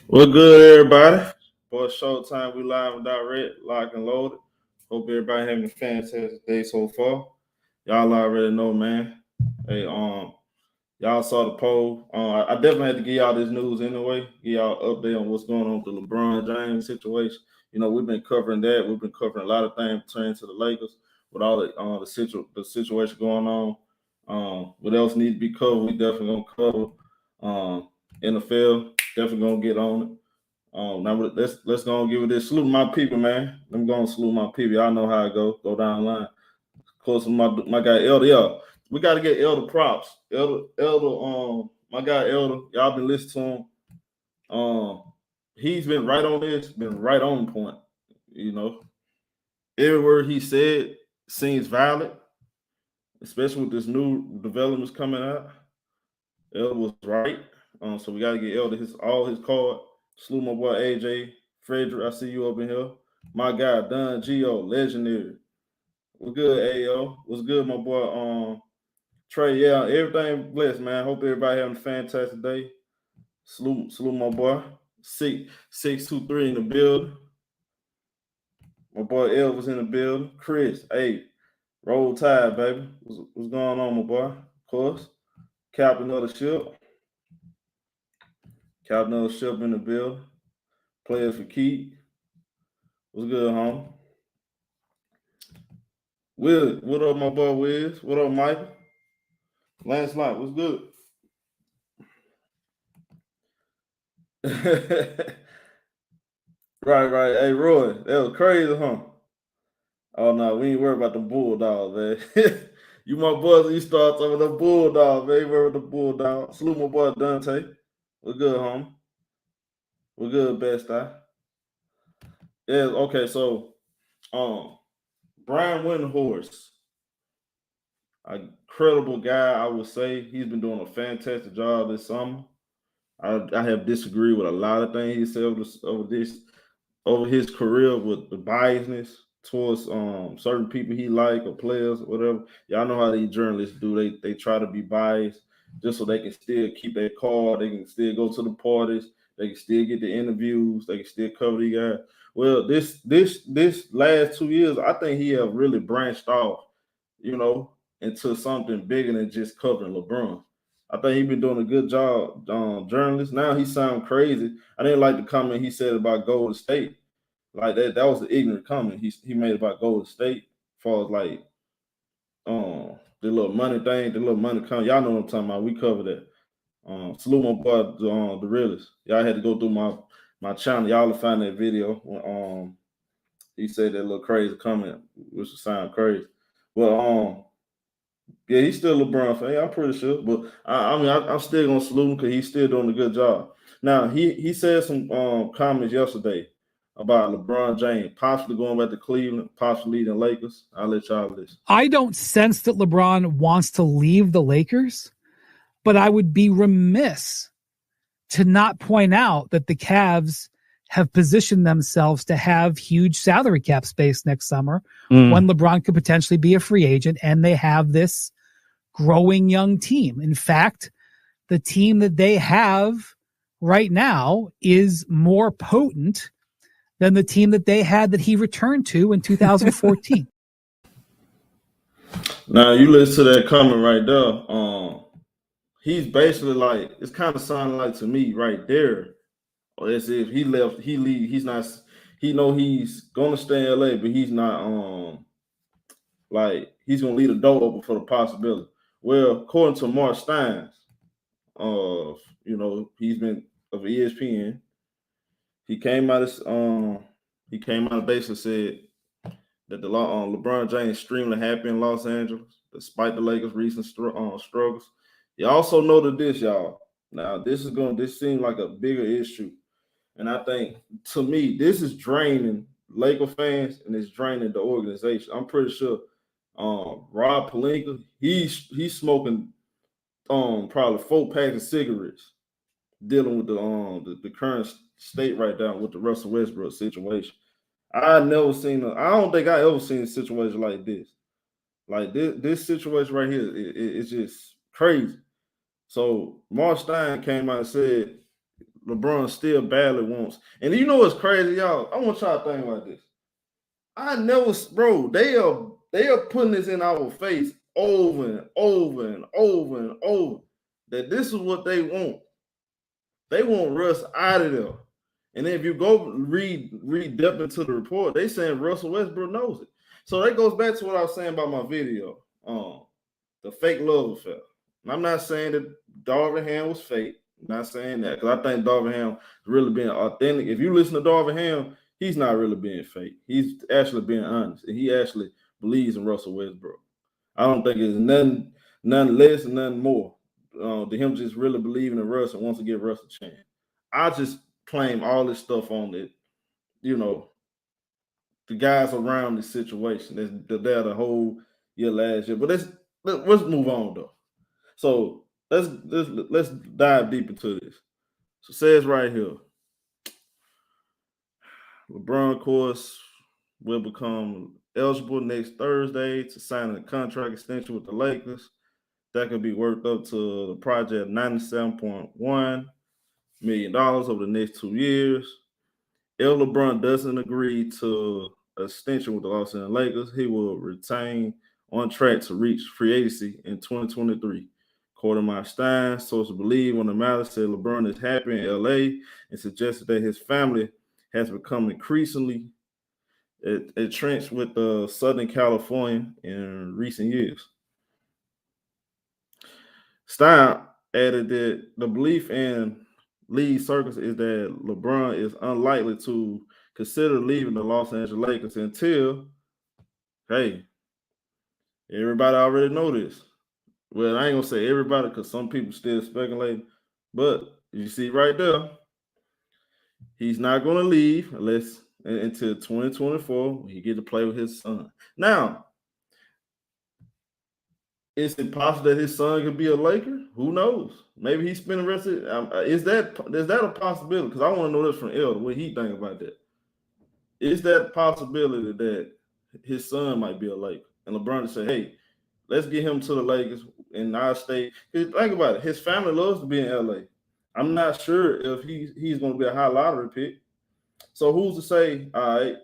Well, good, everybody. Boy, ShowTyme, we live and direct, locked and loaded. Hope everybody having a fantastic day so far. Y'all already know, man. Hey, y'all saw the poll. I definitely had to give y'all this news anyway. Give y'all an update on what's going on with the LeBron James situation. You know, we've been covering that. We've been covering a lot of things pertaining to the Lakers with all the situation going on. What else needs to be covered? We definitely gonna cover. NFL definitely gonna get on it. Now let's go and give it this salute my people, man. I'm gonna salute my people. Y'all know how it go. Go down the line. Of course, my guy Elder. Yeah, we got to get Elder props. Elder. My guy Elder. Y'all been listening to him. He's been right on this. Been right on point. You know, every word he said seems valid, especially with this new developments coming out. Elder was right. So we got to get Elder all his card. Salute my boy AJ Frederick. I see you up in here. My guy Don Geo, legendary. What's good, AO? What's good, my boy? Trey. Yeah, everything blessed, man. Hope everybody having a fantastic day. Salute, my boy. 623 in the building. My boy Elvis in the building. Chris, hey, roll tide, baby. What's going on, my boy? Of course, captain of the ship. Captain of the ship in the building. Players for keep. What's good, home? Will, what up, my boy Wiz? What up, Michael? Lancelot, what's good? right. Hey, Roy, that was crazy, huh? Oh no, we ain't worried about the Bulldogs, man. You my boys, you start talking about the Bulldogs, man. You worried about the Bulldogs. Salute my boy Dante. We're good, home. We're good, best eye. Yeah, okay, so Brian Windhorst, a credible guy, I would say. He's been doing a fantastic job this summer. I have disagreed with a lot of things he said over his career with the biasness towards certain people he like or players or whatever. Y'all know how these journalists do. They try to be biased just so they can still keep their card. They can still go to the parties. They can still get the interviews. They can still cover the guy. Well, this last 2 years, I think he have really branched off, you know, into something bigger than just covering LeBron. I think he's been doing a good job, journalist. Now he sound crazy. I didn't like the comment he said about Golden State. Like that was an ignorant comment he made about Golden State. As far as like the little money thing, the little money comment. Y'all know what I'm talking about. We covered that. Salute my boy, the realist. Y'all had to go through my channel. Y'all will find that video when he said that little crazy comment, which would sound crazy. But yeah, he's still a LeBron fan. Yeah, I'm pretty sure. But I'm still gonna salute him because he's still doing a good job. Now he said some comments yesterday about LeBron James possibly going back to Cleveland, possibly leading Lakers. I'll let y'all listen. I don't sense that LeBron wants to leave the Lakers, but I would be remiss to not point out that the Cavs have positioned themselves to have huge salary cap space next summer when LeBron could potentially be a free agent, and they have this growing young team. In fact, the team that they have right now is more potent than the team that they had that he returned to in 2014. Now you listen to that comment right there. He's basically like, it's kind of sounding like to me right there, or as if he left, he leave. He's not. He know he's gonna stay in LA, but he's not. Like he's gonna leave the door open for the possibility. Well, according to Marc Stein, he's been of ESPN. He came out and basically said that the LeBron James extremely happy in Los Angeles despite the Lakers' recent struggles. You also noted this, y'all. Now this seems like a bigger issue, and I think to me this is draining Laker fans and it's draining the organization. I'm pretty sure Rob Pelinka, he's smoking probably 4 packs of cigarettes dealing with the current state right now with the Russell Westbrook situation. I don't think I ever seen a situation like this. Like this situation right here, it's just crazy. So Marc Stein came out and said LeBron still badly wants. And you know what's crazy, y'all? I want y'all to think about this. I never, bro. They are putting this in our face over and over and over and over that this is what they want. They want Russ out of there. And then if you go read depth into the report, they saying Russell Westbrook knows it. So that goes back to what I was saying about my video, the fake love affair. And I'm not saying that Darvin Ham was fake. I'm not saying that because I think Darvin Ham really being authentic. If you listen to Darvin Ham, he's not really being fake. He's actually being honest, and he actually believes in Russell Westbrook. I don't think it's none less and none more to him just really believing in Russ and wants to give Russ a chance. I just claim all this stuff on it, you know, the guys around this situation. They're there the whole year last year. But let's move on though. So let's dive deep into this. So it says right here, LeBron, of course, will become eligible next Thursday to sign a contract extension with the Lakers. That could be worked up to the project of $97.1 million over the next 2 years. If LeBron doesn't agree to an extension with the Los Angeles Lakers, he will retain on track to reach free agency in 2023. According to Marc Stein, sources believe on the matter said LeBron is happy in LA and suggested that his family has become increasingly entrenched with Southern California in recent years. Stein added that the belief in league circles is that LeBron is unlikely to consider leaving the Los Angeles Lakers until, hey, everybody already know this. Well, I ain't gonna say everybody because some people still speculate, but you see right there, he's not gonna leave until 2024 when he get to play with his son. Now, is it possible that his son could be a Laker? Who knows? Maybe he spend the rest of it. Is that a possibility? Because I want to know this from Elder. What he think about that? Is that a possibility that his son might be a Laker? And LeBron say, hey, let's get him to the Lakers in our state. Think about it. His family loves to be in LA. I'm not sure if he's going to be a high lottery pick. So who's to say, all right,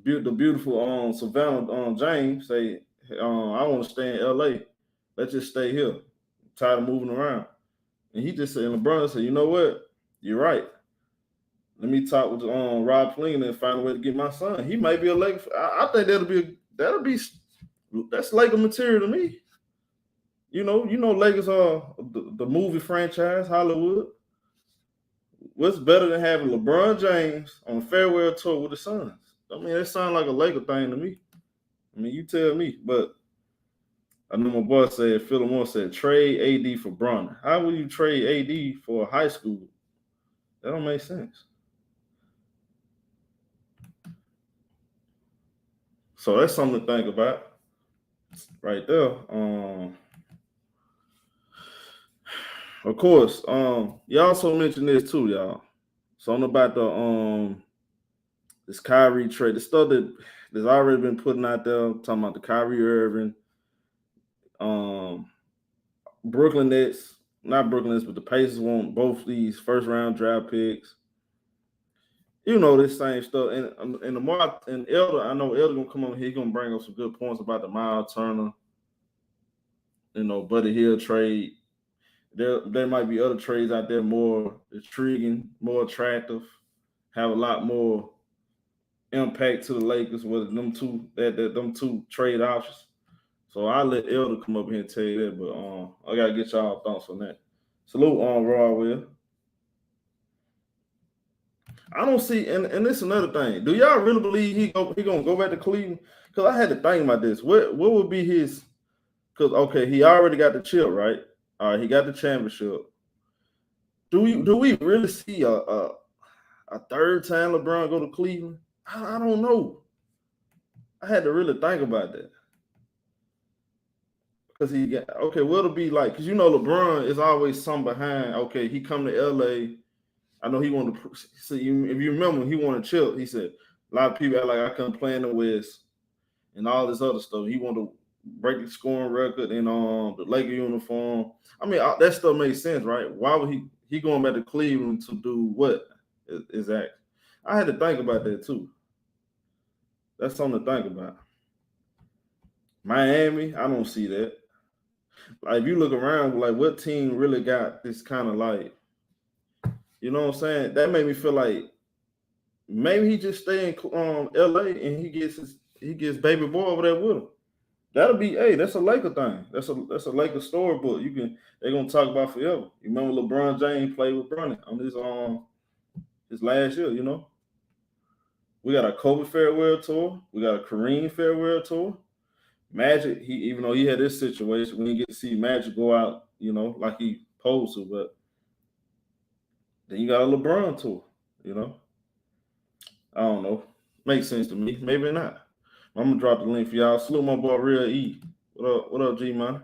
the beautiful Savannah James say, I want to stay in LA. Let's just stay here. I'm tired of moving around. And he just said, and LeBron said, you know what? You're right. Let me talk with Rob Pelinka and find a way to get my son. He might be a Laker. I think that's Laker material to me. You know, Lakers are the movie franchise, Hollywood. What's better than having LeBron James on a farewell tour with the Suns? I mean, that sounds like a Laker thing to me. I mean, you tell me. But I know my boy said, Philip Moore said, trade AD for Bronny. How will you trade AD for a high school? That don't make sense. So that's something to think about right there. Of course, you also mentioned this too, y'all. Something about this Kyrie trade, the stuff that's already been putting out there, talking about the Kyrie Irving, Brooklyn Nets, not Brooklyn Nets, but the Pacers want both these first round draft picks. You know this same stuff, and the more and Elder, I know Elder gonna come on here, he's gonna bring up some good points about the Miles Turner, Buddy Hield trade. There might be other trades out there more intriguing, more attractive, have a lot more impact to the Lakers with them two trade options. So I'll let Elder come up here and tell you that, but I gotta get y'all thoughts on that. Salute on Raw Will. I don't see, and this is another thing. Do y'all really believe he gonna go back to Cleveland? Because I had to think about this. What would be his? Because okay, he already got the chip, right? All right, he got the championship. Do we really see a third time LeBron go to Cleveland? I don't know. I had to really think about that. Because what'll be like? Because LeBron is always some behind. Okay, he come to LA. I know he wanted to see. If you remember, he wanted to chill. He said a lot of people act like I couldn't play in the West and all this other stuff. He wanted to break the scoring record in the Laker uniform. I mean, that stuff makes sense, right? Why would he he going back to Cleveland to do what exactly? I had to think about that too. That's something to think about. Miami, I don't see that. Like if you look around, like what team really got this kind of like, you know what I'm saying? That made me feel like maybe he just stay in LA and he gets baby boy over there with him. That'll be that's a Laker thing. That's a Laker storybook. They're gonna talk about forever. You remember LeBron James played with Bronny on his last year, you know? We got a Kobe farewell tour, we got a Kareem farewell tour. Magic, even though he had this situation, we didn't get to see Magic go out, you know, like he supposed to, but then you got a LeBron tour, you know. I don't know. Makes sense to me. Maybe not. I'm gonna drop the link for y'all. Salute my boy Real E. What up, G man?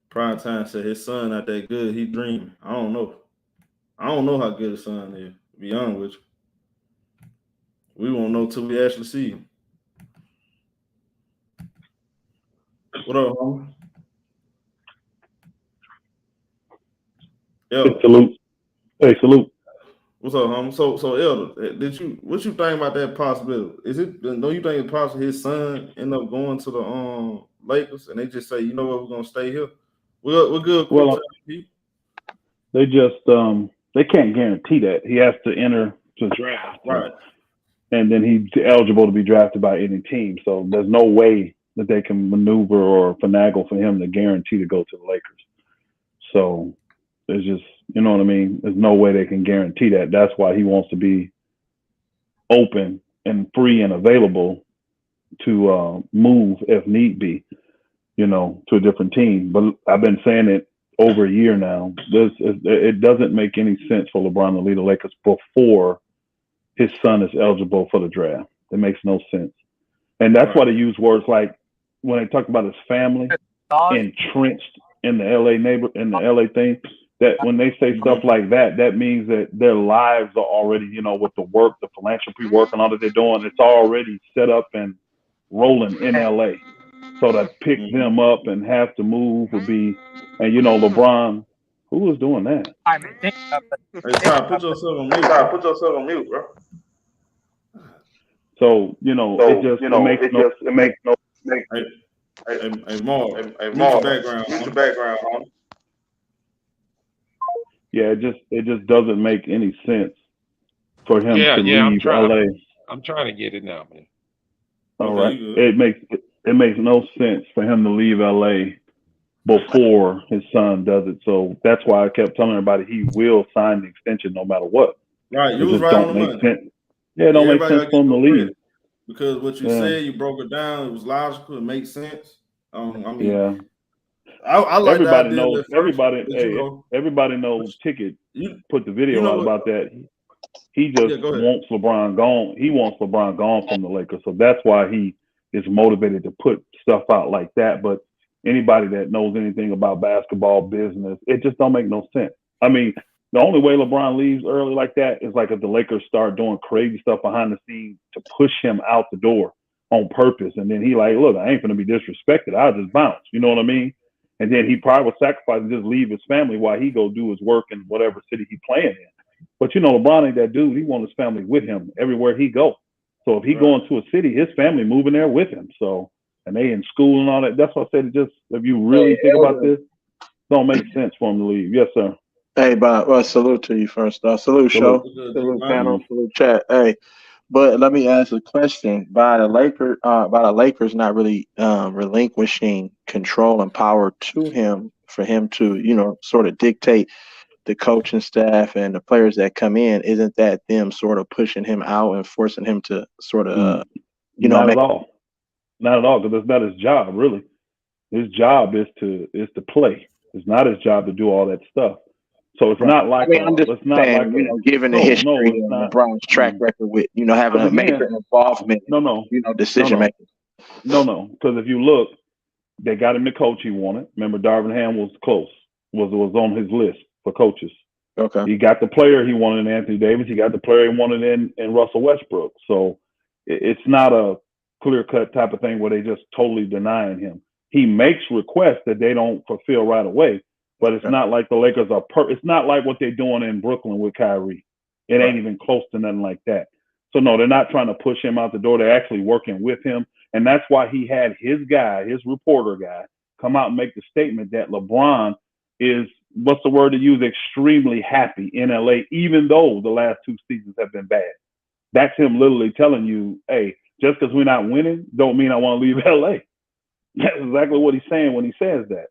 Prime Time said his son not that good. He dreaming. I don't know how good his son is, to be honest with you. We won't know till we actually see him. What up, homie? Yo. Salute. Hey, salute. What's up, homie? So Elder, what you think about that possibility? Do you think it's possible his son end up going to the Lakers and they just say, you know what, we're gonna stay here? We're good. Well, they just they can't guarantee that. He has to enter the draft, right? And then he's eligible to be drafted by any team. So there's no way that they can maneuver or finagle for him to guarantee to go to the Lakers. So there's just, you know what I mean? There's no way they can guarantee that. That's why he wants to be open and free and available to move if need be, you know, to a different team. But I've been saying it over a year now. It doesn't make any sense for LeBron to lead the Lakers before his son is eligible for the draft. It makes no sense. And that's why they use words like, when they talk about his family, entrenched in the LA thing, that when they say stuff like that, that means that their lives are already, you know, with the work, the philanthropy work and all that they're doing, it's already set up and rolling in LA. So to pick them up and have to move would be, and you know, LeBron, who was doing that? Hey, Ty, put yourself on mute, bro. So, you know, it makes no sense. Hey, Mark, mute your background, homie. Yeah, it just doesn't make any sense for him to leave LA. I'm trying to get it now, man. All right. It makes no sense for him to leave LA before his son does it. So that's why I kept telling everybody he will sign the extension no matter what. Right, you was right on the money. Yeah, it don't make sense for him to leave. Because what you said, you broke it down. It was logical. It makes sense. I mean, I like everybody knows. Everybody knows. Ticket put the video out about that. He just wants LeBron gone. He wants LeBron gone from the Lakers. So that's why he is motivated to put stuff out like that. But anybody that knows anything about basketball business, it just don't make no sense. I mean, the only way LeBron leaves early like that is like if the Lakers start doing crazy stuff behind the scenes to push him out the door on purpose. And then he like, look, I ain't going to be disrespected. I'll just bounce. You know what I mean? And then he probably would sacrifice and just leave his family while he go do his work in whatever city he playing in. But, you know, LeBron ain't that dude. He wants his family with him everywhere he go. So if he going to a city, his family moving there with him. So, and they in school and all that. That's why I said, just if you really think about this, it don't make sense for him to leave. Yes, sir. Hey, Bob, salute to you first. Salute, show. Salute, panel. Salute, chat. Hey, but let me ask a question. By the Lakers not really relinquishing control and power to him for him to, you know, sort of dictate the coaching staff and the players that come in, isn't that them sort of pushing him out and forcing him to sort of, you know, not at all, because that's not his job, really. His job is to play. It's not his job to do all that stuff. So it's not like I'm just saying, you know, given the history of LeBron's track record with, you know, having a major involvement, you know, decision making. No, because if you look, they got him the coach he wanted. Remember, Darvin Ham was close, was on his list for coaches. Okay. He got the player he wanted in Anthony Davis. He got the player he wanted in Russell Westbrook. So it's not a clear-cut type of thing where they just totally denying him. He makes requests that they don't fulfill right away. But it's not like the Lakers are it's not like what they're doing in Brooklyn with Kyrie. It ain't even close to nothing like that. So no, they're not trying to push him out the door. They're actually working with him. And that's why he had his guy, his reporter guy, come out and make the statement that LeBron is, what's the word to use, extremely happy in LA, even though the last 2 seasons have been bad. That's him literally telling you, hey, just because we're not winning don't mean I want to leave LA. That's exactly what he's saying when he says that.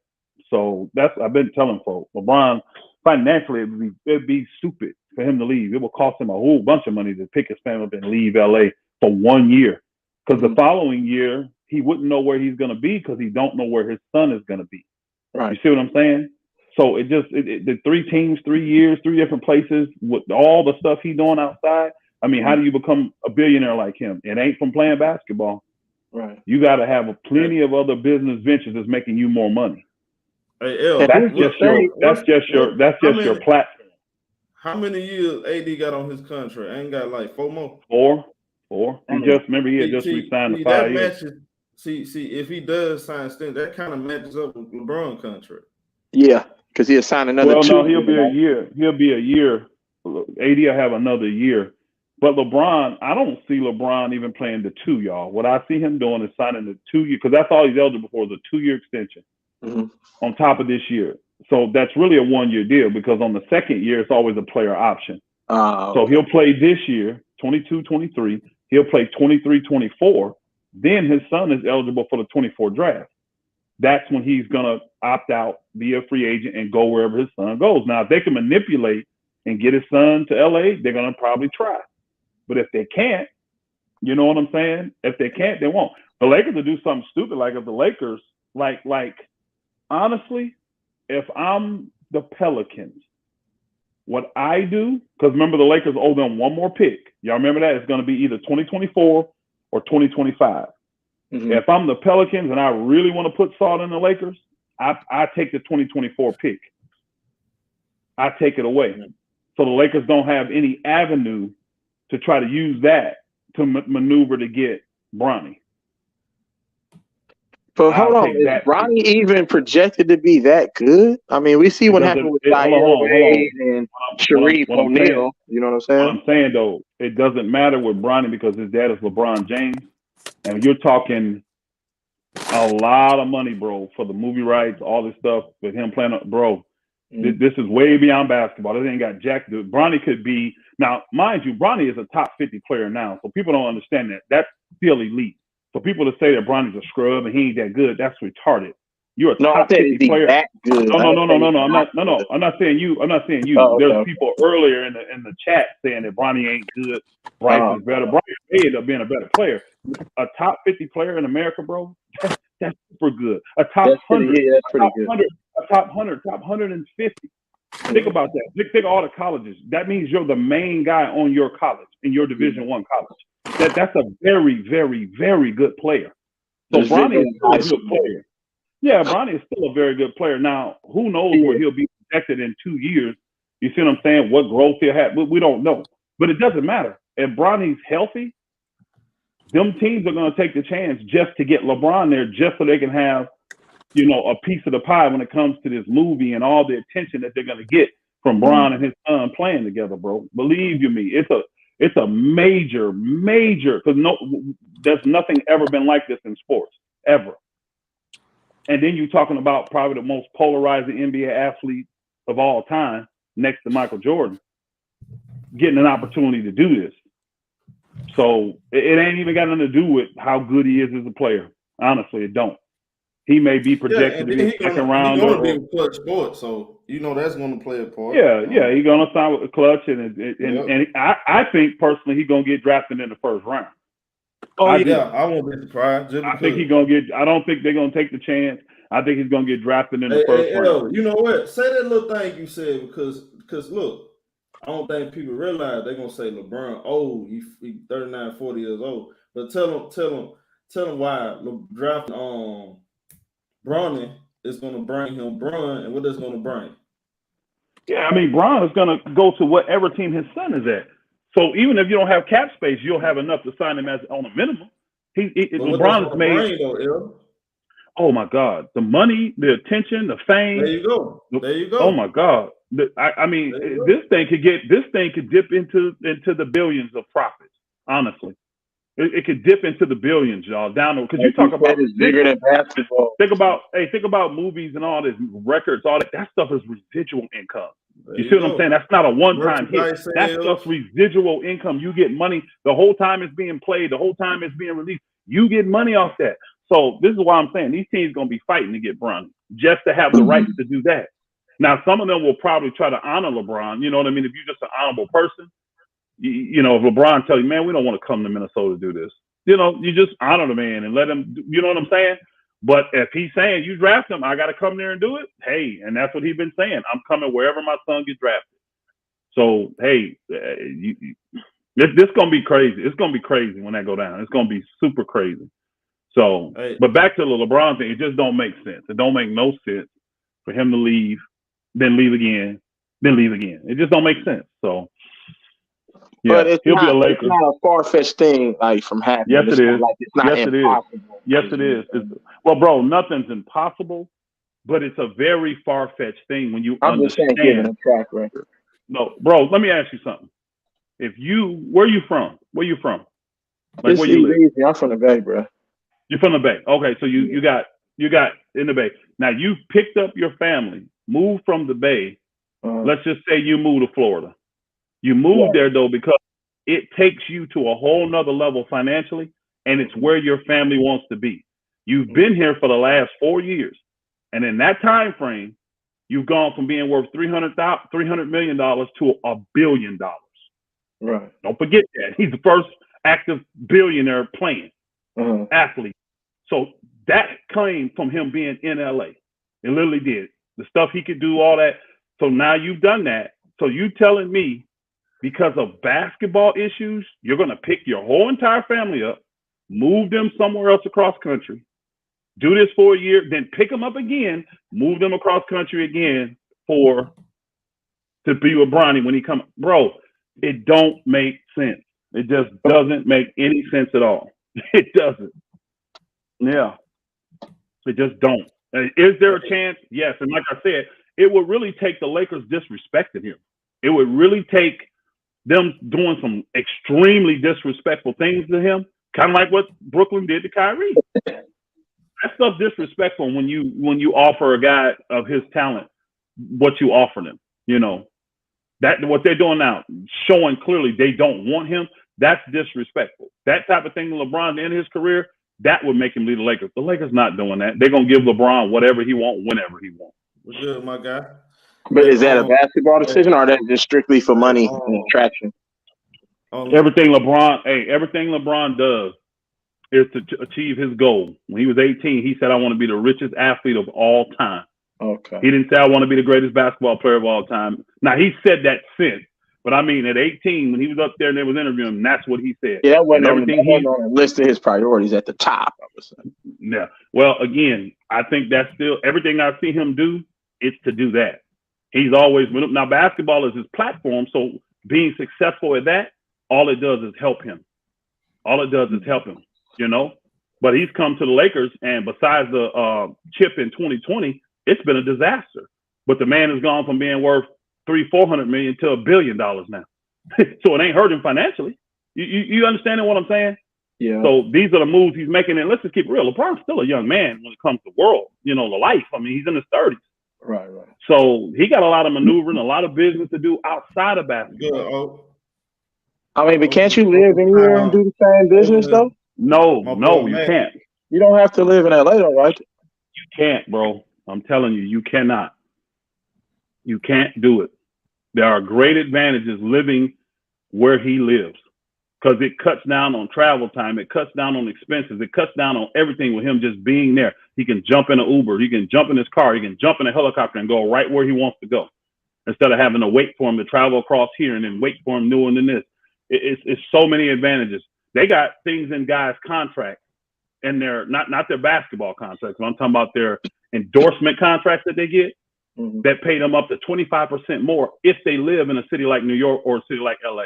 So I've been telling folks, LeBron, financially, it'd be stupid for him to leave. It will cost him a whole bunch of money to pick his family up and leave LA for 1 year. Because the following year, he wouldn't know where he's going to be because he don't know where his son is going to be. Right. You see what I'm saying? So the 3 teams, 3 years, 3 different places with all the stuff he's doing outside. I mean, how do you become a billionaire like him? It ain't from playing basketball. Right. You got to have plenty of other business ventures that's making you more money. Hey, L, that's just your platform. How many years AD got on his contract? Ain't got like 4 more. Four. He had just re-signed the 5 years. See, if he does sign Sting, that kind of matches up with LeBron contract. Yeah, because he'll sign another 2. Well, no, he'll be a year. He'll be a year. AD will have another year. But LeBron, I don't see LeBron even playing the 2, y'all. What I see him doing is signing the 2 year, because that's all he's eligible for is a 2-year extension on top of this year. So that's really a 1-year deal, because on the second year, it's always a player option. Okay. So he'll play this year, 22-23. He'll play 23-24. Then his son is eligible for the 24 draft. That's when he's going to opt out, be a free agent, and go wherever his son goes. Now, if they can manipulate and get his son to LA, they're going to probably try. But if they can't, you know what I'm saying? If they can't, they won't. The Lakers will do something stupid. Like if the Lakers, like honestly, if I'm the Pelicans, what I do, because remember the Lakers owe them 1 more pick. Y'all remember that? It's going to be either 2024 or 2025. If I'm the Pelicans and I really want to put salt in the Lakers, I take the 2024 pick. I take it away. So the Lakers don't have any avenue to try to use that to maneuver to get Bronny. But hold on, is Bronny even projected to be that good? I mean, we see what happened with Kyrie Irving and Sharif O'Neal. You know what I'm saying? What I'm saying, though, it doesn't matter with Bronny because his dad is LeBron James. And you're talking a lot of money, bro, for the movie rights, all this stuff with him playing. Bro, this is way beyond basketball. This ain't got jack. Bronny could be, now, mind you, Bronny is a top 50 player now. So people don't understand that. That's still elite. So people to say that Bronny's a scrub and he ain't that good, that's retarded. You're a top 50 player. That good. No. I'm not saying you. There's people earlier in the chat saying that Bronny ain't good. Bryce is better. Bronny may end up being a better player. A top 50 player in America, bro, that's super good. A top 100, that's pretty good. A top 100, top 150. Think about that. Think of all the colleges. That means you're the main guy on your college, in your Division I college. That's a very, very, very good player. So Bronny is still a good player. Yeah, Bronny is still a very good player. Now, who knows where he'll be projected in 2 years? You see what I'm saying? What growth he'll have? We don't know. But it doesn't matter. If Bronny's healthy, them teams are going to take the chance just to get LeBron there, just so they can have, a piece of the pie when it comes to this movie and all the attention that they're going to get from Bron and his son playing together, bro. Believe you me, it's a major, because there's nothing ever been like this in sports, ever. And then you're talking about probably the most polarizing NBA athlete of all time, next to Michael Jordan, getting an opportunity to do this. So it ain't even got nothing to do with how good he is as a player. Honestly, it don't. He may be projected to be second round. He's going to be in clutch sports, so that's going to play a part. Yeah, he's going to sign with the clutch, and I think personally he's going to get drafted in the first round. I won't be surprised. I think he's going to get. I don't think they're going to take the chance. I think he's going to get drafted in the first round. You know what? Say that little thing you said because look, I don't think people realize they're gonna say LeBron old. He 39, 40 years old. But tell them why drafting Bronny is gonna bring him Bron and what that's gonna bring. Yeah, I mean Bron is gonna go to whatever team his son is at. So even if you don't have cap space, you'll have enough to sign him as on a minimum. LeBron is made. oh my God, the money, the attention, the fame. There you go. There you go. Oh my God. I mean, this thing could dip into the billions of profits. Honestly, it could dip into the billions, y'all. Down because you talk about it's bigger than basketball. Think about movies and all this records, all that. That stuff is residual income. You see what I'm saying? That's not a one-time hit. That's just residual income. You get money the whole time it's being played, the whole time it's being released. You get money off that. So this is why I'm saying these teams going to be fighting to get Bronny just to have the rights to do that. Now, some of them will probably try to honor LeBron. You know what I mean? If you're just an honorable person, you know, if LeBron tell you, man, we don't want to come to Minnesota to do this, you know, you just honor the man and let him, you know what I'm saying? But if he's saying you draft him, I got to come there and do it. Hey, and that's what he's been saying. I'm coming wherever my son gets drafted. So, hey, this going to be crazy. It's going to be crazy when that go down. It's going to be super crazy. So, but back to the LeBron thing, it just don't make sense. It don't make no sense for him to leave, then leave again, then leave again. It just don't make sense. So, yeah, but it's he'll not, be a Laker. It's not a far-fetched thing, like, from happening. Yes, it is. Like, it's not impossible. Yes, it is. Well, bro, nothing's impossible, but it's a very far-fetched thing when you understand. Just saying, given a track record. No, bro, let me ask you something. Where you from? Where you from? Like, where you live? Easy. I'm from the Bay, bro. You're from the Bay. Okay, so you got in the Bay. Now you picked up your family, moved from the Bay. Let's just say you moved to Florida. You moved there though because it takes you to a whole nother level financially, and it's where your family wants to be. You've been here for the last 4 years, and in that time frame, you've gone from being worth $300 million to $1 billion. Right. Don't forget that he's the first active billionaire playing athlete. So that came from him being in LA. It literally did. The stuff he could do, all that. So now you've done that. So you telling me because of basketball issues, you're going to pick your whole entire family up, move them somewhere else across country, do this for a year, then pick them up again, move them across country again to be with Bronny when he comes. Bro, it don't make sense. It just doesn't make any sense at all. It doesn't. Yeah. It just don't. Is there a chance? Yes. And like I said, it would really take the Lakers disrespecting him. It would really take them doing some extremely disrespectful things to him, kind of like what Brooklyn did to Kyrie. That's stuff disrespectful when you offer a guy of his talent what you offer them. You know, that what they're doing now, showing clearly they don't want him. That's disrespectful. That type of thing to LeBron in his career, that would make him lead the Lakers. The Lakers not doing that. They're gonna give LeBron whatever he wants, whenever he wants. What's good, my guy? But is that a basketball decision, or that just strictly for money and attraction? Everything LeBron does is to achieve his goal. When he was 18, he said, "I want to be the richest athlete of all time." Okay. He didn't say, "I want to be the greatest basketball player of all time." Now he said that since. But I mean, at 18, when he was up there and they was interviewing him, that's what he said. Yeah, that wasn't on the list of his priorities at the top. I would say. Yeah. Well, again, I think that's still everything I see him do. It's to do that. He's always been up. Now, basketball is his platform, so being successful at that, all it does is help him. All it does is help him. You know. But he's come to the Lakers, and besides the chip in 2020, it's been a disaster. But the man has gone from being worth $300-400 million to $1 billion now. So it ain't hurt him financially. You understanding what I'm saying? Yeah. So these are the moves he's making. And let's just keep it real. LeBron's still a young man when it comes to world, the life. I mean, he's in his 30s. Right. So he got a lot of maneuvering, a lot of business to do outside of basketball. I mean, but can't you live anywhere and do the same business, though? No, you can't. You don't have to live in LA, though, right? You can't, bro. I'm telling you, you cannot. You can't do it. There are great advantages living where he lives because it cuts down on travel time. It cuts down on expenses. It cuts down on everything with him just being there. He can jump in an Uber. He can jump in his car. He can jump in a helicopter and go right where he wants to go instead of having to wait for him to travel across here and then wait for him doing this. It's so many advantages. They got things in guys' contracts and their not their basketball contracts, but I'm talking about their endorsement contracts that they get. That pay them up to 25% more if they live in a city like New York or a city like LA.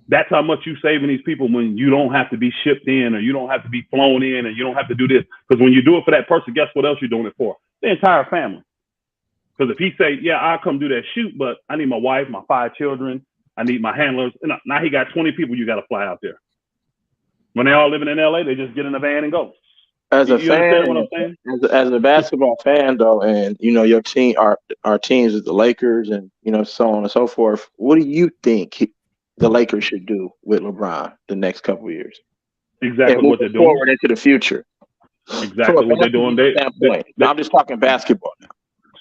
That's how much you saving these people when you don't have to be shipped in or you don't have to be flown in and you don't have to do this. Because when you do it for that person, guess what else you're doing it for? The entire family. Because if he say, yeah, I'll come do that shoot, but I need my wife, my 5 children, I need my handlers. And now he got 20 people you got to fly out there. When they're all living in LA, they just get in a van and go. As a you fan, understand what I'm saying? As a basketball fan though, and your team, our teams is the Lakers, and so on and so forth. What do you think the Lakers should do with LeBron the next couple of years? Exactly what they're doing. Forward into the future. Exactly what they're doing. I'm just talking basketball now.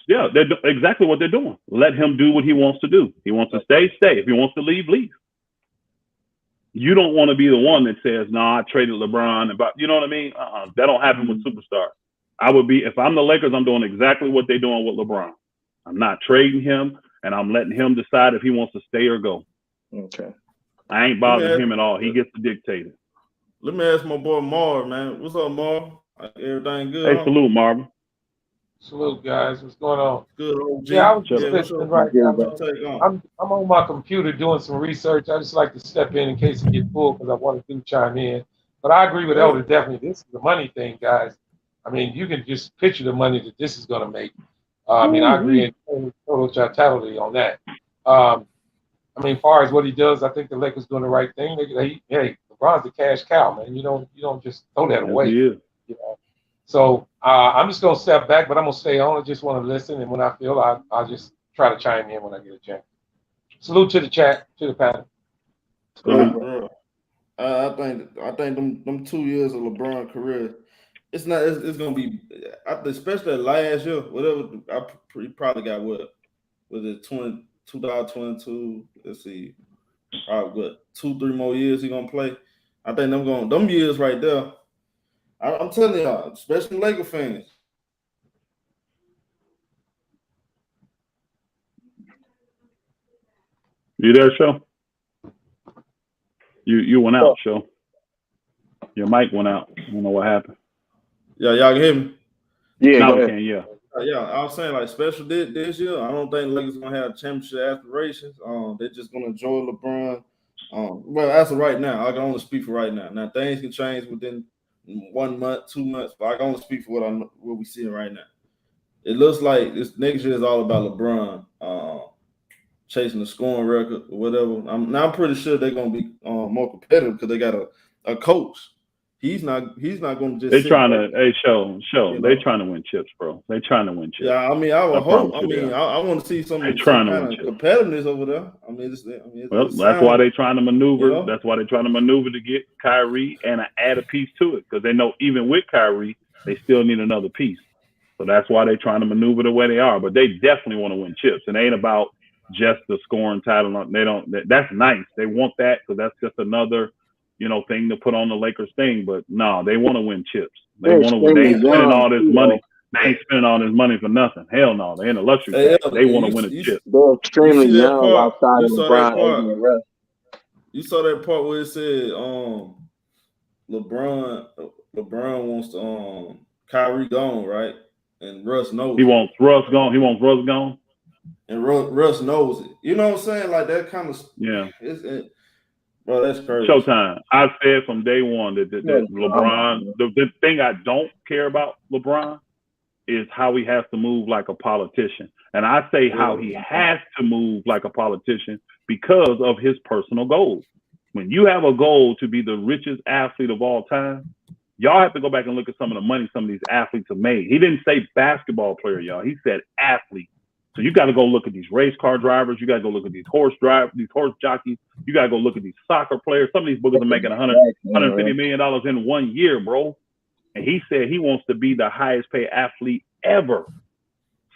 Yeah, they're exactly what they're doing. Let him do what he wants to do. He wants to stay. If he wants to leave, leave. You don't want to be the one that says, "No, I traded LeBron." You know what I mean? That don't happen with superstars. I would be, if I'm the Lakers, I'm doing exactly what they're doing with LeBron. I'm not trading him, and I'm letting him decide if he wants to stay or go. Okay. I ain't bothering him at all. He gets to dictate it. Let me ask my boy Marv, man. What's up, Marv? Everything good? Hey, salute, Marvin. Salute, guys. What's going on? Good, OG. Yeah, I was just listening right now. I'm on my computer doing some research. I just like to step in case it gets full because I want to chime in. But I agree with Elder definitely. This is the money thing, guys. I mean, you can just picture the money that this is going to make. I mean, I agree in totality on that. I mean, as far as what he does, I think the Lakers doing the right thing. Hey, LeBron's the cash cow, man. You don't just throw that away. You know? So I'm just gonna step back, but I'm gonna stay on. I just want to listen, and when I feel, I'll just try to chime in when I get a chance. Salute to the chat, to the panel. I think them 2 years of LeBron career, it's gonna be, especially last year, whatever. He probably got was it 2022? Let's see, probably what 2-3 more years he gonna play. I think them years right there. I'm telling y'all, especially Laker fans. You there, Show? You went out, Show. Your mic went out. I don't know what happened. Yeah, y'all can hear me? Yeah, now we can, yeah. Yeah, I was saying, like, especially this year, I don't think Lakers gonna have championship aspirations. They're just gonna enjoy LeBron. Well, as of right now, I can only speak for right now. Now things can change within 1 month, 2 months, but I can only speak for what we seeing right now. It looks like this next year is all about LeBron chasing the scoring record or whatever. I'm pretty sure they're gonna be more competitive because they got a coach. He's not going to just. They trying to. Hey, show. They trying to win chips, bro. They trying to win chips. Yeah, I mean, I would hope. I mean, I want to see some kind of competitiveness over there. I mean, that's why they trying to maneuver. You know? That's why they trying to maneuver to get Kyrie and add a piece to it because they know even with Kyrie, they still need another piece. So that's why they trying to maneuver the way they are. But they definitely want to win chips. It ain't about just the scoring title. They don't. That's nice. They want that because that's just another. Thing to put on the Lakers thing, but no, they want to win chips. They want to win. They ain't spending all this money. They ain't spending all this money for nothing. Hell no, they in a luxury tax. They want to win a chip. They're extremely young outside of LeBron. You saw that part where it said LeBron wants to Kyrie gone, right? And Russ knows he wants Russ gone. He wants Russ gone. And Russ knows it. You know what I'm saying? Like that kind of Bro, that's crazy. ShowTyme. I said from day one that LeBron, the thing I don't care about LeBron is how he has to move like a politician. And I say how he has to move like a politician because of his personal goals. When you have a goal to be the richest athlete of all time, y'all have to go back and look at some of the money some of these athletes have made. He didn't say basketball player, y'all. He said athlete. So you got to go look at these race car drivers. You got to go look at these horse jockeys. You got to go look at these soccer players. Some of these boogers are making $150 million in 1 year, bro. And he said he wants to be the highest paid athlete ever.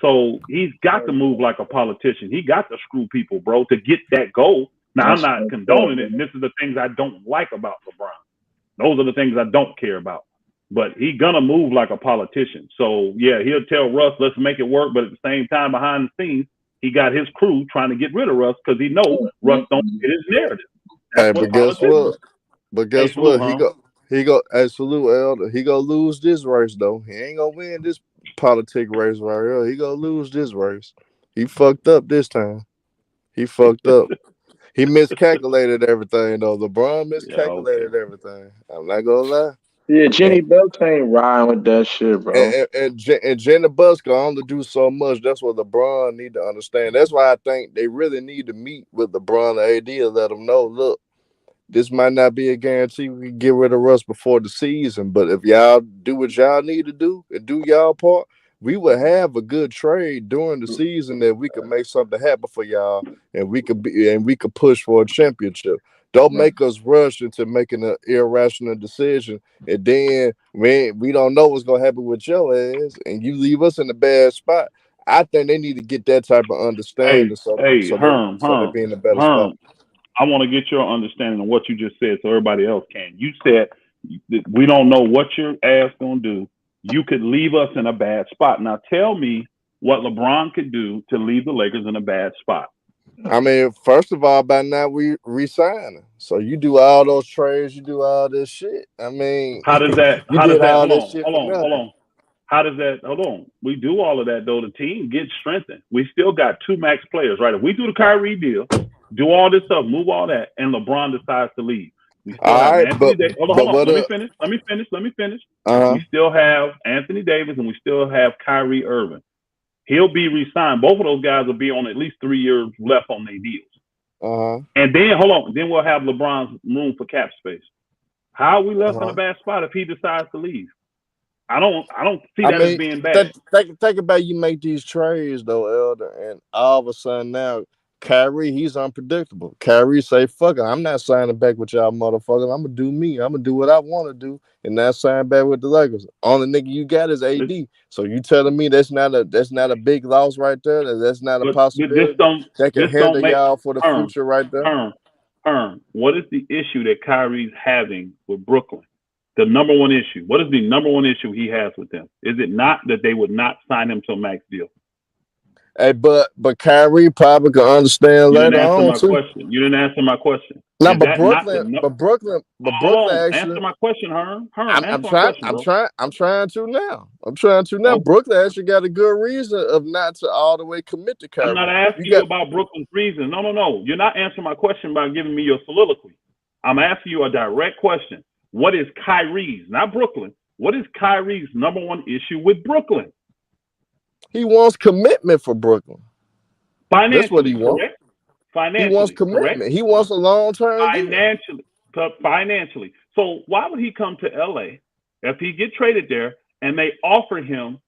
So he's got to move like a politician. He got to screw people, bro, to get that goal. Now, I'm not condoning it. And this is the things I don't like about LeBron. Those are the things I don't care about. But he gonna move like a politician. So yeah, he'll tell Russ, let's make it work. But at the same time, behind the scenes, he got his crew trying to get rid of Russ because he knows Russ don't get his narrative. Hey, but guess what? He go absolute Elder. He gonna lose this race though. He ain't gonna win this politic race right here. He gonna lose this race. He fucked up this time. He fucked up. He miscalculated everything though. LeBron miscalculated everything. I'm not gonna lie. Yeah, Jenny Bucks ain't riding with that shit, bro. And Jenny Bucks can only do so much. That's what LeBron need to understand. That's why I think they really need to meet with LeBron and AD and let them know, look, this might not be a guarantee we can get rid of Russ before the season, but if y'all do what y'all need to do and do y'all part, we would have a good trade during the season that we could make something happen for y'all, and we could push for a championship. Don't make us rush into making an irrational decision, and then we don't know what's gonna happen with your ass, and you leave us in a bad spot. I think they need to get that type of understanding, so they be in a better spot. I want to get your understanding of what you just said, so everybody else can. You said we don't know what your ass gonna do. You could leave us in a bad spot. Now tell me what LeBron could do to leave the Lakers in a bad spot. I mean, first of all, by now we re-signing. So you do all those trades, you do all this shit. I mean, how does that? Hold on. We do all of that though. The team gets strengthened. We still got 2 max players, right? If we do the Kyrie deal, do all this stuff, move all that, and LeBron decides to leave. We still have Anthony Davis. Hold on. Let me finish. We still have Anthony Davis and we still have Kyrie Irving. He'll be re-signed. Both of those guys will be on at least 3 years left on their deals. And then then we'll have LeBron's room for cap space. How are we left in a bad spot if he decides to leave? I don't see that as being bad. Think about you make these trades though, Elder, and all of a sudden now Kyrie, he's unpredictable. Kyrie say, fuck it, I'm not signing back with y'all motherfuckers. I'm gonna do me. I'm gonna do what I want to do and not sign back with the Lakers. Only nigga you got is AD. So you telling me that's not a big loss right there? That's not a possibility that can handle y'all for the future right there? What is the issue that Kyrie's having with Brooklyn? The number one issue. What is the number one issue he has with them? Is it not that they would not sign him to a max deal? Hey, but Kyrie probably can understand later on too. You didn't answer my question. No, but Brooklyn actually answer my question, Herm. I'm trying to now. Brooklyn actually got a good reason of not to all the way commit to Kyrie. I'm not asking you about Brooklyn's reason. No. You're not answering my question by giving me your soliloquy. I'm asking you a direct question. What is Kyrie's, not Brooklyn? What is Kyrie's number one issue with Brooklyn? He wants commitment for Brooklyn. Financially, that's what he wants. Correct? Financially, he wants commitment. Correct? He wants a long-term financially. So why would he come to LA if he get traded there and they offer him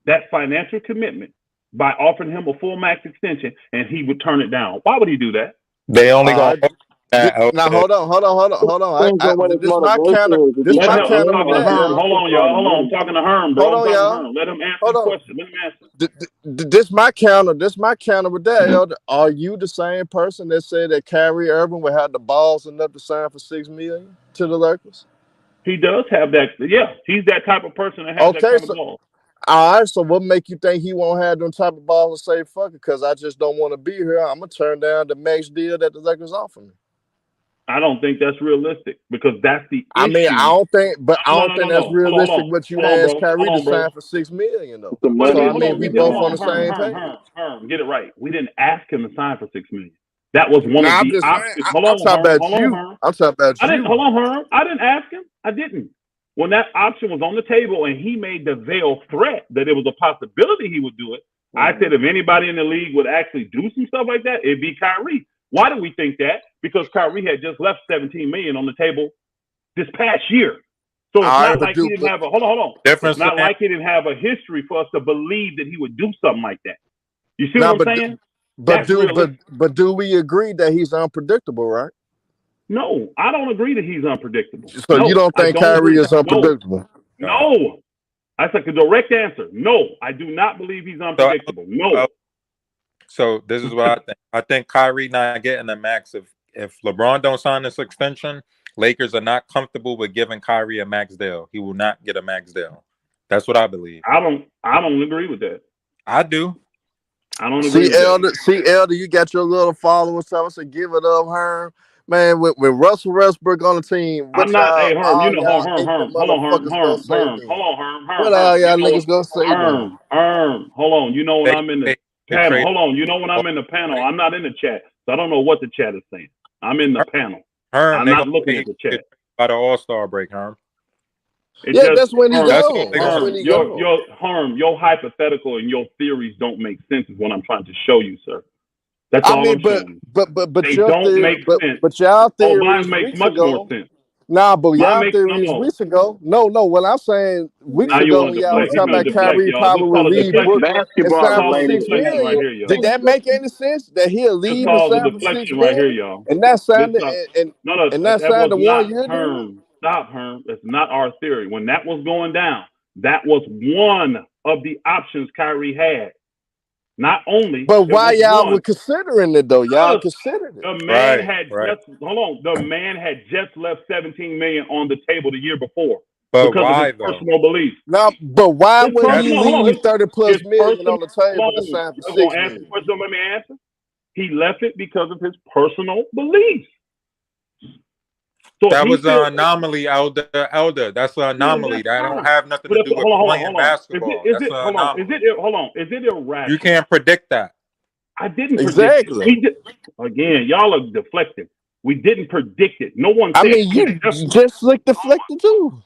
that financial commitment by offering him a full max extension and he would turn it down? Why would he do that? They only go. Now hold on. This is my counter. Hold on, y'all. Hold on. I'm talking to Herm. Hold on, y'all. Let him answer the question. Let him answer. This my counter with that, Elder. Are you the same person that said that Kyrie Irving would have the balls enough to sign for $6 million to the Lakers? He does have that. Yeah, he's that type of person that has that kind of ball. All right, so what make you think he won't have them type of balls to say fuck it? Because I just don't want to be here. I'm gonna turn down the max deal that the Lakers offer me. I don't think that's realistic because that's the issue. I mean, I don't think that's realistic. But you asked Kyrie to sign for $6 million though. So I mean, we both on the same page. Get it right. We didn't ask him to sign for $6 million. That was one of the options. I'm talking about you. Hold on, Herm. I didn't ask him. I didn't. When that option was on the table and he made the veiled threat that it was a possibility he would do it, I said if anybody in the league would actually do some stuff like that, it'd be Kyrie. Why do we think that? Because Kyrie had just left $17 million on the table this past year. So it's not like he didn't have a hold on. It's not like he didn't have a history for us to believe that he would do something like that. You see what I'm saying? But do we agree that he's unpredictable, right? No, I don't agree that he's unpredictable. So you don't think Kyrie is unpredictable? No. That's like a direct answer. No, I do not believe he's unpredictable. No. So this is what I think. I think Kyrie not getting a max. If LeBron don't sign this extension, Lakers are not comfortable with giving Kyrie a max deal. He will not get a max deal. That's what I believe. I don't agree with that. I do. I don't agree. Elder, you got your little followers telling us to give it up, Herm. Man, with Russell Westbrook on the team, I'm not. Hey, Herm, you know, Herm. Hold on, Herm. What all y'all niggas gonna say? Herm, hold on. You know when I'm in the panel. Hold on. You know when I'm in the panel, I'm not in the chat. So I don't know what the chat is saying. I'm in the panel. I'm not looking at the chat. By the All-Star break, Herm. That's when he goes. Your hypothetical and your theories don't make sense is what I'm trying to show you, sir. That's all I'm showing you. But they don't make sense. But y'all theory mine makes much more sense. Nah, but y'all theory is weeks ago. No. What I'm saying weeks ago when y'all was talking about Kyrie probably will leave Brooklyn and sign for $6 million. Did that make any sense? That he'll leave and sign for $6 million? Right here, y'all. And not sign and not sign the 1 year deal? Stop, Herm. That's not our theory. When that was going down, that was one of the options Kyrie had. Not only. But why y'all were considering it though? Y'all considered it. The man The man had just left $17 million on the table the year before. But because why, of his personal beliefs. No, but why would he leave $30+ million on the table to sign for $6 million? Let me answer. He left it because of his personal beliefs. So that was an anomaly, Elder. That's an anomaly. That don't have nothing to do with playing basketball. Is it irrational? You can't predict that. I didn't predict it. Again, y'all are deflecting. We didn't predict it. No one said. I mean, you just deflected too.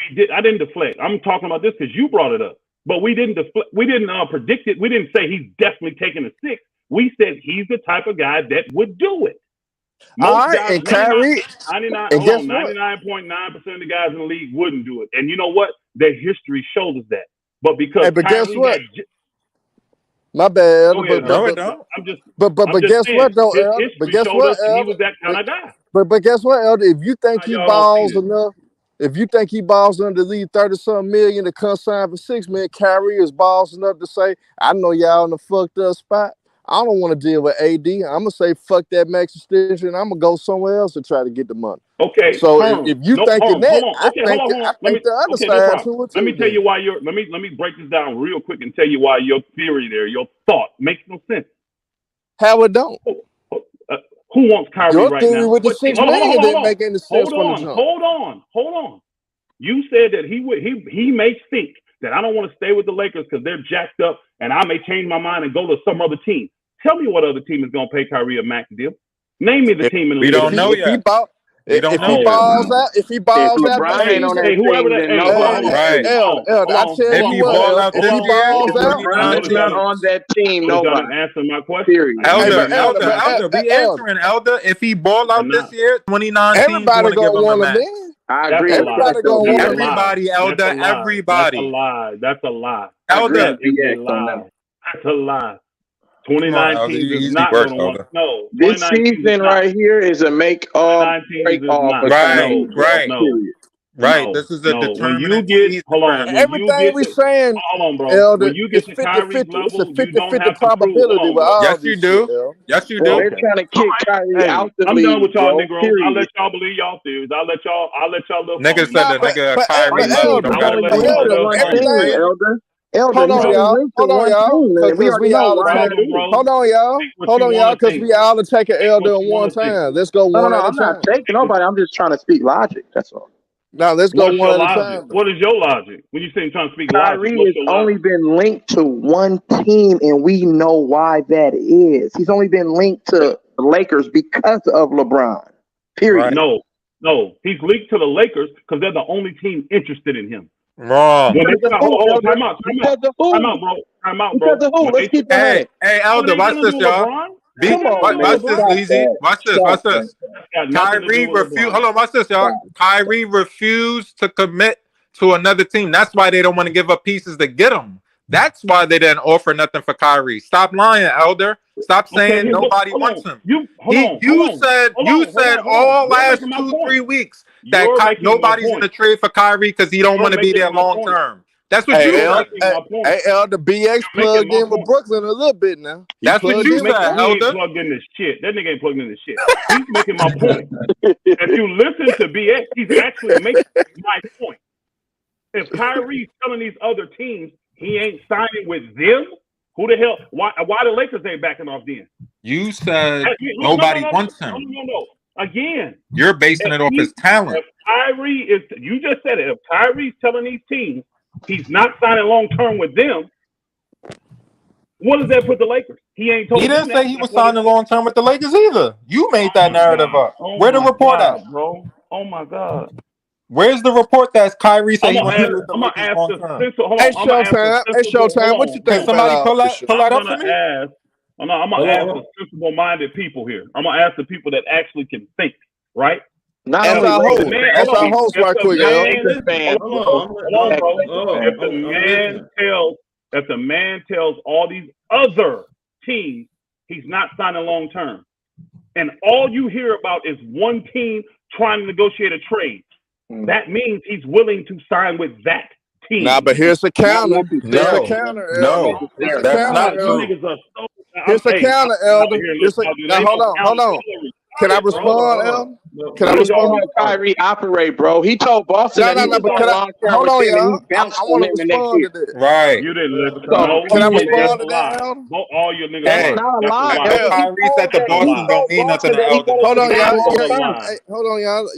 We did. I didn't deflect. I'm talking about this because you brought it up. But we didn't deflect. We didn't predict it. We didn't say he's definitely taking a 6. We said he's the type of guy that would do it. All right, and Kyrie, 99.9% of the guys in the league wouldn't do it. And you know what? Their history shows us that. But because guess what? My bad. But guess what, though, Elder? But guess what, Elder? He was that kind of guy. But guess what, Elder? If you think he balls enough, if you think he balls enough to leave $30-something million to come sign for $6 million, Kyrie is balls enough to say, I know y'all in a fucked up spot. I don't want to deal with AD. I'm going to say, fuck that max extension. I'm going to go somewhere else to try to get the money. Okay. So if you thinking that, I think the other side to it too. Let me tell you why let me break this down real quick and tell you why your theory there, your thought makes no sense. How it don't? Who wants Kyrie your right theory now? with the $6 million didn't make any sense from the jump. Hold on. You said that he may think that I don't want to stay with the Lakers because they're jacked up and I may change my mind and go to some other team. Tell me what other team is going to pay Kyrie a max deal. Name me the team in the league. We don't know yet. If he balls out, if he balls out, whoever that not on that team, nobody. Answer my question. Elder, be answering, Elder. If he ball out this year, 2019, everybody gonna want him in. I agree. Everybody gonna want him. Everybody, Elder, everybody. That's a lie. Elder, that's a lie. 2019 is not going to want. No, this season right here is a make or break off. Right. This is a determinant season. Everything we're saying, Elder, when you get to Kyrie's level, it's a 50-50 probability with all Yes, you do. Yes, you do. They're trying to kick Kyrie out the league. I'm done with y'all, nigga. I'll let y'all believe y'all theories. I'll let y'all little niggas said the nigga Kyrie level don't gotta be Elder. Hold on, y'all. Because we all are taking Elder at one time. Let's go one at a time. I'm not taking nobody. I'm just trying to speak logic. That's all. Now let's go one at a time. What is your logic? When you say you're trying to speak Kyrie logic, has only been linked to one team, and we know why that is. He's only been linked to the Lakers because of LeBron. Period. Right. No. He's linked to the Lakers because they're the only team interested in him. Wrong. Time out, bro. Let's keep Hey, Elder, watch this, y'all. Watch this, Leezy. Watch this. Kyrie refused. Hold on, watch this, y'all. Kyrie refused to commit to another team. That's why they don't want to give up pieces to get him. That's why they didn't offer nothing for Kyrie. Stop lying, Elder. Stop saying nobody wants him. You said all last 2-3 weeks that nobody's in the trade for Kyrie because he don't want to be there long term. That's what you said. Hey, Elder, BX plugged in with Brooklyn a little bit now. That's what you said, Elder. Plugged in this shit. That nigga ain't plugged in this shit. He's making my point. If you listen to BX, he's actually making my point. If Kyrie's telling these other teams he ain't signing with them, who the hell? Why the Lakers ain't backing off then? You said nobody wants him. No. Again, you're basing it off his talent. If Kyrie is, you just said it. If Kyrie's telling these teams he's not signing long term with them, What does that put the Lakers? He ain't told. He didn't say he was signing long term with the Lakers either. You made that narrative up. Where the report at, bro? Oh my God. Where's the report that Kyrie said he wants to be with the I'm gonna Lakers ask long the term? Hey, Showtime. What you think Somebody about pull this that up for me. I'm gonna ask the sensible-minded people here. I'm gonna ask the people that actually can think, right? That's our host right quick, yo. If the man tells all these other teams he's not signing long term, and all you hear about is one team trying to negotiate a trade, that means he's willing to sign with that team. Nah, but here's the counter. No, that's not true. Here's the counter, Elder. Now, hold on. Can I respond, Elder? Can I respond? How Kyrie operate, bro? He told Boston that he was on long term. Hold on, y'all. I want to respond to this. Right. You didn't listen. Can I respond to that, Elder? All your niggas. Hey, not a lie. Kyrie said the Boston don't mean nothing to Elder. Hold on, y'all.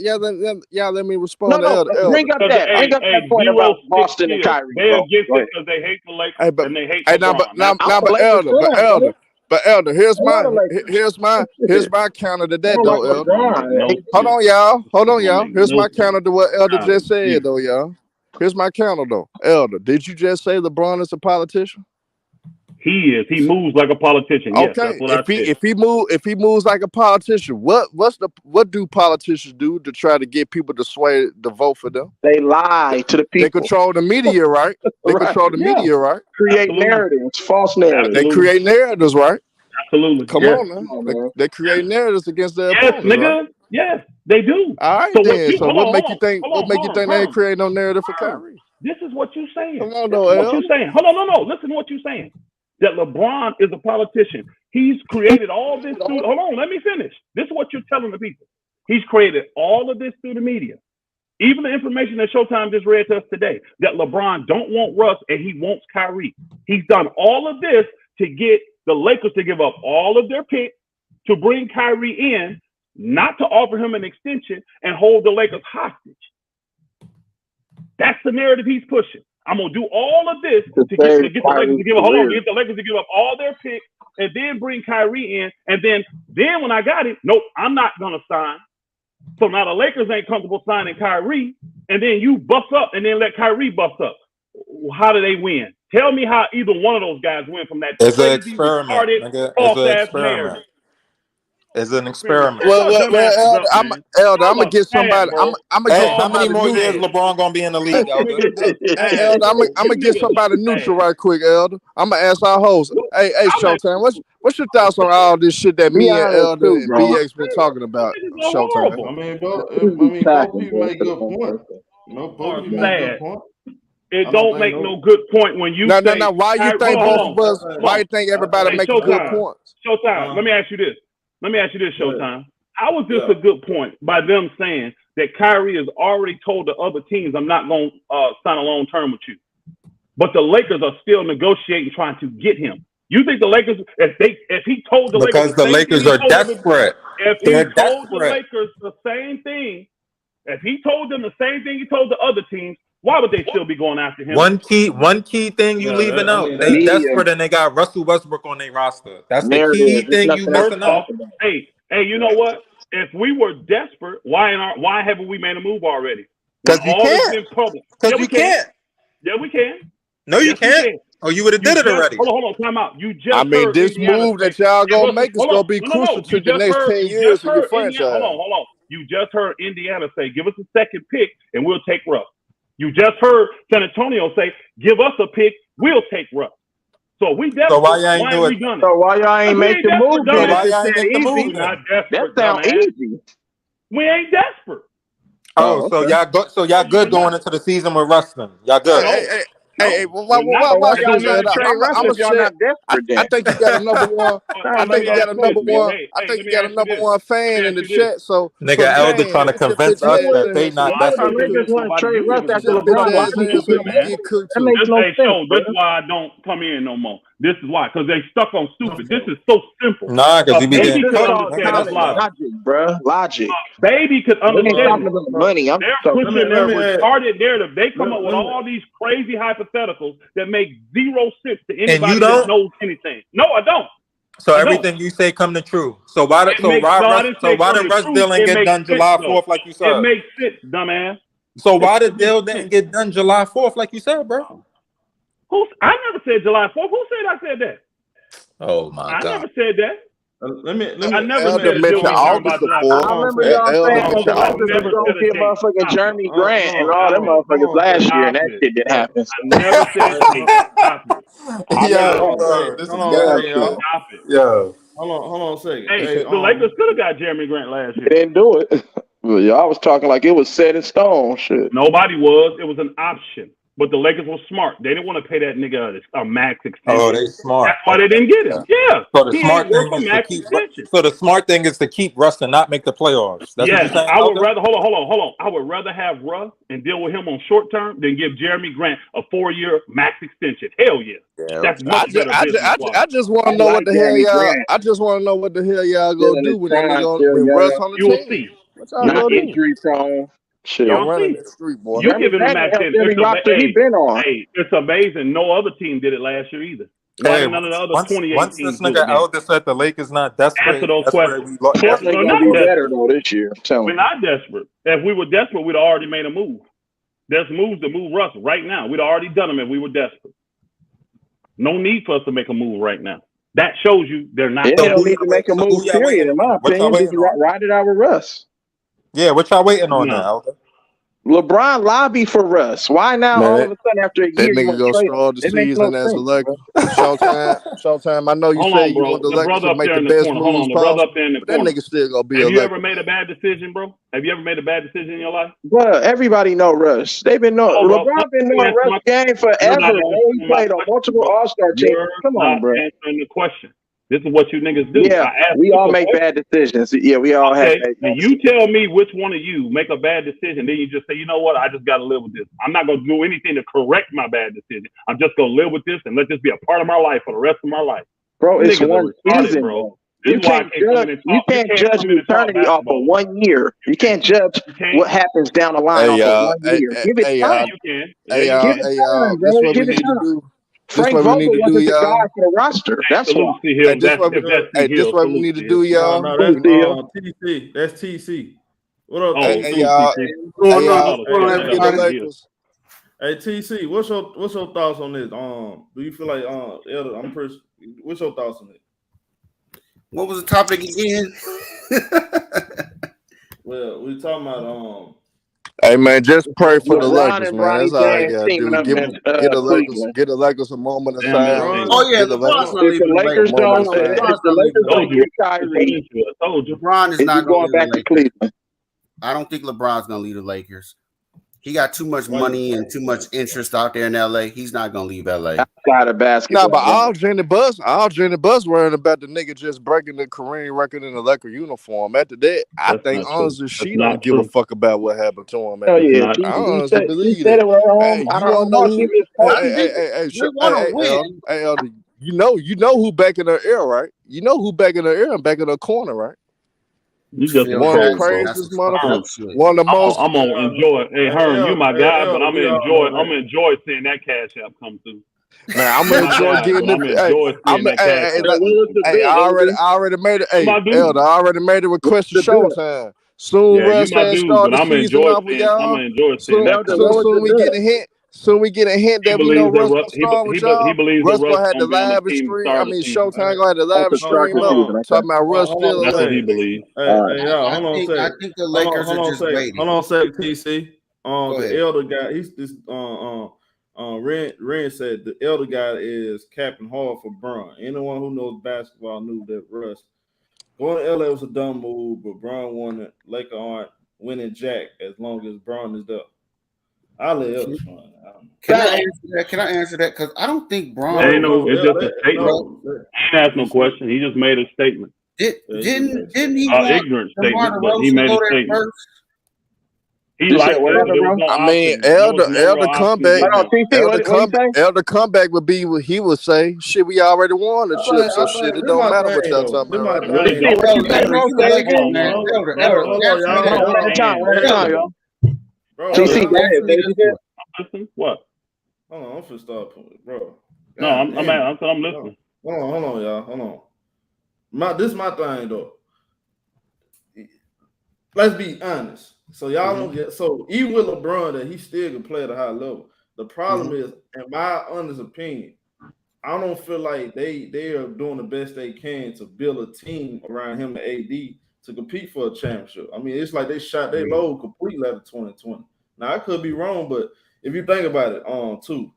Yeah, let me respond to Elder. Bring up that point about Boston and Kyrie. They against it because they hate the Lakers and they hate LeBron. But Elder, here's my counter to that though, Elder. Hold on, y'all. Here's my counter to what Elder just said though, y'all. Here's my counter though. Elder, did you just say LeBron is a politician? He is. He moves like a politician. Yes, okay. If he moves like a politician, what do politicians do to try to get people to sway to vote for them? They lie to the people. They control the media, right? They control the media, right? Create narratives, false narratives. They create narratives, right? Absolutely. Come on, man. They create narratives against their opponents, nigga. Right? Yes, they do. All right, what make you think they ain't create no narrative for Kyrie? This is what you're saying. Come on, though, what you saying? Hold on, no. Listen to what you're saying. That LeBron is a politician. He's created all this through. Hold on, let me finish. This is what you're telling the people. He's created all of this through the media. Even the information that ShowTyme just read to us today, that LeBron don't want Russ and he wants Kyrie. He's done all of this to get the Lakers to give up all of their picks to bring Kyrie in, not to offer him an extension and hold the Lakers hostage. That's the narrative he's pushing. I'm gonna do all of this to get the Lakers to give up. Get the Lakers to give up all their picks and then bring Kyrie in. And then when I got it, nope, I'm not gonna sign. So now the Lakers ain't comfortable signing Kyrie, and then you bust up and then let Kyrie bust up. How do they win? Tell me how either one of those guys win from that. It's an experiment. It's an experiment. Well, I'm gonna get somebody. I'm gonna get somebody. How many more years LeBron gonna be in the league, Elder? I'm gonna get somebody neutral right quick, Elder. I'm gonna ask our host. Hey, ShowTyme, what's your thoughts on all this shit that me and Elder and BX been talking about? ShowTyme. I mean, both people make good points. Both people make good points. It don't make no good point when you say. No. Why you think both of us? Why you think everybody making good points? ShowTyme. Let me ask you this, ShowTyme. How was this a good point by them saying that Kyrie has already told the other teams, I'm not going to sign a long term with you, but the Lakers are still negotiating, trying to get him? You think the Lakers, if he told the Lakers, because the Lakers are desperate. If he told the Lakers the same thing, if he told them the same thing he told the other teams, why would they still be going after him? One key thing you leaving out. They desperate and they got Russell Westbrook on their roster. That's the key thing you missing out. Hey, you know what? If we were desperate, why haven't we made a move already? Because you can't. Because you can't. Yeah, we can. No, you can't. Oh, you would have did it already. Hold on, time out. You just. I mean, this move that y'all gonna make is gonna be crucial to the next 10 years of your franchise. Hold on. You just heard Indiana say, "Give us a second pick, and we'll take Russ." You just heard San Antonio say, "Give us a pick, we'll take Russ." So we definitely. So why y'all ain't do it? So why y'all ain't make the move? So why y'all ain't make the move? That sounds easy. We ain't desperate. Oh, so y'all good going into the season with Russ then? Y'all good? Hey, why y'all not trade Russ if y'all not desperate? I think you got a number one. I think you got a number one. I think you got a number one fan in the chat. So nigga, Elder trying to convince us that they not desperate. Niggas want to trade Russ after LeBron. That makes no sense. This is why I don't come in no more. This is why, because they stuck on stupid. This is so simple. Nah, because he be baby could Hold on, understand. That's logic. logic, bro. Logic. Baby could We ain't understand. talking about money. I'm They're talking pushing their let me retarded narrative. They come up with all these crazy hypotheticals that make zero sense to And anybody you that don't? knows anything. No, I don't. So I everything you say come to true. So why It makes- no, I didn't say why come the to Russ truth. deal ain't It get makes done July sense, though. 4th like you It said? makes sense, dumbass. So why the deal didn't get done July 4th like you said, bro? I never said July 4th. Who said I said that? Oh my I God. never said that. Let me. I never Elder said a deal mentioned was done by August the July 4th. I remember Hey, y'all Elder saying mentioned the I've Lakers never was gonna said a get date. motherfucking Stop Jeremy it. Grant and all them motherfuckers last year, and that shit didn't happen. I never said date. Stop it. Yo, bro, this is hold on a second, y'all. Stop it. Yo. Hold on a second. Hey, the Lakers could have got Jeremy Grant last They year. didn't do it. Well, y'all was talking like it was set in stone. Shit. Nobody was. It was an option. But the Lakers were smart. They didn't want to pay that nigga a max extension. Oh, they smart. That's why they didn't get him. Yeah. So the He smart ain't worth thing a is to max keep. extension. So the smart thing is to keep Russ and not make the playoffs. That's what Yes, you're saying. I would Elder? rather hold on. I would rather have Russ and deal with him on short term than give Jeremy Grant a 4-year max extension. Hell yeah. That's much better business. I just want to know what the hell y'all. I just want to know what the hell y'all gonna do when Russ on the You'll team. see. What y'all Not gonna do? injury prone. Shit. Y'all You'll running see. that street, boy. You give him a max extension. He been on. Hey, it's amazing. No other team did it last year either. Why did none of the other 28 once teams this do nigga it? Elder said the Lakers not desperate, Answer those that's where questions. we lost. Portland We're gonna not be desperate. better though this year. I'm telling We're you. not desperate. If we were desperate, we'd already made a move. There's moves to move Russ right now. We'd already done them if we were desperate. No need for us to make a move right now. That shows you they're not. They don't need to make a move, period, in my opinion. Just ride it out with Russ. Yeah, what y'all waiting on now, Elder? LeBron lobbied for Russ. Why now all of a sudden after a year That you nigga want to gonna trade start the him? It makes season no as a sense, Laker. bro. Showtime. I know you Hold say on, you bro. want the The Lakers brother to up make there the in the best corner. Hold moves on, the brother possible, up there in the but that corner. nigga still gonna be a Have you Laker. ever made a bad decision, bro? Have you ever made a bad decision in your life? Bro, everybody know Russ. They've been knowing LeBron been knowing Russ game forever. He played on multiple All-Star teams. Come on, bro. You're not answering the question. This is what you niggas do. Yeah, we all make bad decisions. Yeah, we all have bad and you tell me which one of you make a bad decision, then you just say, you know what, I just got to live with this. I'm not going to do anything to correct my bad decision. I'm just going to live with this and let this be a part of my life for the rest of my life. Bro, it's niggas one retarded, season, bro. You can't judge an eternity off of 1 year. You can't judge what happens down the line off of 1 year. Give it time. Give it time, bro. Give it time. Frank Vogel wasn't the guy for the roster. That's why. This what we need to do, y'all. No, that's TC. That's TC. What up, Hey, y'all. Hey, TC, what's your thoughts on this? Do you feel like Elder? What's your thoughts on it? What was the topic again? Well, we talking about Hey man, just pray for the Lakers, man. Bronny That's all I James gotta teaming do. up Get the Lakers a moment of silence. Oh yeah, LeBron's gonna leave the Lakers don't. If the Lakers don't get Kyrie, LeBron is not going back to Cleveland. I don't think LeBron's gonna leave the Lakers. He got too much money and too much interest out there in LA. He's not gonna leave LA. Outside of basketball. Nah, but all Jenny Bus worrying about the nigga just breaking the Kareem record in the Laker uniform. After that, I think honestly she don't give a fuck about what happened to him. Oh yeah, I honestly believe he said it wrong. I don't know who. Hey, Elder, you know who back in her ear, right? You know who back in her ear and back in her corner, right? You just one of the craziest motherfuckers. One of the most. I'm gonna enjoy. Hey, Herm, you my guy, but I'm gonna enjoy seeing that cash app come through. Man, I'm gonna enjoy getting it. Hey, I already made it. Hey, Elder, I already made a request to Showtime. Soon Russ start the season off with y'all. I'm gonna enjoy seeing that. Soon we get a hint. Soon we get a hint that we know Russ gonna start with y'all. Russ gonna have the live stream. I mean, Showtime gonna have the live stream up. Talking about Russ still. That's what he believes. Hey, y'all, hold on a second. I think the Lakers are just waiting. Hold on a second, TC. The elder guy, he's this. Ren said the elder guy is capping hard for Bron. Anyone who knows basketball knew that Russ going to LA was a dumb move, but Bron won it. Lakers aren't winning jack as long as Bron is there. I'll let Elder respond. Can I answer that? Because I don't think Bron. It's just a statement. He didn't ask no question. He just made a statement. Didn't he? Ignorant statement, but he made a statement. He liked that. There was no Elder comeback. Elder Elder comeback would be what he would say. Shit, we already won the chip, so shit, it don't matter what y'all talking about right now. Really don't. What you say, bro? Say it again, man. One at a time, y'all. TC, go ahead, baby. Listen, what? Hold on, I'm finna start putting, bro. No, I'm listening. Hold on, y'all. Hold on. This is my thing though. Let's be honest. So y'all don't get so even with LeBron that he still can play at a high level. The problem is, in my honest opinion, I don't feel like they are doing the best they can to build a team around him and AD to compete for a championship. I mean, it's like they shot their load completely out of 2020. Now I could be wrong, but if you think about it, too,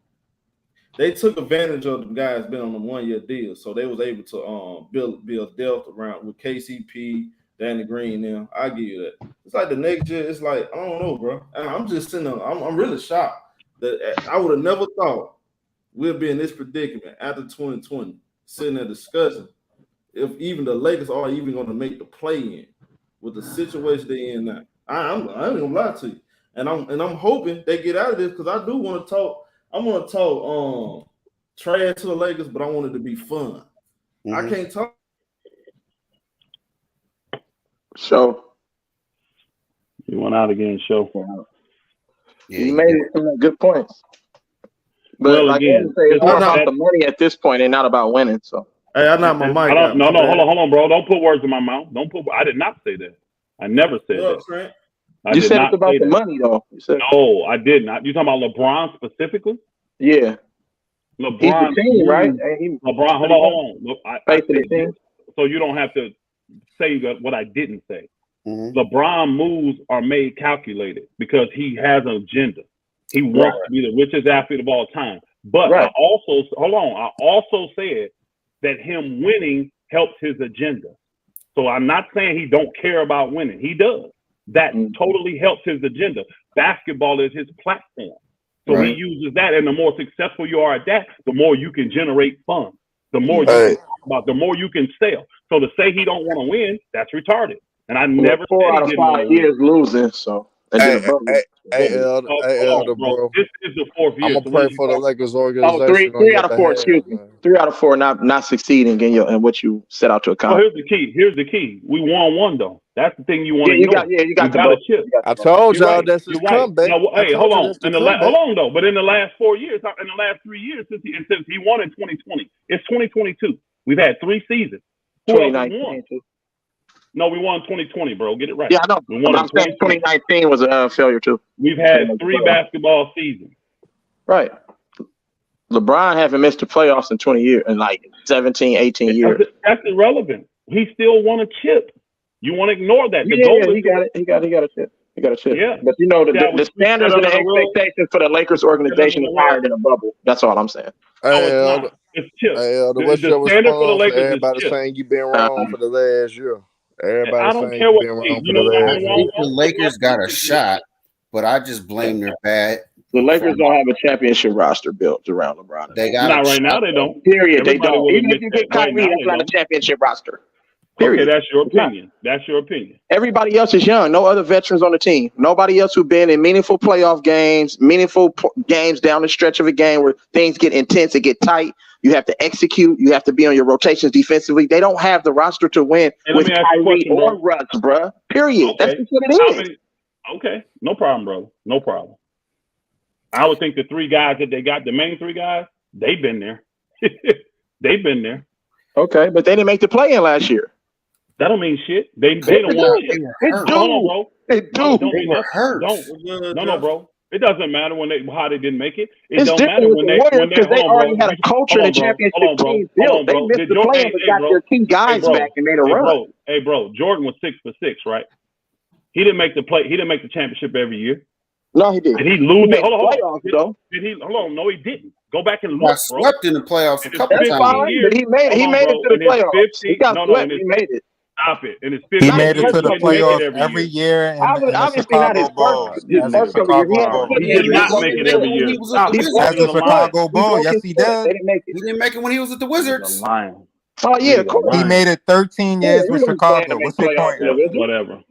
they took advantage of the guys been on a 1-year deal, so they was able to build depth around with KCP, Danny Green. Now I give you that. It's like the next year. It's like I don't know, bro. I'm just sitting there. I'm really shocked that I would have never thought we'd be in this predicament after 2020, sitting there discussing if even the Lakers are even going to make the play-in with the situation they're in now. I ain't gonna lie to you, and I'm hoping they get out of this because I do want to talk. I want to talk trash to the Lakers, but I want it to be fun. I can't talk. So you went out again, show. Yeah, you made it some good points. But well, like again, it's more about the money at this point and not about winning. So hey, I'm not my mic. No, hold on, bro. Don't put words in my mouth. I did not say that. I never said that. You said it's about the money, though. No, I did not. You talking about LeBron specifically? Yeah. LeBron, he's the team, right? LeBron, hold on. Look, I so you don't have to say what I didn't say. LeBron moves are made calculated because he has an agenda. He wants to be the richest athlete of all time. But I also said that him winning helps his agenda. So I'm not saying he don't care about winning. He does. That totally helps his agenda. Basketball is his platform. So he uses that, and the more successful you are at that, the more you can generate funds. The more you can talk about, the more you can sell. So to say he don't want to win, that's retarded. And I never 4 out of 5 years losing. So Elder, bro. This is the 4th year. I'm gonna pray for the Lakers organization. 3 out of 4. Excuse me. 3 out of 4 not succeeding in what you set out to accomplish. Here's the key. We won 1 though. That's the thing you want to know. You got a chip. I told y'all that's his comeback. No, hey, hold on. Hold on though. But in the last 4 years, in the last 3 years since he won in 2020, it's 2022. We've had 3 seasons. 2019. No, we won 2020, bro. Get it right. Yeah, I know. We won 2019 was a failure too. We've had 3 basketball seasons. Right. LeBron haven't missed the playoffs in 20 years, in like 17, 18 years. That's irrelevant. He still won a chip. You want to ignore that? He got it. He got a chip. He got a chip. Yeah. But you know the standards and the expectations for the Lakers organization is higher than a bubble. That's all I'm saying. It's chip. What's your response? Everybody saying you've been wrong for the last year. Everybody I don't care what the Lakers got a shot, but I just blame their bad. The Lakers don't have a championship roster built around LeBron. They got not right now. They don't. Period. They don't. Even if you get Kyrie, that's not a championship roster. Period. Okay, that's your opinion. That's your opinion. Everybody else is young. No other veterans on the team. Nobody else who's been in meaningful playoff games, games down the stretch of a game where things get intense and get tight. You have to execute. You have to be on your rotations defensively. They don't have the roster to win with Kyrie or Russ, bro. Period. Okay. That's just what it is. Okay. No problem, bro. No problem. I would think the 3 guys that they got, the main 3 guys, they've been there. They've been there. Okay, but they didn't make the play-in last year. That don't mean shit. They don't want shit. Hold on, bro. They do. They were hurt. No, bro. It doesn't matter how they didn't make it. It don't matter when they because they already had a culture and a championship team built. They missed the play-in but got their key guys back and made a run. Hey, bro, Jordan was 6 for 6, right? He didn't make the play. He didn't make the championship every year. No, he didn't. Did he lose it? Hold on. Did he? Hold on. No, he didn't. Go back and look, bro. Swept in the playoffs a couple times. But he made it to the playoffs. He got swept. He made it. Stop it. And he made it to the playoffs every year. Obviously not his first. He did not make it every year. As a Chicago Bull, yes, he did. He didn't make it when he was at the Wizards. Oh, yeah, of course. He made it 13 years with Chicago. What's your point? Whatever.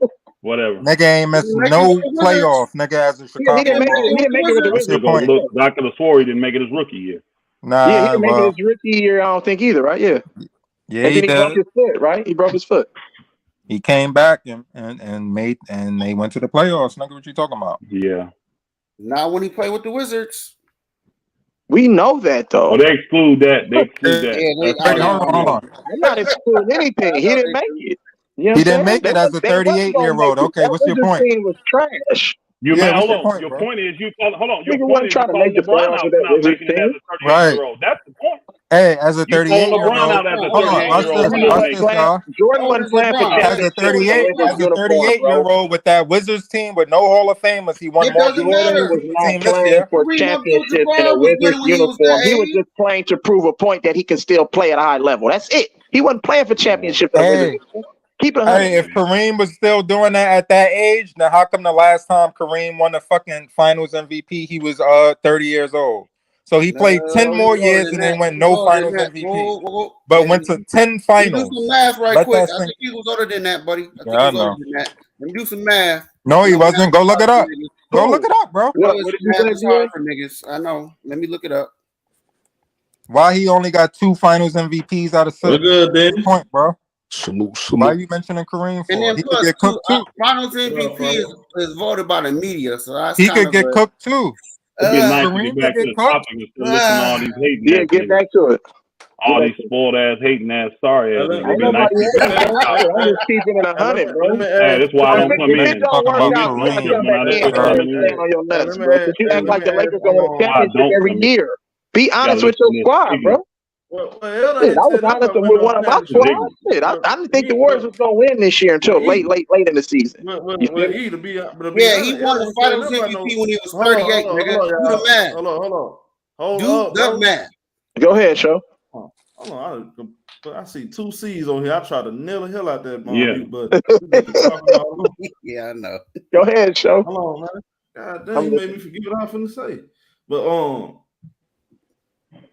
Whatever. Nigga ain't missed no playoff, nigga, as a He didn't Chicago make it. Bull. He didn't make it with the What's your Wizards. point? I could have swore he didn't make it his rookie year. Yeah, he Nah, didn't make it well, his rookie year. I don't think either, right? Yeah. yeah, And he then he broke did. his foot, right? He broke his foot. He came back and they went to the playoffs. Nigga, what you talking about? Yeah. Not when he played with the Wizards. We know that though. Oh, they exclude that. They exclude that. Wait, hold on. They're not excluding anything. He didn't make it. You know He what didn't I'm make saying? it as a 38-year-old. Okay, That what's your Wizards point? team was trash. Hold on. point, Your bro? point is you call. Hold on. Your Nigga point wasn't is trying you to call make the LeBron playoffs out with for that not Wizards making it as team. a 38-year-old. That's the point. Hey, as a You call LeBron 38-year-old. out as a Hold on, watch 38-year-old this. for not Watch making this, it. y'all. Jordan wasn't playing for As a championship with the Wizards uniform, bro. 38-year-old with that Wizards team with no Hall of Famers, he won It more doesn't games Jordan matter. was than the not team this playing year. for Kareem championships in a Abdul-Jabbar was Wizards winning when he was uniform. that He was age. just playing to prove a point that he can still play at a high level. That's it. He wasn't playing for championships in a Wizards Hey, uniform. Keep it 100. hey, if Kareem was still doing that at that age, then how come the last time Kareem won the fucking Finals MVP, he was 30 years old? So he played 10 more years and then went no Finals MVP, but went to 10 Let me do finals. some math right Let quick. that I sink. think he was older than that, buddy. I think Yeah, I he was older know. than that. Let me do some math. No, he No math wasn't. Go is look hard it for up. niggas. Go look it up, bro. What did you Math say, is hard BA? for niggas. I know. Let me look it up. Why he only got 2 Finals MVPs out of 6? We're good, What's then. your point, bro? Salute. Why are you mentioning Kareem And for? then He could plus, get cooked too. Finals What up, MVP bro? is voted by the media, so that's He kind could of get cooked too. It'd be nice to Kareem get back could to get the cooked. topic instead of listening to all these hating Yeah, ass get niggas. back to it. All these spoiled ass, hating ass, sorry ass niggas. Ain't It'd be nice nobody to get back hating, to the bro. topic. I'm just keeping it 100, bro. Let me Hey, ask. that's why I don't come If it in. don't work Talking Be about out, you gotta obnoxious come Kareem. when back I in quit and coming stand in. on your nuts, Let me bro. ask. Because you act Let like me the ask. Lakers gonna win Why I championships don't every come in. year. Be Gotta honest with listen your to this squad, bro. ignorant. Well, Elder Shit, ain't I was said nothing honest about with winning one no of my This is championship. squad. ignorant. Shit, I But didn't think the Warriors was gonna win this year until late in the season. You feel me? to be Yeah, he honest, won Elder the ain't said Finals nothing about MVP no. when he was Hold on, 38, nigga. Do the y'all. math. Hold Do up, the bro. math. Go ahead, show. Hold on. I see 2 C's on here. I try to nail the hell out that Yeah. mute button. Talking all over. Yeah, I know. Go ahead, show. Hold on, man. God damn, you made me forget what I was finna say. But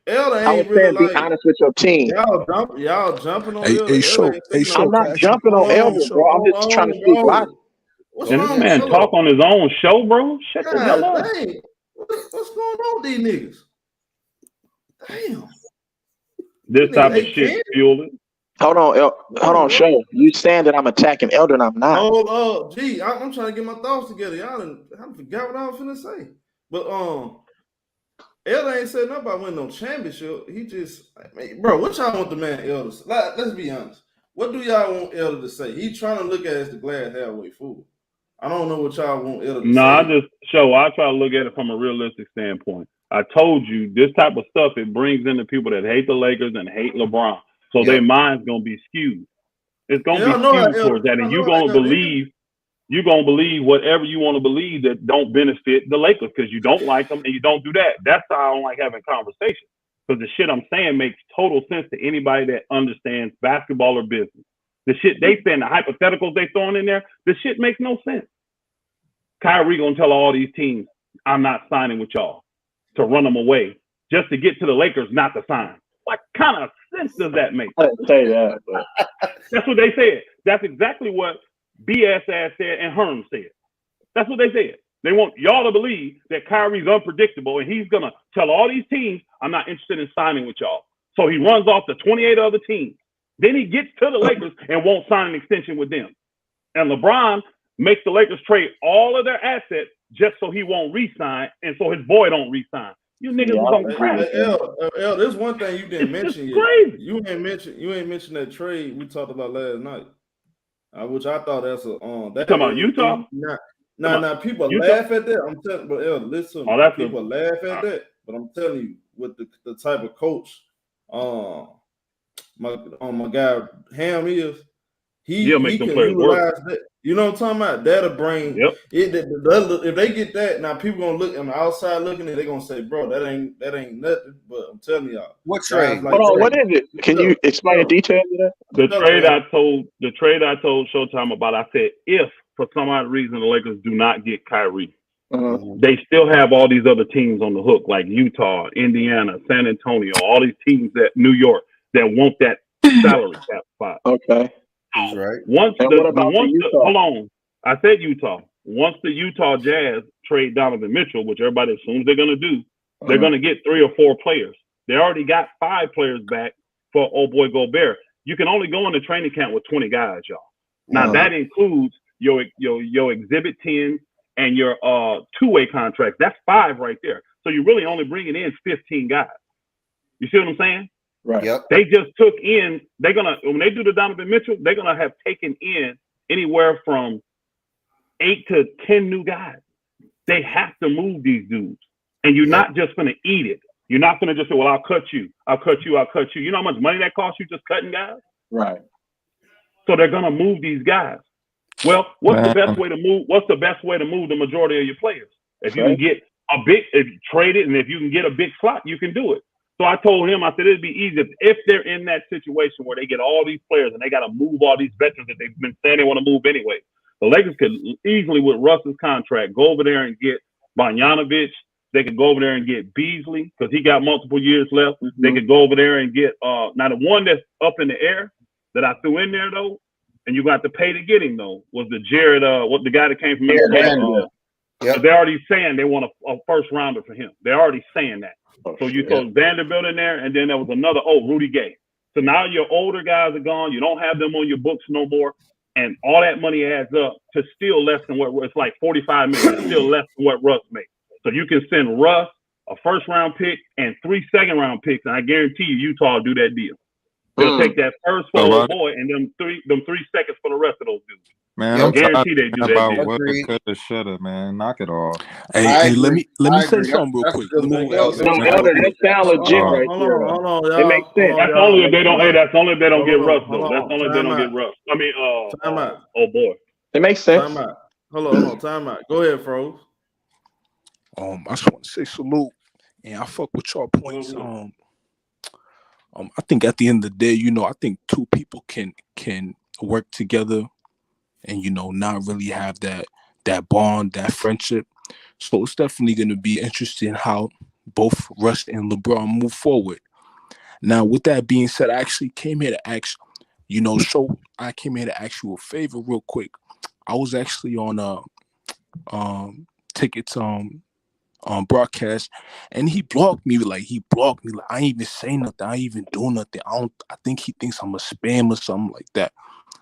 Elder I was ain't really saying, be like honest with your team. y'all jumping on Hey, Elder. Elder ain't saying I'm no. not jumping on Elder, bro. I'm just trying to speak logic. What's And this wrong? man Hold talk up. on his own show, bro. Shut the hell God up. dang. What's going on with these niggas? Damn. This These type niggas of ate shit candy? fueling. Hold on, show. You saying that I'm attacking Elder and I'm not. Hold up. Gee, I'm trying to get my thoughts together. I forgot what I was finna say. But Elder ain't said nothing about winning no championship. He just, bro, what y'all want the man Elder to say? Let's be honest. What do y'all want Elder to say? He trying to look at it as the glass halfway full. I don't know what y'all want Elder to No, say. I try to look at it from a realistic standpoint. I told you this type of stuff, it brings in the people that hate the Lakers and hate LeBron. So their mind's gonna be skewed. It's gonna be skewed towards that. And you're gonna believe whatever you want to believe that don't benefit the Lakers because you don't like them and you don't do that. That's how I don't like having conversations. Because the shit I'm saying makes total sense to anybody that understands basketball or business. The shit they saying, the hypotheticals they throwing in there, the shit makes no sense. Kyrie gonna tell all these teams, I'm not signing with y'all, to run them away just to get to the Lakers not to sign. What kind of sense does that make? I didn't say that, but That's what they said. That's exactly what BS ass said and Herm said. That's what they said. They want y'all to believe that Kyrie's unpredictable and he's gonna tell all these teams, I'm not interested in signing with y'all. So he runs off the 28 other teams. Then he gets to the Lakers and won't sign an extension with them. And LeBron makes the Lakers trade all of their assets just so he won't re-sign and so his boy don't re-sign. You niggas was on crack. L, there's one thing you didn't mention yet. Crazy. You ain't mentioned that trade we talked about last night, which I thought that's a that talking about Utah. Now people laugh at that. I'm telling, but L, listen, people laugh at that. But I'm telling you, with the type of coach, my guy Ham is. He can utilize that. You know what I'm talking about? That'll bring it. If they get that, now people gonna look on the outside looking at it, they're gonna say, bro, that ain't nothing. But I'm telling y'all. What trade? Hold on, what is it? Can you explain the details of that? The trade I told ShowTyme about, I said, if for some odd reason the Lakers do not get Kyrie, they still have all these other teams on the hook, like Utah, Indiana, San Antonio, all these teams that New York that want that salary cap spot. Okay. He's right. Hold on. I said Utah. Once the Utah Jazz trade Donovan Mitchell, which everybody assumes they're going to do, they're going to get 3 or 4 players. They already got 5 players back for old boy Gobert. You can only go in the training camp with 20 guys, y'all. Now that includes your exhibit 10 and your two-way contracts. That's 5 right there. So you're really only bringing in 15 guys. You see what I'm saying? Right. Yep. They just took in. When they do the Donovan Mitchell, they're gonna have taken in anywhere from 8 to 10 new guys. They have to move these dudes, and you're not just gonna eat it. You're not gonna just say, "Well, I'll cut you. I'll cut you. I'll cut you." You know how much money that costs you just cutting guys? Right. So they're gonna move these guys. Well, what's the best way to move? What's the best way to move the majority of your players? If you can get if you trade it, and if you can get a big slot, you can do it. So I told him, I said it'd be easy if they're in that situation where they get all these players and they got to move all these veterans that they've been saying they want to move anyway. The Lakers could easily, with Russ's contract, go over there and get Bogdanovic. They could go over there and get Beasley because he got multiple years left. They could go over there and get now the one that's up in the air that I threw in there though, and you got to pay to get him though, was the Jared the guy that came from Minnesota. They're already saying they want a first rounder for him. They're already saying that. So you throw Vanderbilt in there, and then there was another, Rudy Gay. So now your older guys are gone. You don't have them on your books no more. And all that money adds up to still less than what it's like $45 million. It's still less than what Russ makes. So you can send Russ a first round pick and 3 second-round picks, and I guarantee you Utah will do that deal. They'll take that first for old boy and them three seconds for the rest of those dudes. Man, I guarantee they do that about deal. what coulda, shoulda, man. Knock it off. Hey, let me say something real quick. Elder, that sound legit right there. Hold on, it makes sense. That's only if they don't. Hey, that's only if they don't get Russ though. That's only if they don't get Russ. I mean, time out. Oh boy, it makes sense. Time out. Hold on, time out. Go ahead, Froze. I just want to say salute, and I fuck with y'all points. I think at the end of the day, I think 2 people can work together, and not really have that bond, that friendship. So it's definitely going to be interesting how both Russ and LeBron move forward. Now, with that being said, I actually came here to ask, I came here to ask you a favor real quick. I was actually on tickets broadcast, and he blocked me. I ain't even say nothing. I ain't even do nothing. I think he thinks I'm a spam or something like that.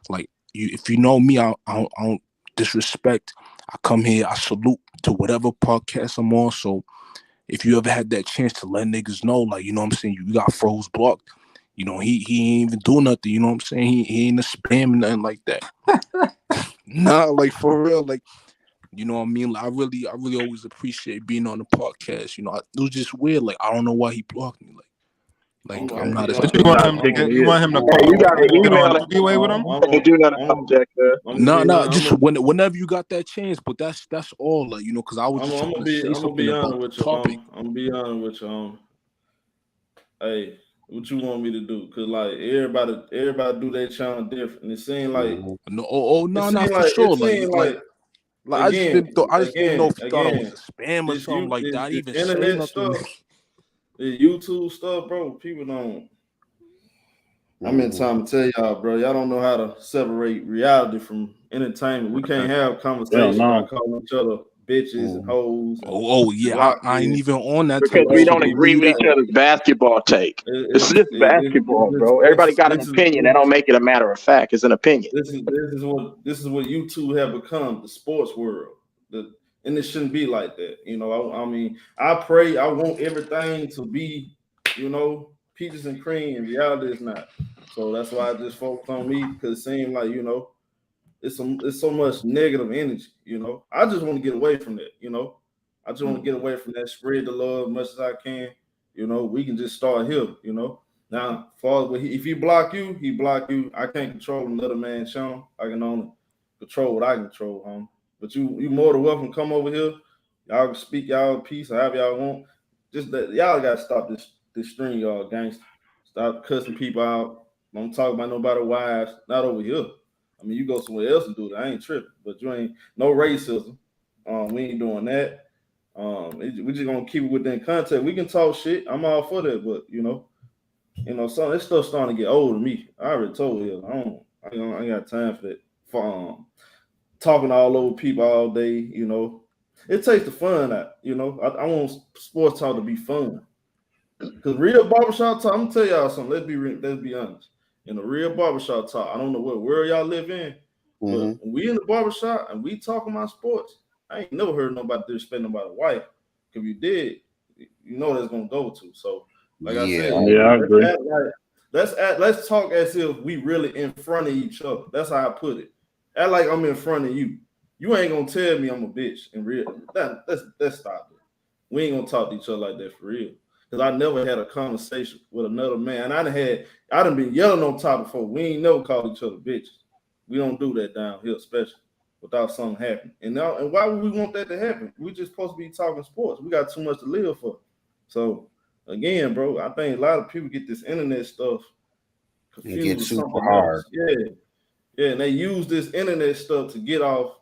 Like, if you know me, I don't disrespect. I come here, I salute to whatever podcast I'm on. So if you ever had that chance to let niggas know, like, you know what I'm saying, you got Froze blocked. He ain't even do nothing. You know what I'm saying? He ain't a spam or nothing like that. Nah, like, for real, like, you know what I mean? Like, I really always appreciate being on the podcast. It was just weird. Like, I don't know why he blocked me. Like I'm not. You want him to call? You got an email on three-way with him? Do not object there. No, just whenever you got that chance. But that's all. Like, because I was just I'm gonna be honest with you. I'm gonna be honest with you. Hey, what you want me to do? Cause like everybody do their channel different. It seems like no, for sure. Like I just didn't know if you thought I was a spam or something like that. I even say nothing. Stuff, the YouTube stuff, bro. People don't. I'm in time to tell y'all, bro. Y'all don't know how to separate reality from entertainment. We can't have conversations by calling each other bitches and hoes. I ain't even on that. Because we don't agree with each other's basketball take. It's just basketball, bro. Everybody got an opinion. That don't make it a matter of fact. It's an opinion. This is what YouTube have become, the sports world. And it shouldn't be like that. I mean, I pray, I want everything to be, peaches and cream, and reality is not. So that's why I just focus on me, because it seems like, it's so much negative energy, I just want to get away from that, I just want to get away from that, spread the love as much as I can, we can just start here, Now, if he block you, he block you. I can't control another man's channel. I can only control what I control, homie. But you more than welcome to come over here. Y'all can speak y'all piece, however y'all want. Just that y'all gotta stop this string, y'all gangster. Stop cussing people out. Don't talk about nobody wives. Not over here. I mean, you go somewhere else and do that. I ain't tripping. But you ain't no racism. We ain't doing that. We just gonna keep it within context. We can talk shit. I'm all for that, but some this stuff's starting to get old to me. I already told you. I ain't got time for that. talking all over people all day. You know, it takes the fun out. You know, I want sports talk to be fun. Because real barbershop talk, I'm gonna tell y'all something. Let's be honest. In a real barbershop talk, I don't know what world y'all live in, but when we in the barbershop and we talking about sports, I ain't never heard nobody disrespect nobody's wife. If you did, you know that's gonna go to. So, like I said, I agree. Let's talk as if we really in front of each other. That's how I put it. Act like I'm in front of you. You ain't gonna tell me I'm a bitch in real. Let's stop it. We ain't gonna talk to each other like that for real. Because I never had a conversation with another man. I done been yelling on top before. We ain't never called each other bitches. We don't do that down here, especially without something happening. And why would we want that to happen? We just supposed to be talking sports. We got too much to live for. So again, bro, I think a lot of people get this internet stuff confused with something else. Yeah, and they use this internet stuff to get off.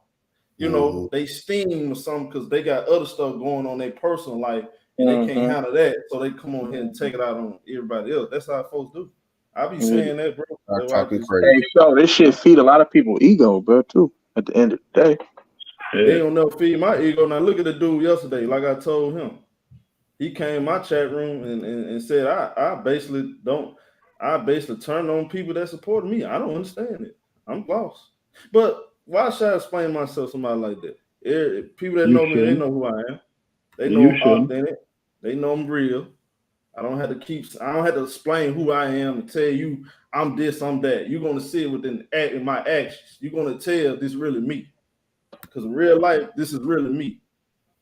You know, they steam or something because they got other stuff going on in their personal life. And they can't handle that, so they come on here and take it out on everybody else. That's how folks do. I be saying that, bro. Talking crazy. Hey, so this shit feed a lot of people ego, bro, too. At the end of the day, they don't never feed my ego. Now look at the dude yesterday. Like I told him, he came in my chat room and said, I basically turn on people that support me. I don't understand it. I'm lost. But why should I explain myself to somebody like that? People that know me, they know who I am. They know I'm authentic. They know I'm real. I don't have to explain who I am and tell you I'm this, I'm that. You're gonna see it in my actions. You're gonna tell this really me. Because in real life, this is really me.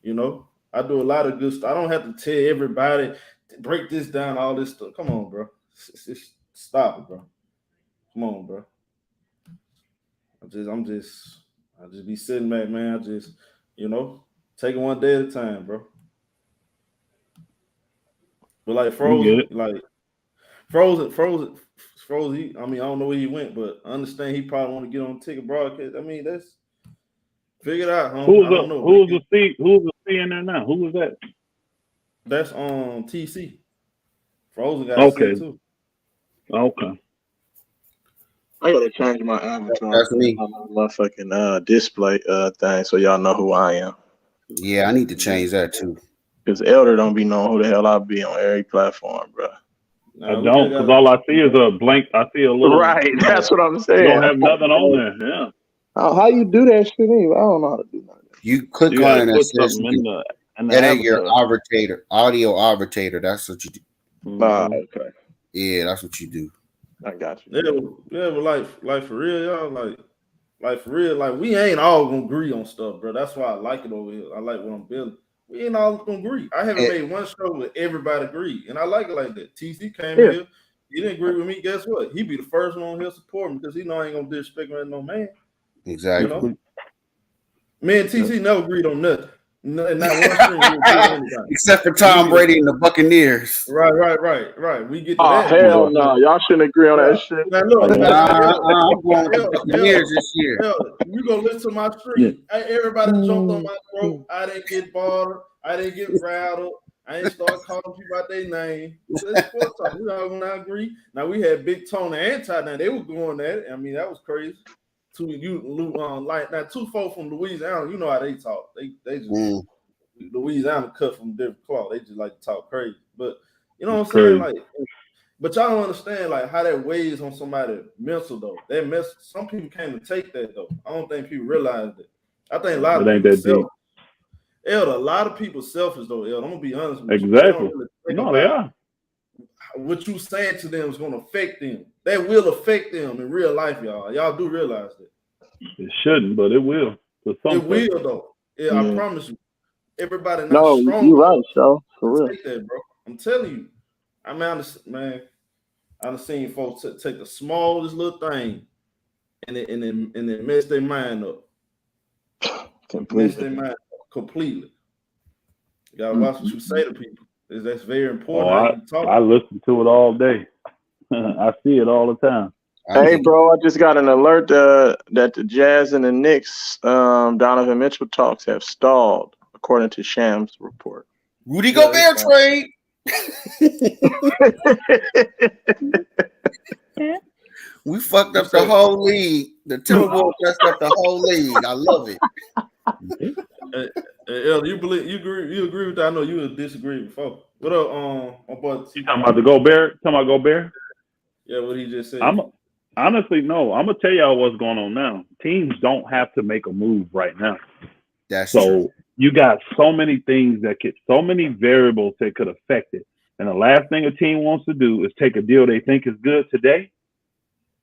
You know, I do a lot of good stuff. I don't have to tell everybody to break this down, all this stuff. Come on, bro. Stop it, bro. Come on, bro. I just be sitting back, man. I just, you know, take it one day at a time, bro. But like Frozen. I mean, I don't know where he went, but I understand he probably want to get on ticket broadcast. I mean, that's figure it out, huh? Who's the C in there now? Who was that? That's TC. Frozen got C too. Okay. I gotta change my avatar. That's me. My fucking display thing, so y'all know who I am. Yeah, I need to change that too. Because Elder don't be knowing who the hell I be on every platform, bro. I don't, because all I see is a blank. I see a little. Right, that's what I'm saying. You don't have nothing on there. Yeah. How you do that shit anyway? I don't know how to do that. You click on it and says that ain't your audio arbitrator. That's what you do. Okay. Yeah, that's what you do. I got you. Yeah, but like for real, y'all, like for real, like we ain't all gonna agree on stuff, bro. That's why I like it over here. I like what I'm building. We ain't all gonna agree. I haven't made one show where everybody agree, and I like it like that. TC came here, he didn't agree with me. Guess what? He be the first one on here support me because he know I ain't gonna disrespect no man. Exactly. You know? Me and TC never agreed on nothing. Not one string. Except for Tom Brady and the Buccaneers. Right. We get to that. Hell no. Y'all shouldn't agree on that shit. Now, look, I'm going with the Buccaneers this year. You gonna listen to my stream. Everybody jumped on my throat. I didn't get bothered. I didn't get rattled. I ain't start calling people out their name. That's sports talk. We all gonna agree. Now we had Big Tone and Anti. Now they were going at it. I mean, that was crazy. Two folks from Louisiana, you know how they talk. They just Louisiana cut from different cloth. They just like to talk crazy. But you know what I'm saying? Like, but y'all don't understand like how that weighs on somebody's mental though. Some people can't take that though. I don't think people realize that. I think a lot of people selfish. Elder, a lot of people selfish though, Elder. I'm gonna be honest with you. Exactly. No, they are. What you saying to them is gonna affect them. That will affect them in real life, y'all. Y'all do realize that. It shouldn't, but it will. It will though. Yeah, I promise you. Everybody not strong. You're right, so for real. Take that, bro. I'm telling you. I mean, I've seen folks take the smallest little thing and then mess their mind up. Completely. You gotta watch what you say to people. That's very important. I listen to it all day. I see it all the time. Hey, bro, I just got an alert that the Jazz and the Knicks Donovan Mitchell talks have stalled, according to Shams' report. Rudy Gobert trade. We fucked up the whole league. The Timberwolves messed up the whole league. I love it. El, you agree with that? I know you would disagree before. What up, my boy? You talking about the Gobert? Yeah, what he just said. Honestly, no. I'm gonna tell y'all what's going on now. Teams don't have to make a move right now. That's true. You got so many things so many variables that could affect it. And the last thing a team wants to do is take a deal they think is good today,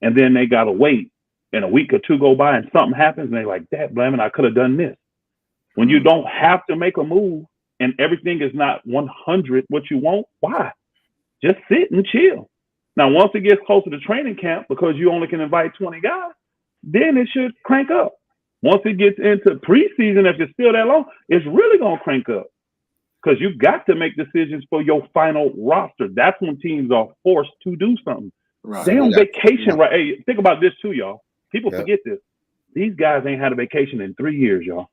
and then they gotta wait, and a week or two go by and something happens, and they're like, "That blaming, I could have done this." When you don't have to make a move and everything is not 100 what you want, why? Just sit and chill. Now, once it gets closer to training camp, because you only can invite 20 guys, then it should crank up. Once it gets into preseason, if it's still that long, it's really going to crank up because you got to make decisions for your final roster. That's when teams are forced to do something. Right. They on vacation, right? Hey, think about this too, y'all. People forget this. These guys ain't had a vacation in 3 years, y'all.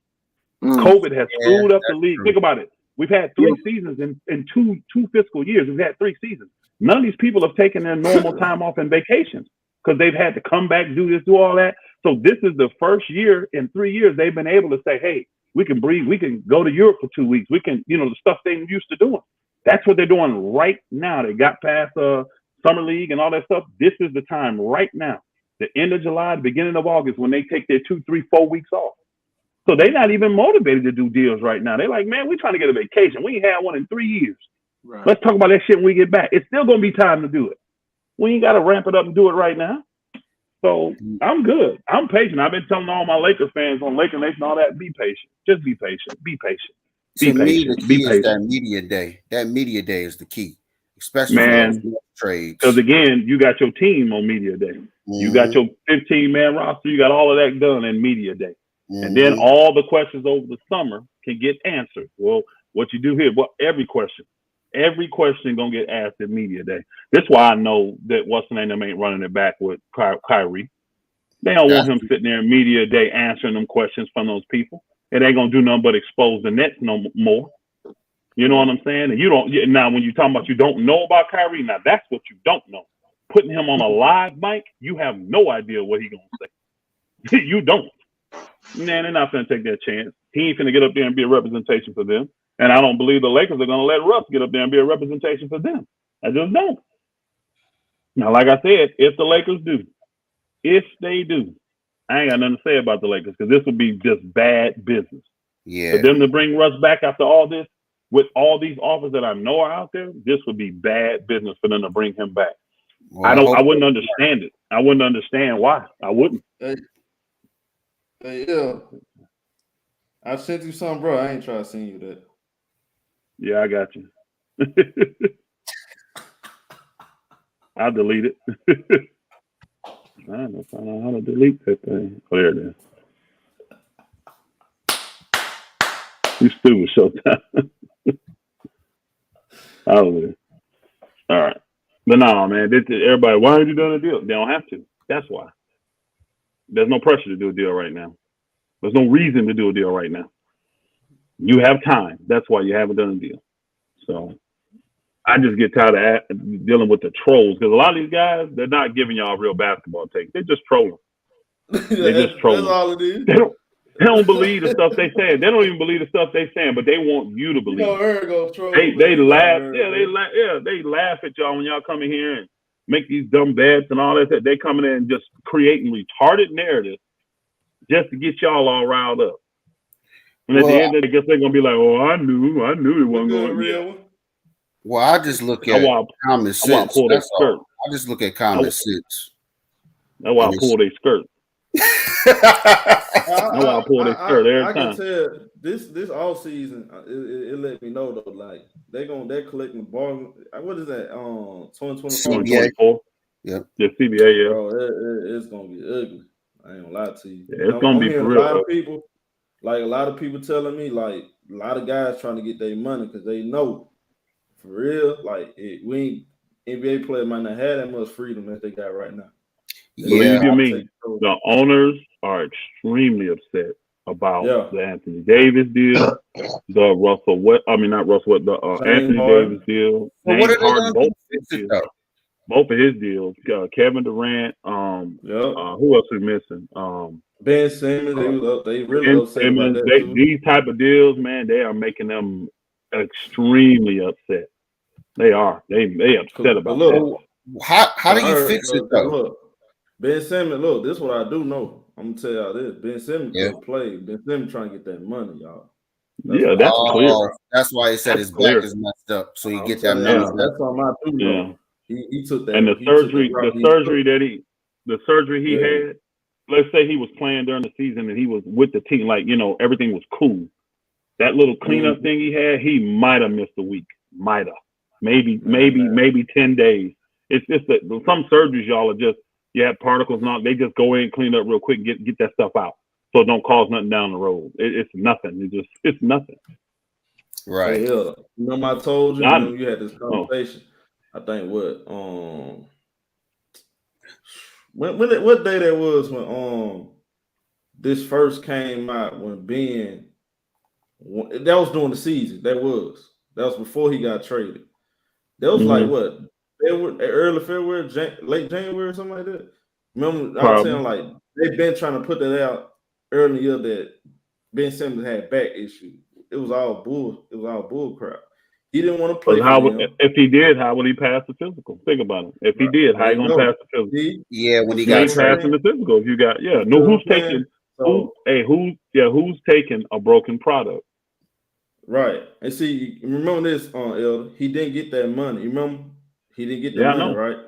COVID has screwed up the league. True. Think about it. We've had 3 seasons in two fiscal years. We've had 3 seasons. None of these people have taken their normal time off and vacations because they've had to come back, do this, do all that. So this is the first year in 3 years they've been able to say, hey, we can breathe. We can go to Europe for 2 weeks. We can, the stuff they're used to doing. That's what they're doing right now. They got past summer league and all that stuff. This is the time right now. The end of July, the beginning of August, when they take their 2, 3, 4 weeks off. So they're not even motivated to do deals right now. They're like, man, we're trying to get a vacation. We ain't had one in 3 years. Right. Let's talk about that shit when we get back. It's still going to be time to do it. We ain't got to ramp it up and do it right now. So I'm good. I'm patient. I've been telling all my Lakers fans on Laker Nation, all that, be patient. Just be patient. Be patient. To me, the key is that media day. That media day is the key, especially for trades. Because again, you got your team on media day. Mm-hmm. You got your 15-man roster. You got all of that done in media day. Mm-hmm. And then all the questions over the summer can get answered. Well, what you do here, every question gonna get asked at media day. That's why I know that what's the name ain't running it back with Kyrie. They don't want him sitting there in media day answering them questions from those people. It ain't gonna do nothing but expose the Nets no more. You know what I'm saying? And you don't now when you talking about you don't know about Kyrie, now that's what you don't know. Putting him on a live mic, you have no idea what he gonna say. You don't. Man, they're not going to take that chance. He ain't going to get up there and be a representation for them. And I don't believe the Lakers are going to let Russ get up there and be a representation for them. I just don't. Now, like I said, if the Lakers do, if they do, I ain't got nothing to say about the Lakers because this would be just bad business. Yeah. For them to bring Russ back after all this, with all these offers that I know are out there, this would be bad business for them to bring him back. Well, I wouldn't understand it. I wouldn't understand why. I wouldn't. Hey, yeah. I sent you something, bro. I ain't trying to send you that. Yeah, I got you. I'll delete it. I don't know how to delete that thing. Oh, there it is. You stupid, ShowTyme. All right. But no, man, everybody, why are you doing a deal? They don't have to. That's why. There's no pressure to do a deal right now. There's no reason to do a deal right now. You have time. That's why you haven't done a deal. So I just get tired of dealing with the trolls because a lot of these guys, they're not giving y'all real basketball takes. They're just trolling. They're just trolling. That's all it is. They don't believe the stuff they saying. They don't even believe the stuff they saying, but they want you to believe. They laugh. They laugh at y'all when y'all come in here and make these dumb bets and all that. They coming in and just creating retarded narratives just to get y'all all riled up. And at the end of it, I guess they're gonna be like, "Oh, I knew it wasn't going real." Well, I just look at common sense. I just look at common sense. That's why I pull their skirt. I pull their skirt every time. I can tell this all season. It let me know though, like they're collecting the ball. What is that? 2024. Yep. The CBA. Yeah. Bro, it's gonna be ugly. I ain't gonna lie to you. Yeah, it's gonna be for real. A lot of people telling me, like a lot of guys trying to get their money because they know for real. Like we ain't NBA players might not have that much freedom that they got right now. Believe you me, the owners are extremely upset about the Anthony Davis deal, the Anthony Davis deal. Well, what are they going to do? both of his deals. Kevin Durant. Who else we missing? Ben Simmons. They really upset about that too. These type of deals, man, they are making them extremely upset. They are. They upset about that. How do you fix it though? Look, Ben Simmons. Look, this is what I do know. I'm gonna tell y'all this. Ben Simmons could play. Ben Simmons trying to get that money, y'all. That's clear. That's why he said his back is messed up, so you get that money. That's all I do know. He took that. And the surgery he had. Let's say he was playing during the season and he was with the team, like, everything was cool. That little cleanup thing he had, he might have missed a week. Might have. Maybe 10 days. It's just that some surgeries, y'all, are just, you have particles and all, they just go in, clean up real quick, and get that stuff out. So it don't cause nothing down the road. It's nothing. It's nothing. Right. Hey, I told you when you had this conversation. I think what day that was when this first came out, when Ben, that was during the season. That was before he got traded. That was like what, early February, late January, or something like that. Remember, I was saying like they've been trying to put that out early in the year that Ben Simmons had back issue. It was all bull crap. He didn't want to play. If he did, how would he pass the physical? Think about it. If he did, how you gonna pass the physical? When he got passing the physical. If you got who's taking a broken product? Right. And see, remember this, Elder. He didn't get that money. Remember, he didn't get that money, right?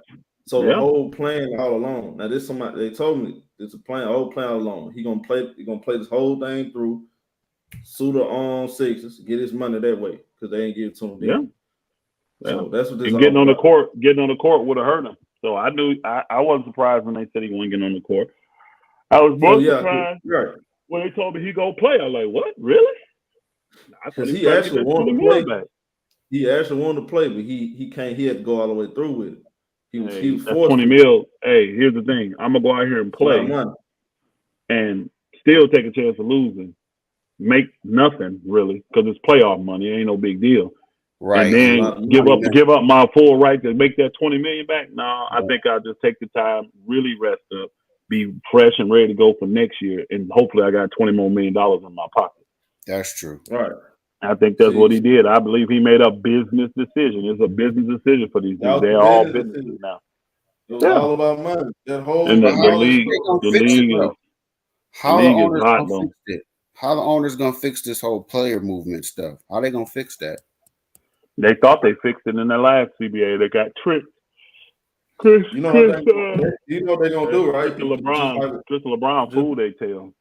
So the whole plan all along. Now this somebody they told me it's a plan, whole plan all along. He gonna play this whole thing through. Sue the Sixers, get his money that way because they ain't give it to him. So that's what this is. Getting on the court would have hurt him. So I knew I wasn't surprised when they said he wasn't getting on the court. I was more surprised when they told me he go play. I was like, what? Really? Because he actually wanted to play. He actually wanted to play, but he can't. He had to go all the way through with it. He was forced 20 mil. Hey, here's the thing. I'm gonna go out here and play and still take a chance of losing. Make nothing really because it's playoff money. It ain't no big deal. Right. And then give up my full right to make that 20 million back. No, I think I'll just take the time, really rest up, be fresh and ready to go for next year, and hopefully I got $20 more million in my pocket. That's true. Right. I think that's what he did. I believe he made a business decision. It's a business decision for these dudes. They're all businesses now. It was all about money. That whole and the league is hot though. How the owners gonna fix this whole player movement stuff? How they gonna fix that? They thought they fixed it in the last CBA. They got tricked. You know what they're gonna do, right? LeBron fooled they tell.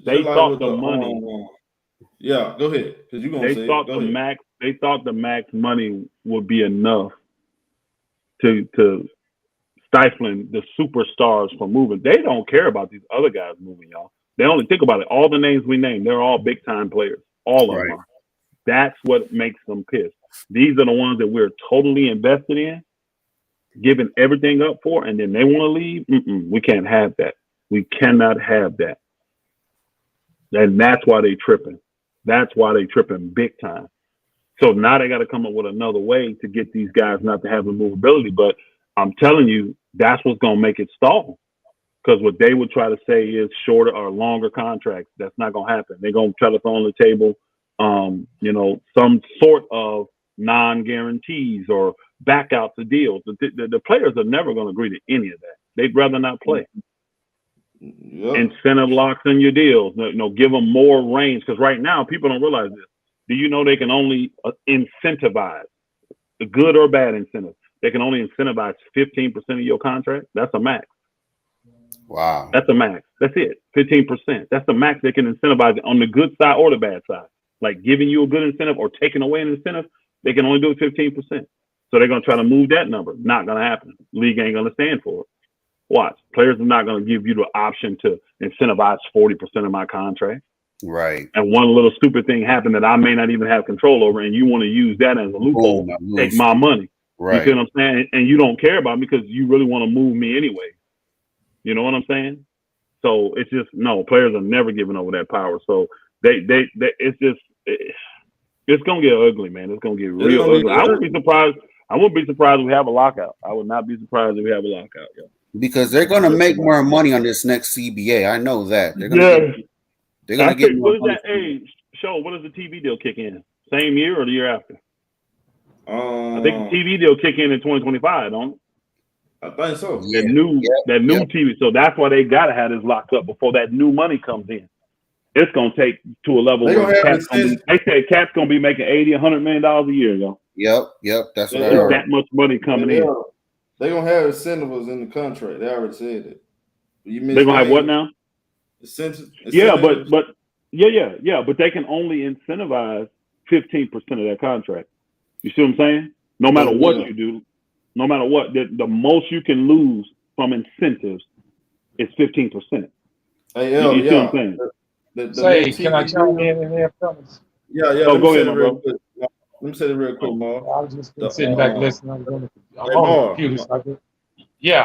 They thought the money. Yeah, go ahead. Because you're gonna say thought the max. They thought the max money would be enough to stifling the superstars from moving. They don't care about these other guys moving, y'all. They only think about it. All the names we named, they're all big time players. All of them are. That's what makes them pissed. These are the ones that we're totally invested in, giving everything up for, and then they want to leave. We can't have that. We cannot have that. And that's why they tripping. That's why they tripping big time. So now they got to come up with another way to get these guys not to have the movability. But I'm telling you, that's what's going to make it stall. Because what they would try to say is shorter or longer contracts. That's not going to happen. They're going to try to throw on the table, some sort of non-guarantees or back out the deals. The players are never going to agree to any of that. They'd rather not play. Yep. Incentive locks in your deals. Give them more range. Because right now, people don't realize this. Do you know they can only incentivize, the good or bad incentive? They can only incentivize 15% of your contract. That's a max. Wow. That's a max. That's it. 15%. That's the max they can incentivize it on the good side or the bad side. Like giving you a good incentive or taking away an incentive, they can only do it 15%. So they're going to try to move that number. Not going to happen. League ain't going to stand for it. Watch. Players are not going to give you the option to incentivize 40% of my contract. Right. And one little stupid thing happened that I may not even have control over, and you want to use that as a loophole, take my money. Right. You see what I'm saying? And you don't care about me because you really want to move me anyway. You know what I'm saying? So it's just players are never giving over that power. So it's gonna get ugly, man. It's gonna get real ugly. I wouldn't be surprised. I wouldn't be surprised if we have a lockout. I would not be surprised if we have a lockout. Yeah. Because they're going to make more money on this next CBA. I know that. They're going to get more what is money. that age? Show, what does the TV deal kick in? Same year or the year after? I think the TV deal kick in 2025, don't it? I think so. That new TV. So that's why they got to have this locked up before that new money comes in. It's going to take to a level where they say Cat's going to be making $80, $100 million a year, yo. Yep. That's what I heard. That much money coming in. They're going to have incentives in the contract. They already said it. They're going to have what now? Incentives. Yeah, but they can only incentivize 15% of that contract. You see what I'm saying? No matter what you do, no matter what, the most you can lose from incentives is 15%. Hey, you see what I'm saying? Can I chime in there, fellas? Yeah. Oh, go ahead, my bro. Let me say it real quick, Mark. I was just sitting back listening. I'm on the computer.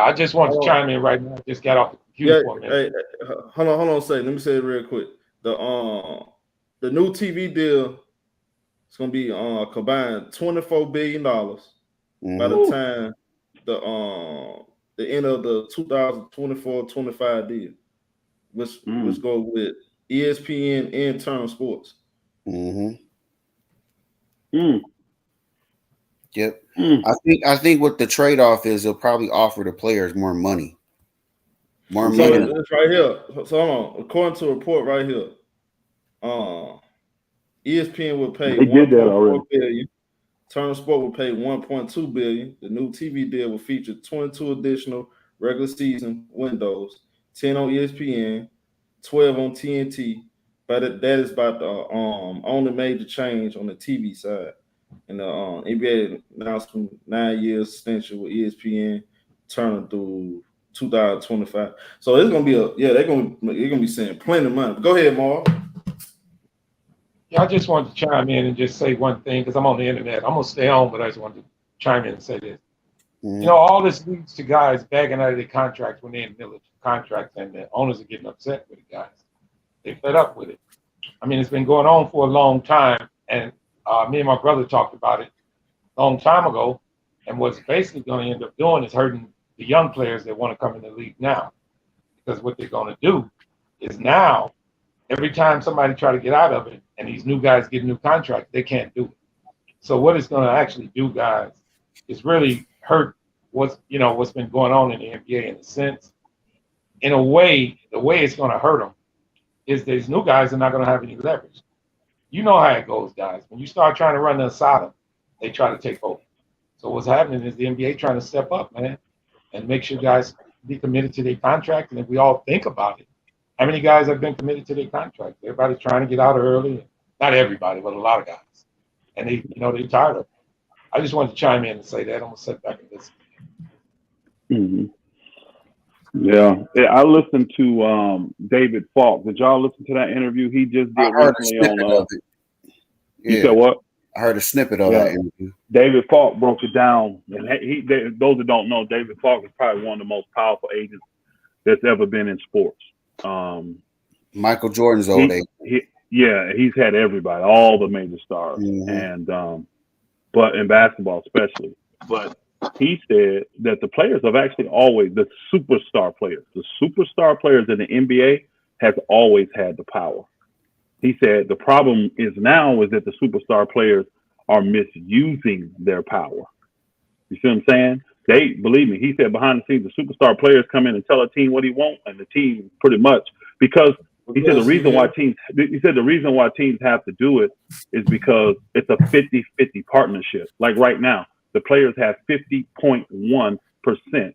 I just wanted to chime in right now. I just got off the computer for a minute. Hold on a second. Let me say it real quick. The new TV deal is going to be combined $24 billion by the time the end of the 2024-25 deal, which go with ESPN and Turner Sports. Yep. I think what the trade-off is, they'll probably offer the players more money. More money. It's right here. So hold on. According to a report right here, ESPN will pay $1.4 billion. Turner Sport will pay $1.2 billion. The new TV deal will feature 22 additional regular season windows, 10 on ESPN, 12 on TNT. But that is about the only major change on the TV side. And the NBA announced a 9-year extension with ESPN Turner through 2025. So it's gonna be they're gonna be saying plenty of money. Go ahead, Mark. Yeah, I just wanted to chime in and just say one thing because I'm on the internet. I'm gonna stay on, but I just wanted to chime in and say this. You know, all this leads to guys bagging out of their contracts when they're in the middle of contracts, and the owners are getting upset with the guys. They fed up with it. I mean, it's been going on for a long time, and me and my brother talked about it a long time ago, and what's basically going to end up doing is hurting the young players that want to come in the league now, because what they're going to do is now, every time somebody try to get out of it, and these new guys get new contracts, they can't do it. So what it's going to actually do, guys, is really hurt what's been going on in the NBA in a sense. In a way, the way it's going to hurt them is these new guys are not going to have any leverage. You know how it goes, guys. When you start trying to run the asylum, they try to take over. So what's happening is the NBA trying to step up, man, and make sure guys be committed to their contract. And if we all think about it, how many guys have been committed to their contract? Everybody's trying to get out early. Not everybody, but a lot of guys. And they're tired of it. I just wanted to chime in and say that. I'm going to sit back and listen. Yeah, I listened to David Falk. Did y'all listen to that interview he just did recently on? You said what? I heard a snippet of that interview. David Falk broke it down, and those that don't know, David Falk is probably one of the most powerful agents that's ever been in sports. Michael Jordan's old agent. He's had everybody, all the major stars, and but in basketball especially. But he said that the players have actually always, the superstar players in the NBA has always had the power. He said the problem is that the superstar players are misusing their power. You see what I'm saying? They, believe me, he said behind the scenes, the superstar players come in and tell a team what he wants, and the team pretty much, because he said the reason why teams have to do it is because it's a 50-50 partnership. Like right now, the players have 50.1%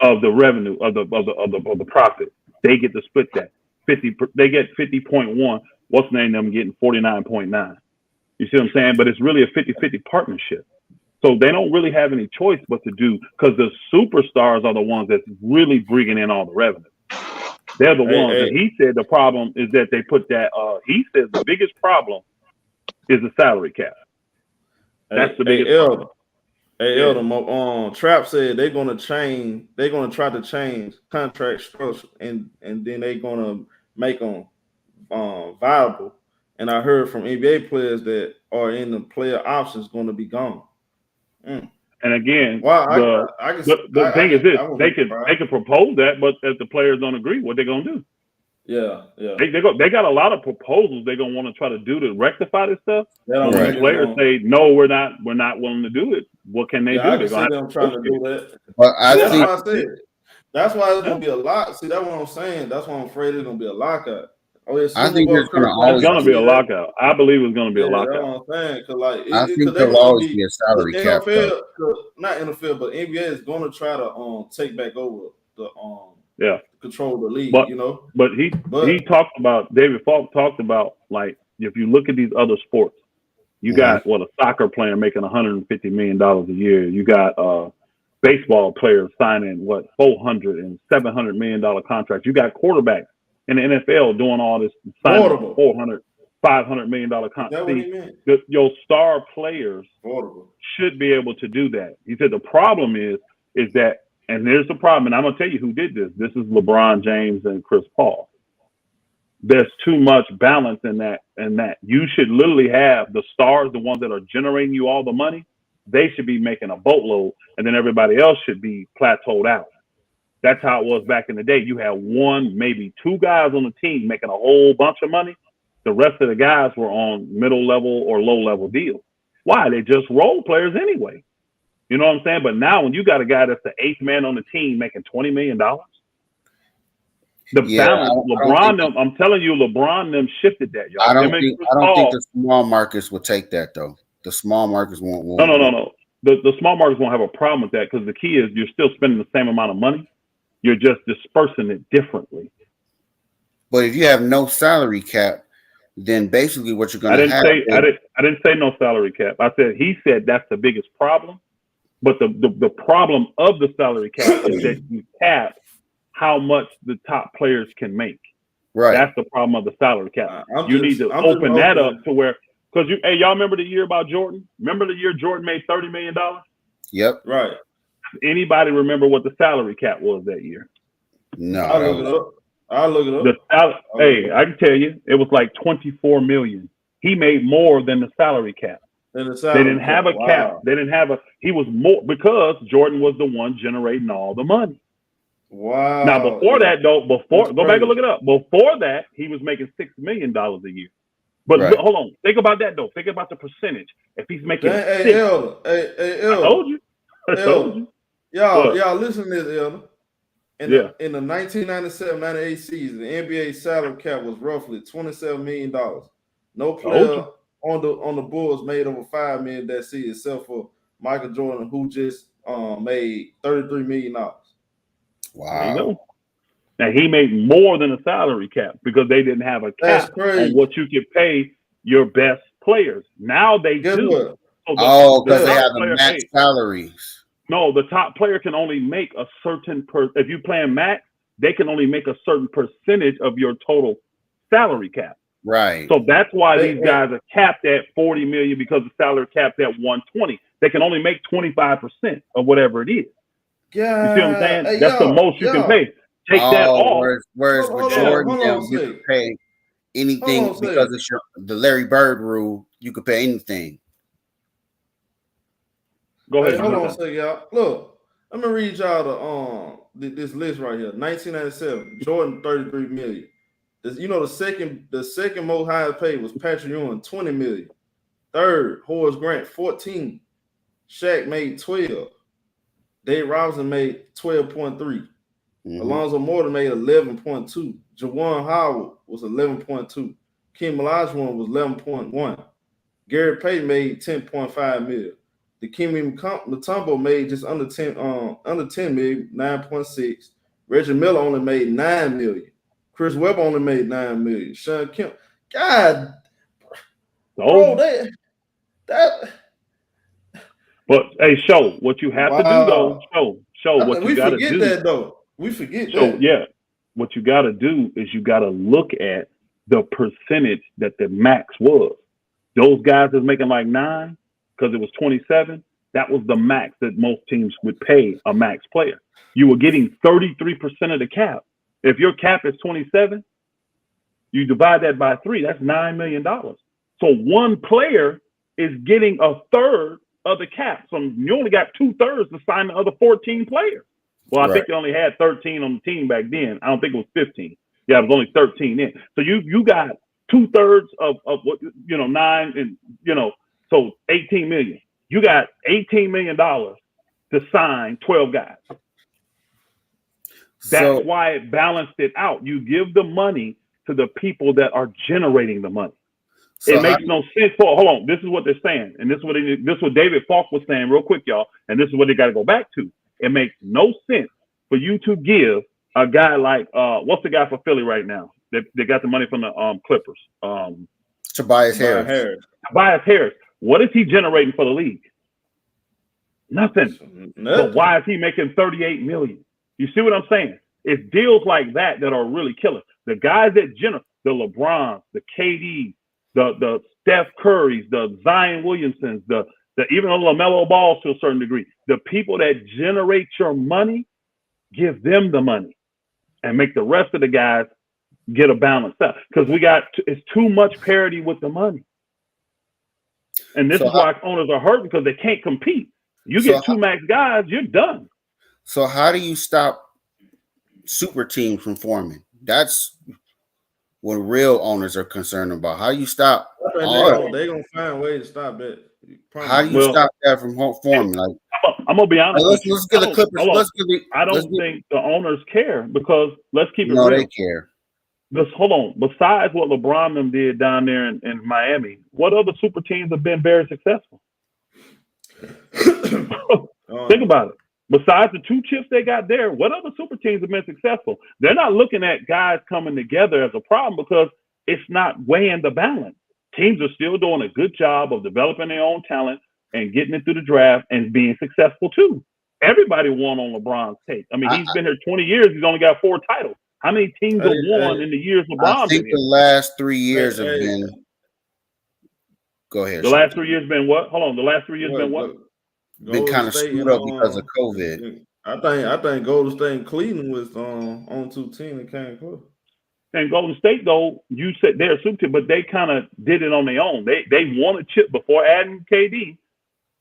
of the revenue of the profit. They get to split that. They get 50.1. What's the name of them getting 49.9? You see what I'm saying? But it's really a 50-50 partnership. So they don't really have any choice but to do, because the superstars are the ones that's really bringing in all the revenue. They're the ones. And he said the problem is that they put that. He says the biggest problem is the salary cap. That's the biggest problem. Elder, Trap said they're gonna try to change contract structure, and then they're gonna make them viable. And I heard from NBA players that are in the player options going to be gone. And again, well, the thing is this: they can propose that, but if the players don't agree, what they gonna do? Yeah. They got a lot of proposals they're gonna want to try to do to rectify this stuff. When Right. the players say no, we're not willing to do it. What can they do? I can see them trying to do that. But that's why I said. That's why it's gonna be a lot. See, that's what I'm saying. That's why I'm afraid it's gonna be a lockout. I think there's gonna be a lockout. I believe it's gonna be a lockout. That's what I'm saying. Cause like, I think there'll always be a salary cap. Not NFL, but NBA is gonna try to take back over the control the league. But he talked about, David Falk talked about, like, if you look at these other sports, you got a soccer player making $150 million a year. You got baseball players signing $400 and $700 million contracts. You got quarterbacks in the NFL doing all this, signing $400, $500 million contracts. Your star players should be able to do that. He said the problem is that, and there's the problem, and I'm gonna tell you who did this. This is LeBron James and Chris Paul. There's too much balance in that. You should literally have the stars, the ones that are generating you all the money. They should be making a boatload, and then everybody else should be plateaued out. That's how it was back in the day. You had one, maybe two guys on the team making a whole bunch of money. The rest of the guys were on middle level or low level deals. Why? They just role players anyway. You know what I'm saying? But now when you got a guy that's the eighth man on the team making $20 million, balance, LeBron, I'm telling you, LeBron them shifted that, y'all. I don't think the small markets will take that though. The small markets won't. No. The small markets won't have a problem with that because the key is you're still spending the same amount of money. You're just dispersing it differently. But if you have no salary cap, then basically what you're going to have. I didn't say no salary cap. I said he said that's the biggest problem. But the problem of the salary cap is that you cap how much the top players can make. Right. That's the problem of the salary cap. You need to open that up to where, because y'all remember the year about Jordan? Remember the year Jordan made $30 million? Yep. Right. Anybody remember what the salary cap was that year? No. I'll look it up. Hey, I can tell you, it was like $24 million. He made more than the salary cap. They didn't have a cap. They didn't have he was more because Jordan was the one generating all the money. Wow. Now before that though, go back and look it up. Before that, he was making $6 million a year. But hold on, think about that though. Think about the percentage. If he's making Elder. I told you. Y'all listen to this, Elder. In the 1997-98 season, the NBA salary cap was roughly $27 million. No player on the Bulls made over $5 million that season, except for Michael Jordan, who just made $33 million. Wow. And he made more than a salary cap because they didn't have a cap on what you could pay your best players. Now they do. So because they have the max salaries. No, the top player can only make a certain if you playing max, they can only make a certain percentage of your total salary cap. Right. So that's why these guys are capped at $40 million because the salary capped at $120. They can only make 25% of whatever it is. Yeah. You see what I'm saying? That's the most you can pay. Take that off. Whereas with Jordan, you can pay anything because it's the Larry Bird rule. You could pay anything. Go ahead. Hold on a second, y'all. Look, let me read y'all this list right here. 1997, Jordan $33 million. The second most highest paid was Patrick Ewing, $20 million. Third, Horace Grant, $14. Shaq made $12. Dave Robinson made $12.3. Alonzo Mourning made $11.2. Juwan Howard was $11.2. Kim Olajuwon was $11.1. Gary Payton made $10.5 million. The Dikembe Mutombo made just under 10 million, 9.6. Reggie Miller only made $9 million. Chris Webber only made $9 million. Sean Kemp, God, bro, that. But hey, show what you have to do though. Show what you got to do. We forget that though. We forget that. Yeah, what you got to do is you got to look at the percentage that the max was. Those guys that's making like 9 because it was 27. That was the max that most teams would pay a max player. You were getting 33% of the cap. If your cap is 27, you divide that by 3. That's $9 million. So one player is getting a third of the cap. So you only got 2/3 to sign the other 14 players. Well, I think they only had 13 on the team back then. I don't think it was 15. Yeah, it was only 13 then. So you got 2/3 of what 9 and so 18 million. You got $18 million to sign 12 guys. That's why it balanced it out. You give the money to the people that are generating the money. So it makes no sense for. Hold on, this is what they're saying, and this is what David Falk was saying, real quick, y'all. And this is what they got to go back to. It makes no sense for you to give a guy like what's the guy for Philly right now? They got the money from the Clippers. Tobias Harris. Tobias Harris. What is he generating for the league? Nothing. But why is he making $38 million? You see what I'm saying? It's deals like that are really killer. The guys that generate, the LeBrons, the KDs, the Steph Currys, the Zion Williamsons, the even the LaMelo Balls to a certain degree, the people that generate your money, give them the money and make the rest of the guys get a balance up. Because it's too much parity with the money. And this is why owners are hurt, because they can't compete. You get two max guys, you're done. So how do you stop super teams from forming? That's what real owners are concerned about. How do you stop? They're gonna find ways to stop that. How do you stop that from forming? Like, I'm gonna be honest. Let's get the Clippers. I don't think the owners care, because let's keep it real. No, they care. Hold on. Besides what LeBron them did down there in Miami, what other super teams have been very successful? Think about it. Besides the 2 chips they got there, what other super teams have been successful? They're not looking at guys coming together as a problem, because it's not weighing the balance. Teams are still doing a good job of developing their own talent and getting it through the draft and being successful too. Everybody won on LeBron's tape. I mean, he's been here 20 years. He's only got 4 titles. How many teams have won in the years LeBron? I think the last 3 years have been. Go ahead. The last 3 years been what? Hold on. The last 3 years been what? Been kind of screwed up because of COVID. I think Golden State and Cleveland was on 2 teams that came close. And Golden State, though, you said they're a super team, but they kind of did it on their own. They won a chip before adding KD.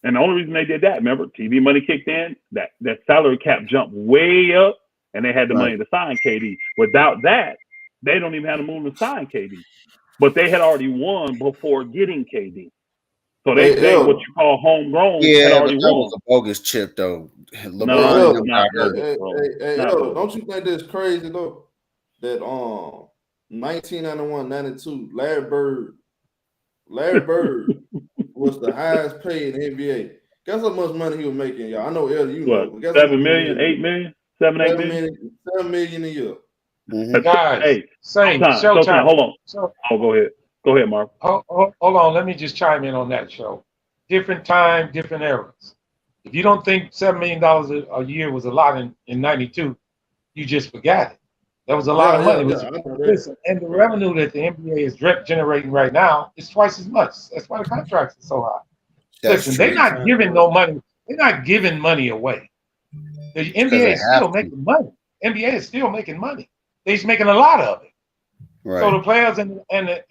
And the only reason they did that, remember, TV money kicked in, that salary cap jumped way up, and they had the money to sign KD. Without that, they don't even have the money to sign KD. But they had already won before getting KD. So they what you call homegrown. Yeah, had already but that won. was a bogus chip, though. LeBron don't you think that's crazy, though? That 1991-92, Larry Bird was the highest paid in the NBA. Guess how much money he was making, y'all? I know, Elder, you know. What, 7 million, 8 million, 7, 8 million? 7 million a year. Mm-hmm. Guys, hey, ShowTyme. Hold on. Go ahead. Go ahead, Mark. Hold on. Let me just chime in on that show. Different time, different eras. If you don't think $7 million a year was a lot in 92, you just forgot it. That was a lot of money. Listen, and the revenue that the NBA is generating right now is twice as much. That's why the contracts are so high. Listen, they're not giving no money. They're not giving money away. The NBA is still making money. NBA is still making money. They're just making a lot of it. Right. So the players and the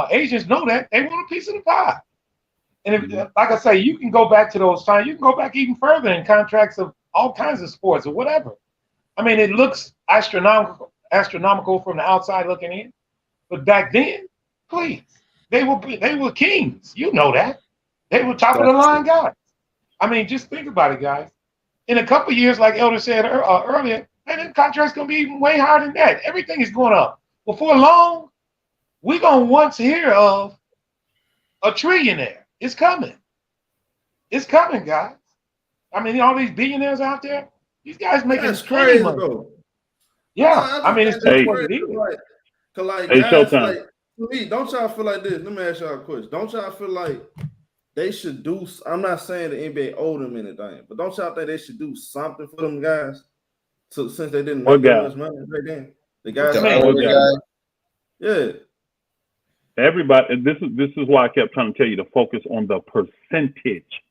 agents know that they want a piece of the pie. And if, like I say, you can go back to those times. You can go back even further in contracts of all kinds of sports or whatever. I mean, it looks astronomical from the outside looking in, but back then, please, they were kings. You know that. They were top of the line guys. I mean, just think about it, guys. In a couple of years, like Elder said earlier, man, the contract's gonna be even way higher than that. Everything is going up. Before long, we're gonna once hear of a trillionaire. It's coming. It's coming, guys. I mean, all these billionaires out there, these guys making crazy money. Though. Yeah, I mean, it's just what it is. Like guys, like, to me, don't y'all feel like this? Let me ask y'all a question. Don't y'all feel like they should do? I'm not saying the NBA owe them anything, but don't y'all think they should do something for them guys? So since they didn't make that much money right then, the guys, yeah. Everybody, this is why I kept trying to tell you to focus on the percentage.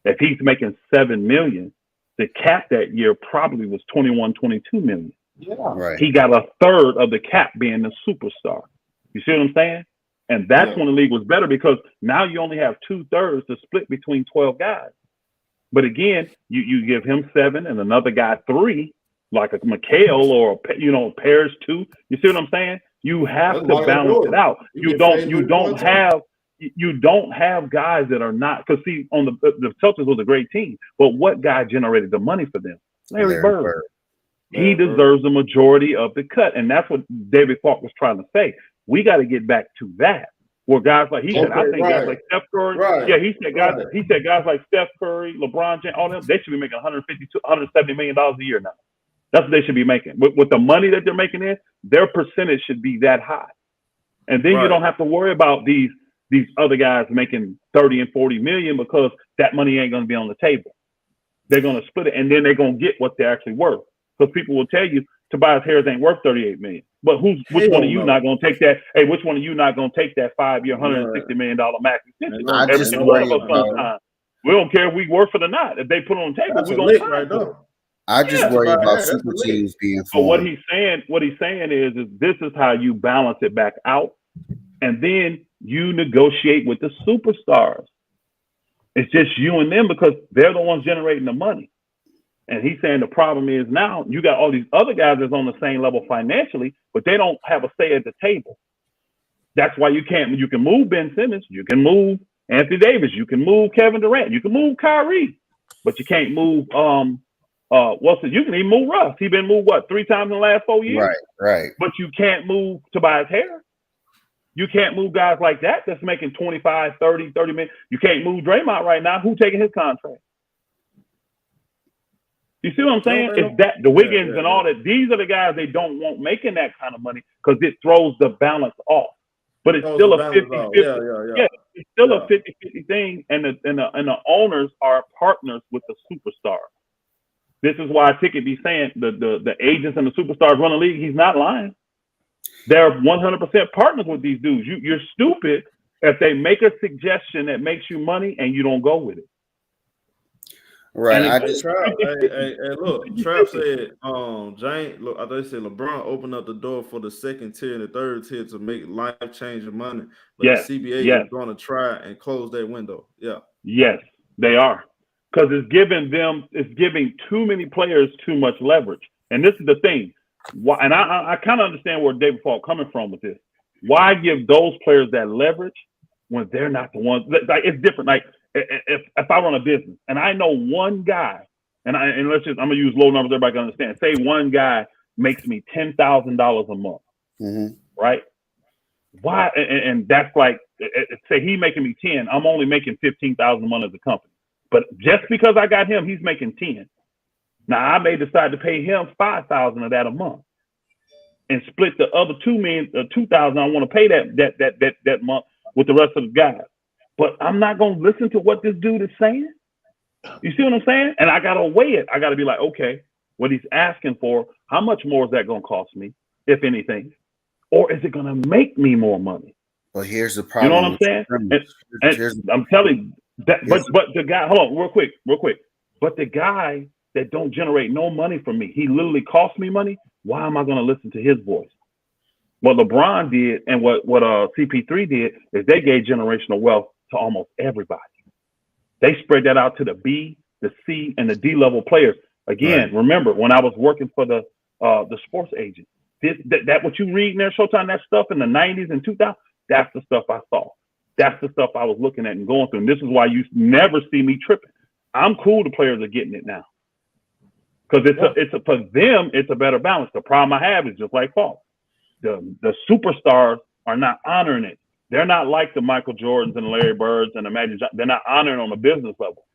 If he's making $7 million, the cap that year probably was 21, 22 million. Yeah, right. He got a third of the cap being the superstar. You see what I'm saying? And that's when the league was better, because now you only have 2/3 to split between 12 guys. But again, you give him 7 and another guy 3, like a McHale or Parrish 2. You see what I'm saying? You have to balance it out. You don't have guys that are not, because see, on the Celtics was a great team, but what guy generated the money for them? Larry Bird. He deserves the majority of the cut, and that's what David Falk was trying to say. We got to get back to that. Where guys like guys like Steph Curry, he said guys like Steph Curry, LeBron James, all them, they should be making $170 million a year now. That's what they should be making. With the money that they're making their percentage should be that high. And then you don't have to worry about these other guys making 30 and 40 million, because that money ain't going to be on the table. They're going to split it, and then they're going to get what they're actually worth. Because people will tell you Tobias Harris ain't worth $38 million. But which one of you not going to take that? Hey, which one of you not going to take that 5-year, $160 million max extension? Every single one of us sometime. We don't care if we work for it or not. If they put it on the table, we're going to sign it. I just worry about super teams being formed. So what he's saying is this is how you balance it back out, and then you negotiate with the superstars. It's just you and them, because they're the ones generating the money. And he's saying the problem is now you got all these other guys that's on the same level financially, but they don't have a say at the table. That's why you can move Ben Simmons, you can move Anthony Davis, you can move Kevin Durant, you can move Kyrie, but you can't move you can even move Russ. He's been moved 3 times in the last 4 years. Right. But you can't move Tobias Harris. You can't move guys like that that's making 25, 30 million. You can't move Draymond right now. Who's taking his contract? You see what I'm saying? It's that the Wiggins and all that. These are the guys they don't want making that kind of money, because it throws the balance off. But it's still a 50-50. It's still a 50-50 thing, and the owners are partners with the superstars. This is why Ticket be saying the agents and the superstars run the league. He's not lying. They're 100% partners with these dudes. You're stupid if they make a suggestion that makes you money and you don't go with it. Right. Look, Trap said, James, look, they said LeBron opened up the door for the second tier and the third tier to make life-changing money. But the CBA is going to try and close that window. Yeah. Yes, they are. Because it's giving too many players too much leverage. And this is the thing. Why, and I kind of understand where David Falk coming from with this. Why give those players that leverage when they're not the ones? Like, it's different. Like, if I run a business and I know one guy, I'm gonna use low numbers, everybody can understand. Say one guy makes me $10,000 a month, right? Why? And that's like, say he making me 10, I'm only making 15,000 a month as a company. But just because I got him, he's making 10. Now I may decide to pay him 5,000 of that a month, and split the other 2,000 I want to pay that month with the rest of the guys. But I'm not going to listen to what this dude is saying. You see what I'm saying? And I got to weigh it. I got to be like, okay, what he's asking for, how much more is that going to cost me, if anything? Or is it going to make me more money? Well, here's the problem. You know what I'm saying? And I'm telling you, but the guy, hold on, real quick. But the guy that don't generate no money from me, he literally costs me money. Why am I going to listen to his voice? What LeBron did and what CP3 did is they gave generational wealth to almost everybody. They spread that out to the B, the C, and the D level players. Again, remember when I was working for the sports agent, that what you read in there, Showtime, that stuff in the 90s and 2000, that's the stuff I saw. That's the stuff I was looking at and going through. And this is why you never see me tripping. I'm cool. The players are getting it now because for them, it's a better balance. The problem I have is just like Paul. The superstars are not honoring it. They're not like the Michael Jordans and Larry Birds and the Magic Johnson. They're not honoring on a business level.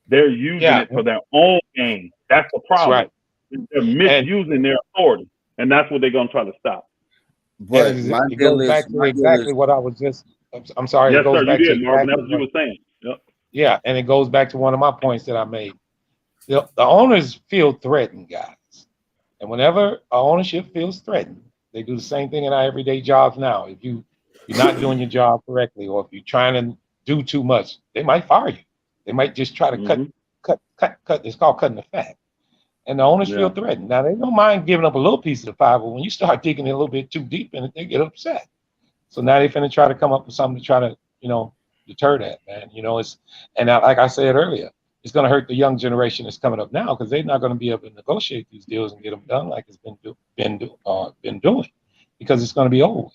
They're using it for their own gain. That's the problem. That's right. They're misusing their authority, and that's what they're going to try to stop. But it goes back to exactly what I was just. I'm sorry. Yes, it goes sir. back You to did, Marvin. That's what you were saying. Yep. Yeah, and it goes back to one of my points that I made. The owners feel threatened, guys, and whenever our ownership feels threatened, they do the same thing in our everyday jobs now. If you're not doing your job correctly, or if you're trying to do too much, they might fire you. They might just try to cut. It's called cutting the fat. And the owners feel threatened. Now, they don't mind giving up a little piece of the pie, but when you start digging a little bit too deep in it, they get upset. So now they're finna try to come up with something to try to, deter that, man. Like I said earlier, it's gonna hurt the young generation that's coming up now because they're not gonna be able to negotiate these deals and get them done like it's been doing, because it's gonna be over.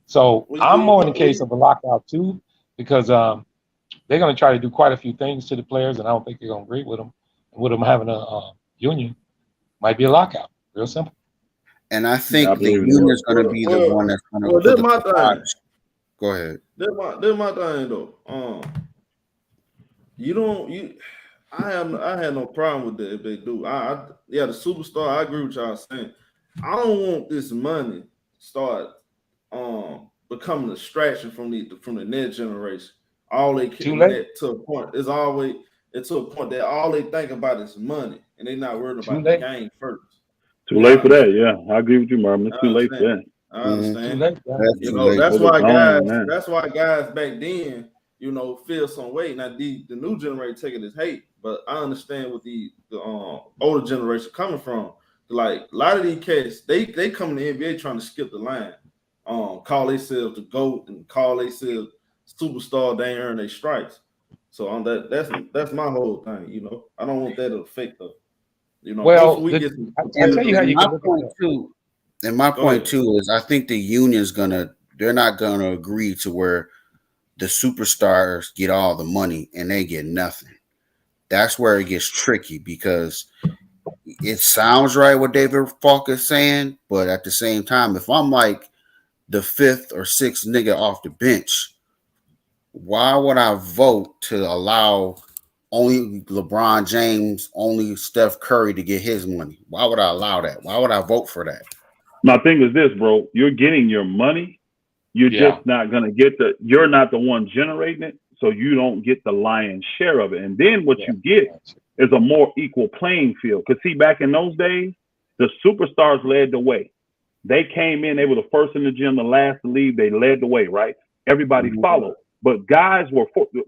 So I'm more in the case of a lockout too, because they're gonna try to do quite a few things to the players, and I don't think they're gonna agree with them. And with them having a union, might be a lockout. Real simple. And I think the union is going to be the one that's going to put the thing. Go ahead. That's my thing though. I had no problem with that if they do. The superstar. I agree with y'all saying. I don't want this money start becoming a distraction from the next generation. All they care to a point is always to a point that all they think about is money, and they're not worried about the game first. Too late for that. Yeah, I agree with you, Marvin. It's too late for that. I understand. That's why guys back then, feel some way. Now the new generation taking this hate, but I understand what the older generation coming from. Like a lot of these cats, they come in the NBA trying to skip the line, call themselves the GOAT and call themselves superstar. They ain't earn their stripes. So that's my whole thing. I don't want that to affect them. I'll tell you how you can look at that. And my point too is I think the union's they're not gonna agree to where the superstars get all the money and they get nothing. That's where it gets tricky because it sounds right what David Falk is saying, but at the same time, if I'm like the fifth or sixth nigga off the bench, why would I vote to allow only LeBron James, only Steph Curry to get his money? Why would I allow that? Why would I vote for that? My thing is this, bro. You're getting your money. You're just not going to get you're not the one generating it, so you don't get the lion's share of it. And then what you get is a more equal playing field. Because see, back in those days, the superstars led the way. They came in, they were the first in the gym, the last to leave. They led the way, right? Everybody followed. But guys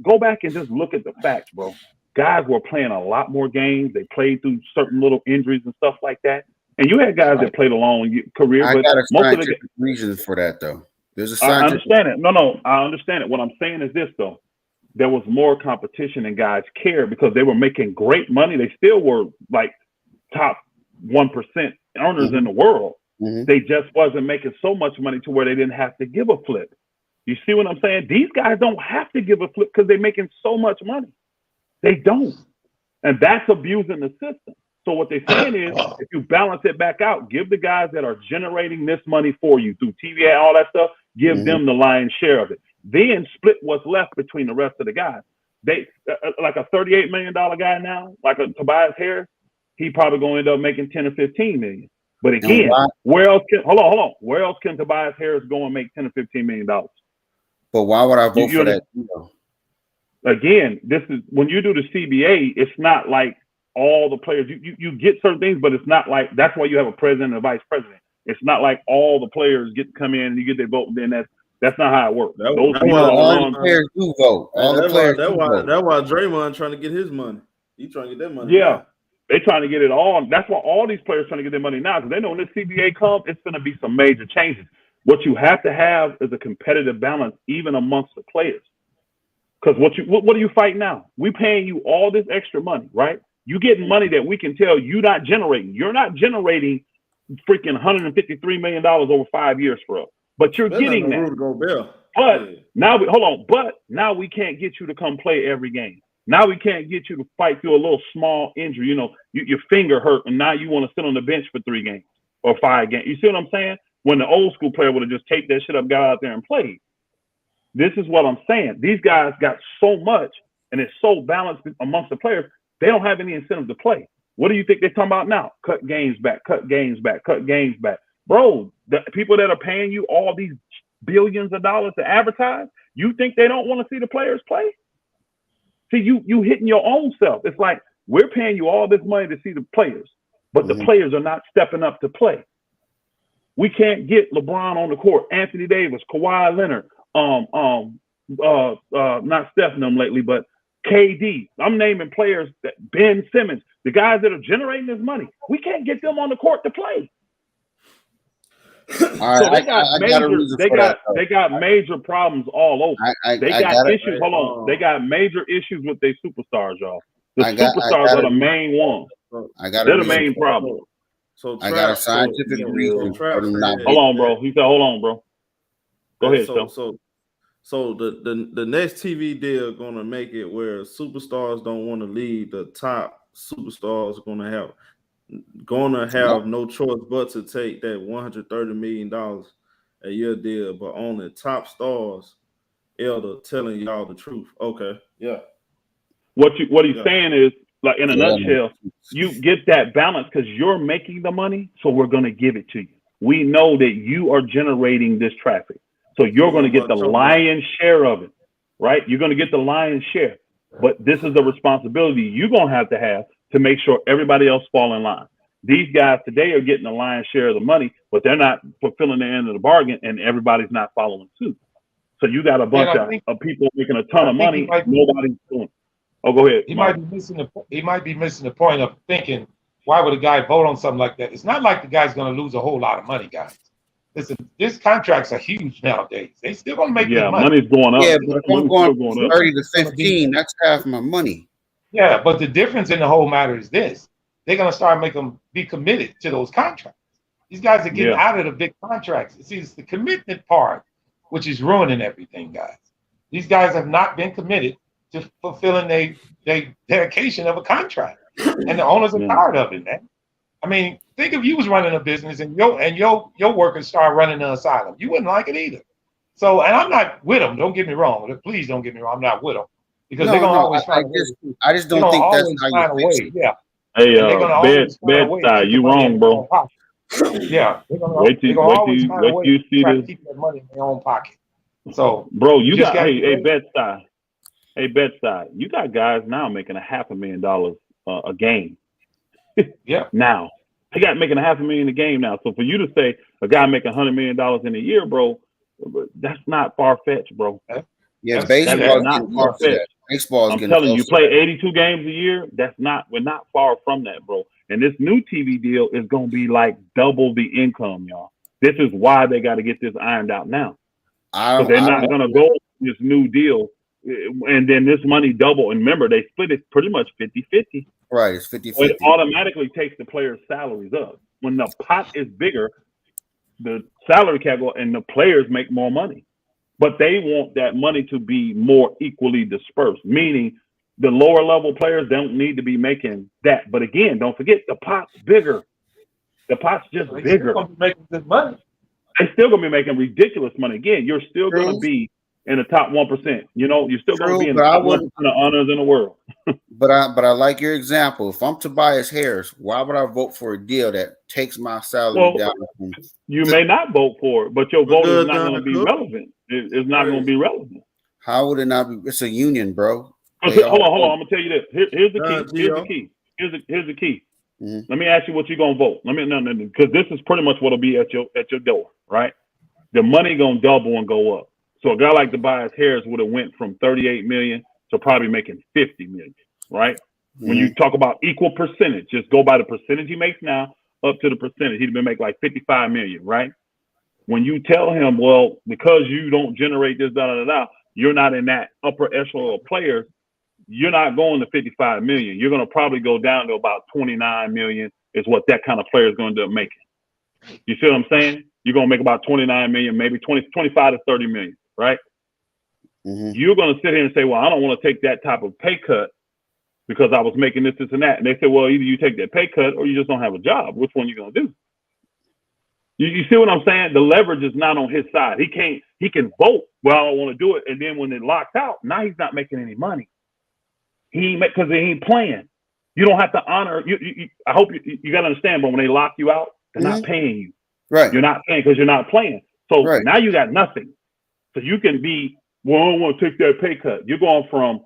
go back and just look at the facts, bro. Guys were playing a lot more games. They played through certain little injuries and stuff like that. And you had guys that played a long career. I but got a most of the reasons for that, though. There's a scientific. I understand it. No, I understand it. What I'm saying is this, though. There was more competition and guys cared because they were making great money. They still were like top 1% earners in the world. They just wasn't making so much money to where they didn't have to give a flip. You see what I'm saying? These guys don't have to give a flip because they're making so much money. They don't. And that's abusing the system. So what they're saying is, if you balance it back out, give the guys that are generating this money for you through TV and all that stuff, give them the lion's share of it. Then split what's left between the rest of the guys. They like a $38 million guy now, like a Tobias Harris, he probably going to end up making 10 or 15 million. But again, where else can hold on? Where else can Tobias Harris go and make 10 or 15 million dollars? But why would I vote for that? Again, this is when you do the CBA, it's not like all the players. You get certain things, but it's not like that's why you have a president and a vice president. It's not like all the players get to come in and you get their vote, and then that's not how it works. All the players do vote. That's why Draymond trying to get his money. He's trying to get that money. Yeah. They're trying to get it all. That's why all these players trying to get their money now, because they know when this CBA comes, it's going to be some major changes. What you have to have is a competitive balance, even amongst the players. Because what are you fighting now? We paying you all this extra money, right? You getting money that we can tell you not generating. You're not generating freaking $153 million over 5 years for us, but you're getting that. But now we can't get you to come play every game. Now we can't get you to fight through a little small injury. You know, your finger hurt, and now you want to sit on the bench for 3 games or 5 games. You see what I'm saying? When the old school player would have just taped that shit up, got out there and played. This is what I'm saying. These guys got so much, and it's so balanced amongst the players, they don't have any incentive to play. What do you think they're talking about now? Cut games back, cut games back, cut games back. Bro, the people that are paying you all these billions of dollars to advertise, you think they don't want to see the players play? See, you hitting your own self. It's like we're paying you all this money to see the players, but the players are not stepping up to play. We can't get LeBron on the court, Anthony Davis, Kawhi Leonard, not Steph and them lately, but KD. I'm naming players that Ben Simmons, the guys that are generating this money. We can't get them on the court to play. So they got major problems all over. They got issues. Hold on, they got major issues with their superstars, y'all. The superstars are the main ones. They're the main problem. So I got a scientific reason for them not. Hold on, bro. He said, "Hold on, bro." Go ahead, So the next TV deal gonna make it where superstars don't want to leave. The top superstars gonna have no choice but to take that $130 million a year deal. But on the top stars, Elder telling y'all the truth. Okay, yeah. What he's saying is, like, in a nutshell, you get that balance because you're making the money, so we're gonna give it to you. We know that you are generating this traffic. So you're going to get the lion's share of it, right? You're going to get the lion's share. But this is a responsibility you're going to have to make sure everybody else fall in line. These guys today are getting the lion's share of the money, but they're not fulfilling the end of the bargain, and everybody's not following suit. So you got a bunch of people making a ton of money. Nobody's doing it. Oh, go ahead. He might be missing the point of thinking, why would a guy vote on something like that? It's not like the guy's going to lose a whole lot of money, guys. Listen, these contracts are huge nowadays. They still gonna make good money. Money's going up. Yeah, but if I'm going from 30 to 15, that's half my money. Yeah, but the difference in the whole matter is this: they're gonna start making them be committed to those contracts. These guys are getting out of the big contracts. See, it's the commitment part which is ruining everything, guys. These guys have not been committed to fulfilling their dedication of a contract, and the owners are tired of it, man. I mean, think if you was running a business and your workers start running the asylum, you wouldn't like it either. So, and I'm not with them. Don't get me wrong. Please don't get me wrong. I'm not with them because they're gonna always find a way. I just don't think that's how you fix it. Yeah. Hey, Bed-Stuy, you wrong, bro. Yeah, they're gonna always find a way to try to keep that money in their own pocket. So, bro, you got Bed-Stuy. Hey, Bed-Stuy, you got guys now making $500,000 a game. Yeah. Now they got making $500,000 a game now. So for you to say a guy making $100 million in a year, bro, that's not far fetched, bro. Yeah, baseball is not far fetched. Baseball is. I'm telling you, play 82 games a year. We're not far from that, bro. And this new TV deal is gonna be like double the income, y'all. This is why they got to get this ironed out now. So they're not gonna go this new deal and then this money double. And remember, they split it pretty much 50-50. Right, it's 50-50. It automatically takes the players' salaries up. When the pot is bigger, the salary cap go and the players make more money. But they want that money to be more equally dispersed, meaning the lower level players don't need to be making that. But again, don't forget the pot's bigger. The pot's just bigger. Still gonna be making good money. They're still gonna be making ridiculous money. Again, you're still gonna be in the top 1%. You know, you're still going to be in the top 1% of honors in the world. but I like your example. If I'm Tobias Harris, why would I vote for a deal that takes my salary down? You may not vote for it, but your vote is not going to be relevant. It's not going to be relevant. How would it not be? It's a union, bro. Hold on. I'm going to tell you this. Here's the key. Here's the key. Mm-hmm. Let me ask you what you're going to vote. Because this is pretty much what will be at your door, right? The money going to double and go up. So a guy like Tobias Harris would have went from 38 million to probably making 50 million, right? Mm-hmm. When you talk about equal percentage, just go by the percentage he makes now up to the percentage. He'd been make like 55 million, right? When you tell him, well, because you don't generate this, you're not in that upper echelon of players, you're not going to 55 million. You're going to probably go down to about 29 million is what that kind of player is going to end up making. You see what I'm saying? You're going to make about 29 million, maybe 25 to 30 million. Right? Mm-hmm. You're going to sit here and say, well, I don't want to take that type of pay cut because I was making this, and that. And they say, well, either you take that pay cut or you just don't have a job. Which one are you going to do? You see what I'm saying? The leverage is not on his side. He can vote, well, I don't want to do it. And then when it locks out, now he's not making any money. Because he ain't playing. You don't have to honor. I hope you got to understand, but when they lock you out, they're not paying you. Right. You're not paying because you're not playing. So now you got nothing. So you can be, well, I don't want to take that pay cut. You're going from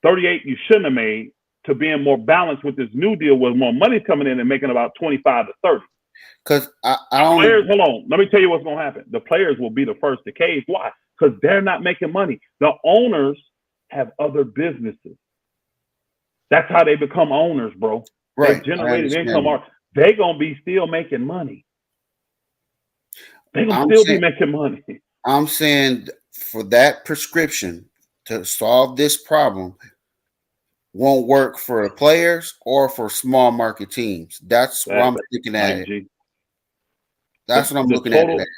38 you shouldn't have made to being more balanced with this new deal with more money coming in and making about 25 to 30. Because I don't. Players, hold on. Let me tell you what's going to happen. The players will be the first to cave. Why? Because they're not making money. The owners have other businesses. That's how they become owners, bro. Right. They generated income. They're going to be still making money. They're going to still be making money. I'm saying for that prescription to solve this problem won't work for the players or for small market teams. That's what I'm looking at it. That's what I'm looking at it.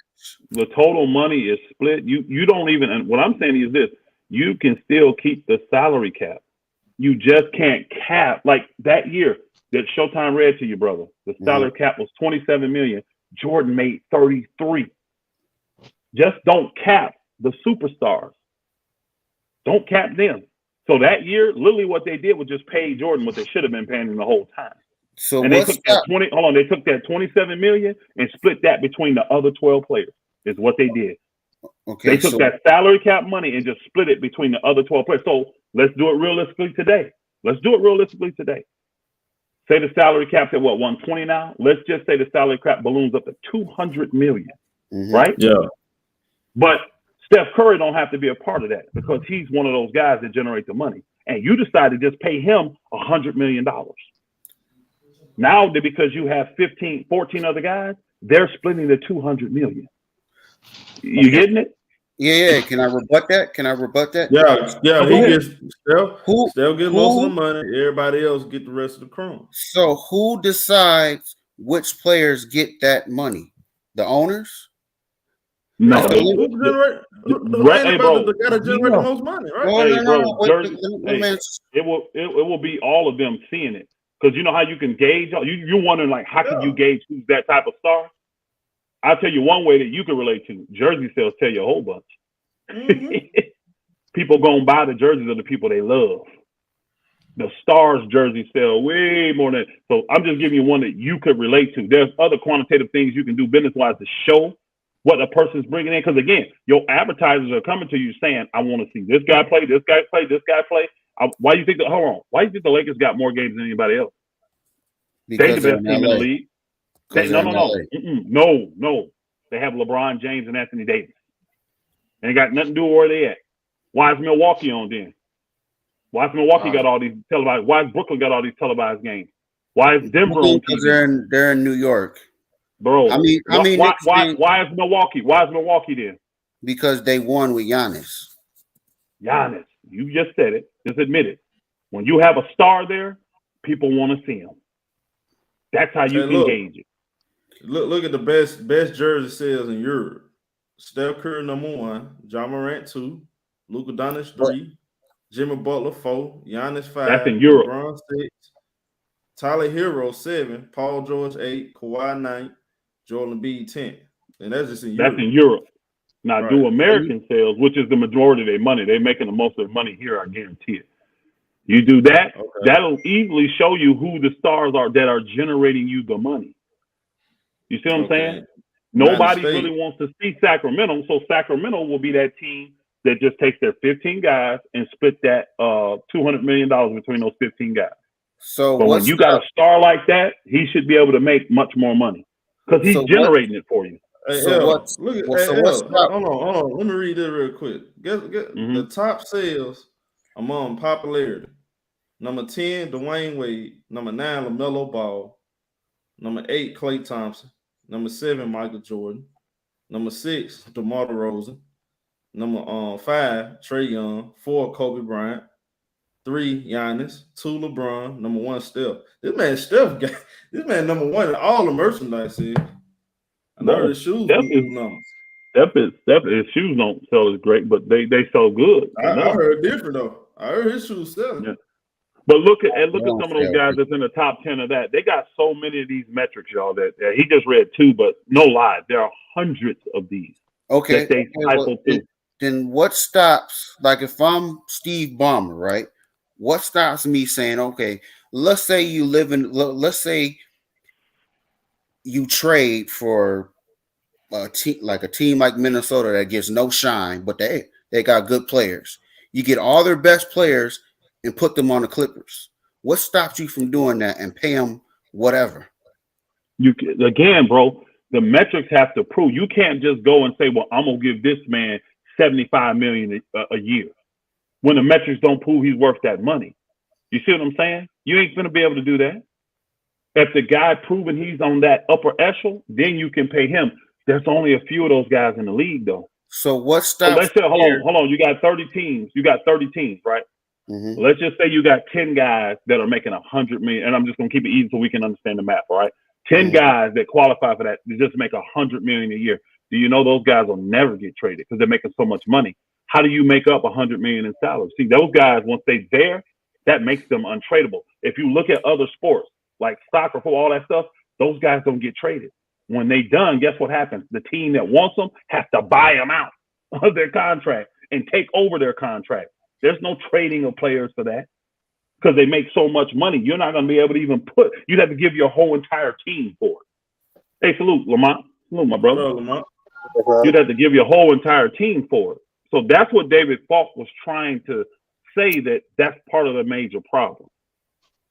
The total money is split. You don't even, and what I'm saying is this, you can still keep the salary cap. You just can't cap. Like that year that Showtime read to you, brother, the salary cap was 27 million. Jordan made 33. Just don't cap the superstars. Don't cap them. So that year, literally what they did was just pay Jordan what they should have been paying him the whole time. So and they took that they took that 27 million and split that between the other 12 players, is what they did. Okay. They took that salary cap money and just split it between the other 12 players. So let's do it realistically today. Say the salary cap's at what, 120 now? Let's just say the salary cap balloons up to 200 million, right? Yeah. But Steph Curry don't have to be a part of that because he's one of those guys that generate the money. And you decide to just pay him $100 million. Now, because you have 14 other guys, they're splitting the 200 million. You getting it? Yeah. Can I rebut that? Yeah. He gets Steph gets most of the money. Everybody else get the rest of the crumbs. So who decides which players get that money? The owners? No. Gotta generate the most money, right? It will be all of them seeing it. Because you know how you can gauge? You're wondering, like, how can you gauge who's that type of star? I'll tell you one way that you can relate to. Jersey sales tell you a whole bunch. People going to buy the jerseys of the people they love. The Stars jersey sell way more than. So I'm just giving you one that you could relate to. There's other quantitative things you can do business-wise to show what a person's bringing in. Because, again, your advertisers are coming to you saying, I want to see this guy play, this guy play, this guy play. Why do you think why do you think the Lakers got more games than anybody else? They're the best team in the league. No. They have LeBron James and Anthony Davis. They ain't got nothing to do with where they at. Why is Milwaukee on then? Why is Milwaukee got all these televised? Why is Brooklyn got all these televised games? Why is Denver on? Because they're in New York, bro. Why is Milwaukee? Why is Milwaukee then? Because they won with Giannis. You just said it. Just admit it. When you have a star there, people want to see him. That's how you engage it. Look at the best jersey sales in Europe. Steph Curry #1, John Morant 2, Luka Doncic 3, Jimmy Butler 4, Giannis 5, that's in Europe. LeBron 6, Tyler Hero 7, Paul George 8, Kawhi 9, Joel Embiid 10. And that's just in Europe. That's in Europe. Now do American sales, which is the majority of their money. They're making the most of their money here, I guarantee it. You do that, that'll easily show you who the stars are that are generating you the money. You see what I'm saying? Nobody really wants to see Sacramento, so Sacramento will be that team that just takes their 15 guys and split that $200 million between those 15 guys. So when you got a star like that, he should be able to make much more money because he's generating it for you. Hey, hold on. Let me read this real quick. Get the top sales among popularity. Number 10, Dwayne Wade. Number 9, LaMelo Ball. Number 8, Klay Thompson. Number 7, Michael Jordan. Number 6, DeMar DeRozan. Number 5, Trae Young. 4, Kobe Bryant. 3, Giannis. 2, LeBron. Number 1, Steph. This man number 1 in all the merchandise sales. I know his shoes numbers. His shoes don't sell as great, but they sell good. I heard different though. I heard his shoes selling. Yeah. But look at some of those guys that's in the top 10 of that. They got so many of these metrics, y'all. That he just read 2, but no lie, there are hundreds of these. Okay. Then what stops? Like if I'm Steve Ballmer, right? What stops me saying, okay, let's say you trade for a team like Minnesota that gets no shine, but they got good players. You get all their best players and put them on the Clippers. What stops you from doing that and pay them whatever? Again, bro, the metrics have to prove. You can't just go and say, well, I'm going to give this man $75 million a year when the metrics don't prove he's worth that money. You see what I'm saying? You ain't going to be able to do that. If the guy proven he's on that upper echelon, then you can pay him There's only a few of those guys in the league, though. So what So stops? let's say, hold on. You got 30 teams. Right? Mm-hmm. Let's just say you got 10 guys that are making $100 million, and I'm just gonna keep it easy so we can understand the math. All right, 10 guys that qualify for that, they just make $100 million a year. Do you know those guys will never get traded because they're making so much money? How do you make up $100 million in salary? See, those guys, once they're there, that makes them untradeable. If you look at other sports like soccer, football, all that stuff, those guys don't get traded. When they done, guess what happens? The team that wants them has to buy them out of their contract and take over their contract. There's no trading of players for that because they make so much money. You're not going to be able to even you'd have to give your whole entire team for it. Hey, salute, Lamont. Salute, my brother. Hello, Lamont. You'd have to give your whole entire team for it. So that's what David Falk was trying to say, that's part of the major problem.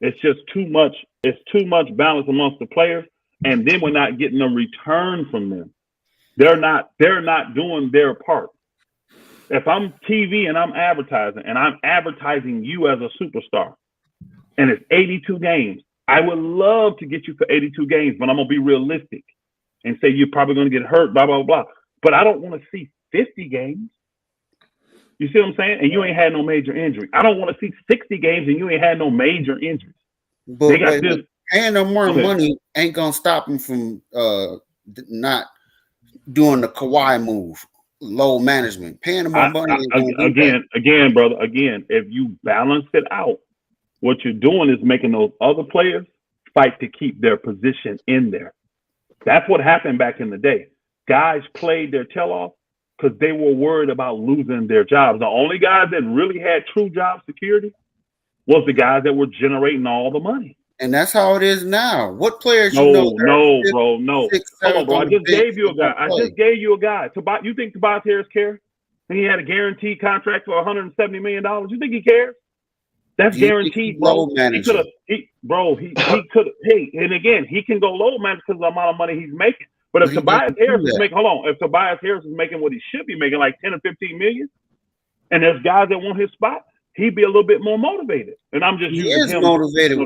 It's just too much. It's too much balance amongst the players, and then we're not getting a return from them. They're not doing their part. If I'm TV and I'm advertising you as a superstar, and it's 82 games, I would love to get you for 82 games, but I'm gonna be realistic and say you're probably gonna get hurt, blah blah blah. But I don't want to see 50 games. You see what I'm saying? And you ain't had no major injury. I don't want to see 60 games and you ain't had no major injuries. But they got this. Paying them more money ain't gonna stop them from not doing the Kawhi move, low management. Paying them more money. Again, brother. If you balance it out, what you're doing is making those other players fight to keep their position in there. That's what happened back in the day. Guys played their tail off because they were worried about losing their jobs. The only guys that really had true job security was the guys that were generating all the money. And that's how it is now. What players No, you know? No. Hold on, bro. I just gave you a guy. You think Tobias Harris cares? And he had a guaranteed contract for $170 million. You think he cares? That's guaranteed, bro. He could have. He could. Hey, and again, he can go low manage because of the amount of money he's making. But if Tobias Harris is making, if Tobias Harris is making what he should be making, like 10 or 15 million, and there's guys that want his spot, he'd be a little bit more motivated. And I'm just using him. Motivated.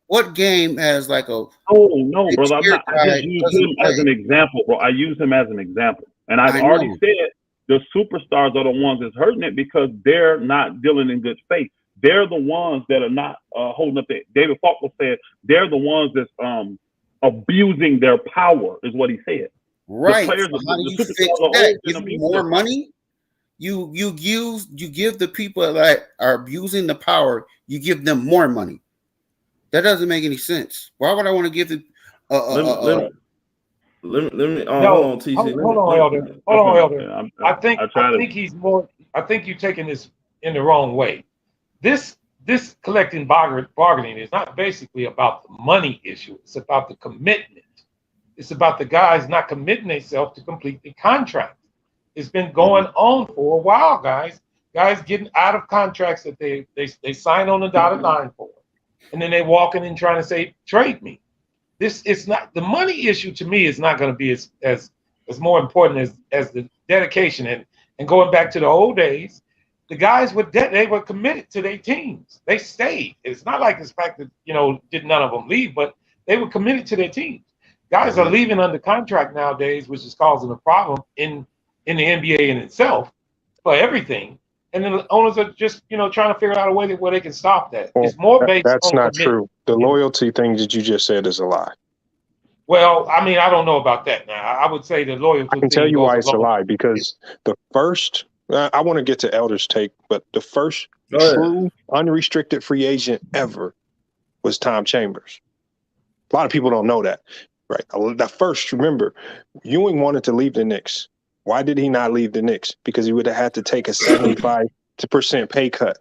What game has like a? Oh no, brother. I just use him as an example, bro. I use him as an example, and I've already said the superstars are the ones that's hurting it because they're not dealing in good faith. They're the ones that are not holding up. David Falk said they're the ones that's abusing their power, is what he said. Right. So how do you fix that? Give them more money. You give the people that are abusing the power. You give them more money. That doesn't make any sense. Why would I want to give it? Let me. Hold on, TC. Hold on, Elder. I think he's more. I think you're taking this in the wrong way. This collective bargaining is not basically about the money issue. It's about the commitment. It's about the guys not committing themselves to complete the contract. It's been going on for a while, guys. Guys getting out of contracts that they sign on the dotted line for, and then they walking in trying to say, trade me. It's not the money issue. To me, is not going to be as more important as the dedication and going back to the old days. The guys they were committed to their teams. They stayed. It's not like this fact that did none of them leave, but they were committed to their teams. Guys are leaving under contract nowadays, which is causing a problem in the NBA in itself for everything. And then the owners are just trying to figure out a way where they can stop that. Well, it's more based. That's not true. The loyalty thing that you just said is a lie. Well, I mean, I don't know about that now. I would say the loyalty. I can tell you why it's a lie because the first. I want to get to Elder's take, but the first true unrestricted free agent ever was Tom Chambers. A lot of people don't know that, right? The first, remember, Ewing wanted to leave the Knicks. Why did he not leave the Knicks? Because he would have had to take a 75% pay cut.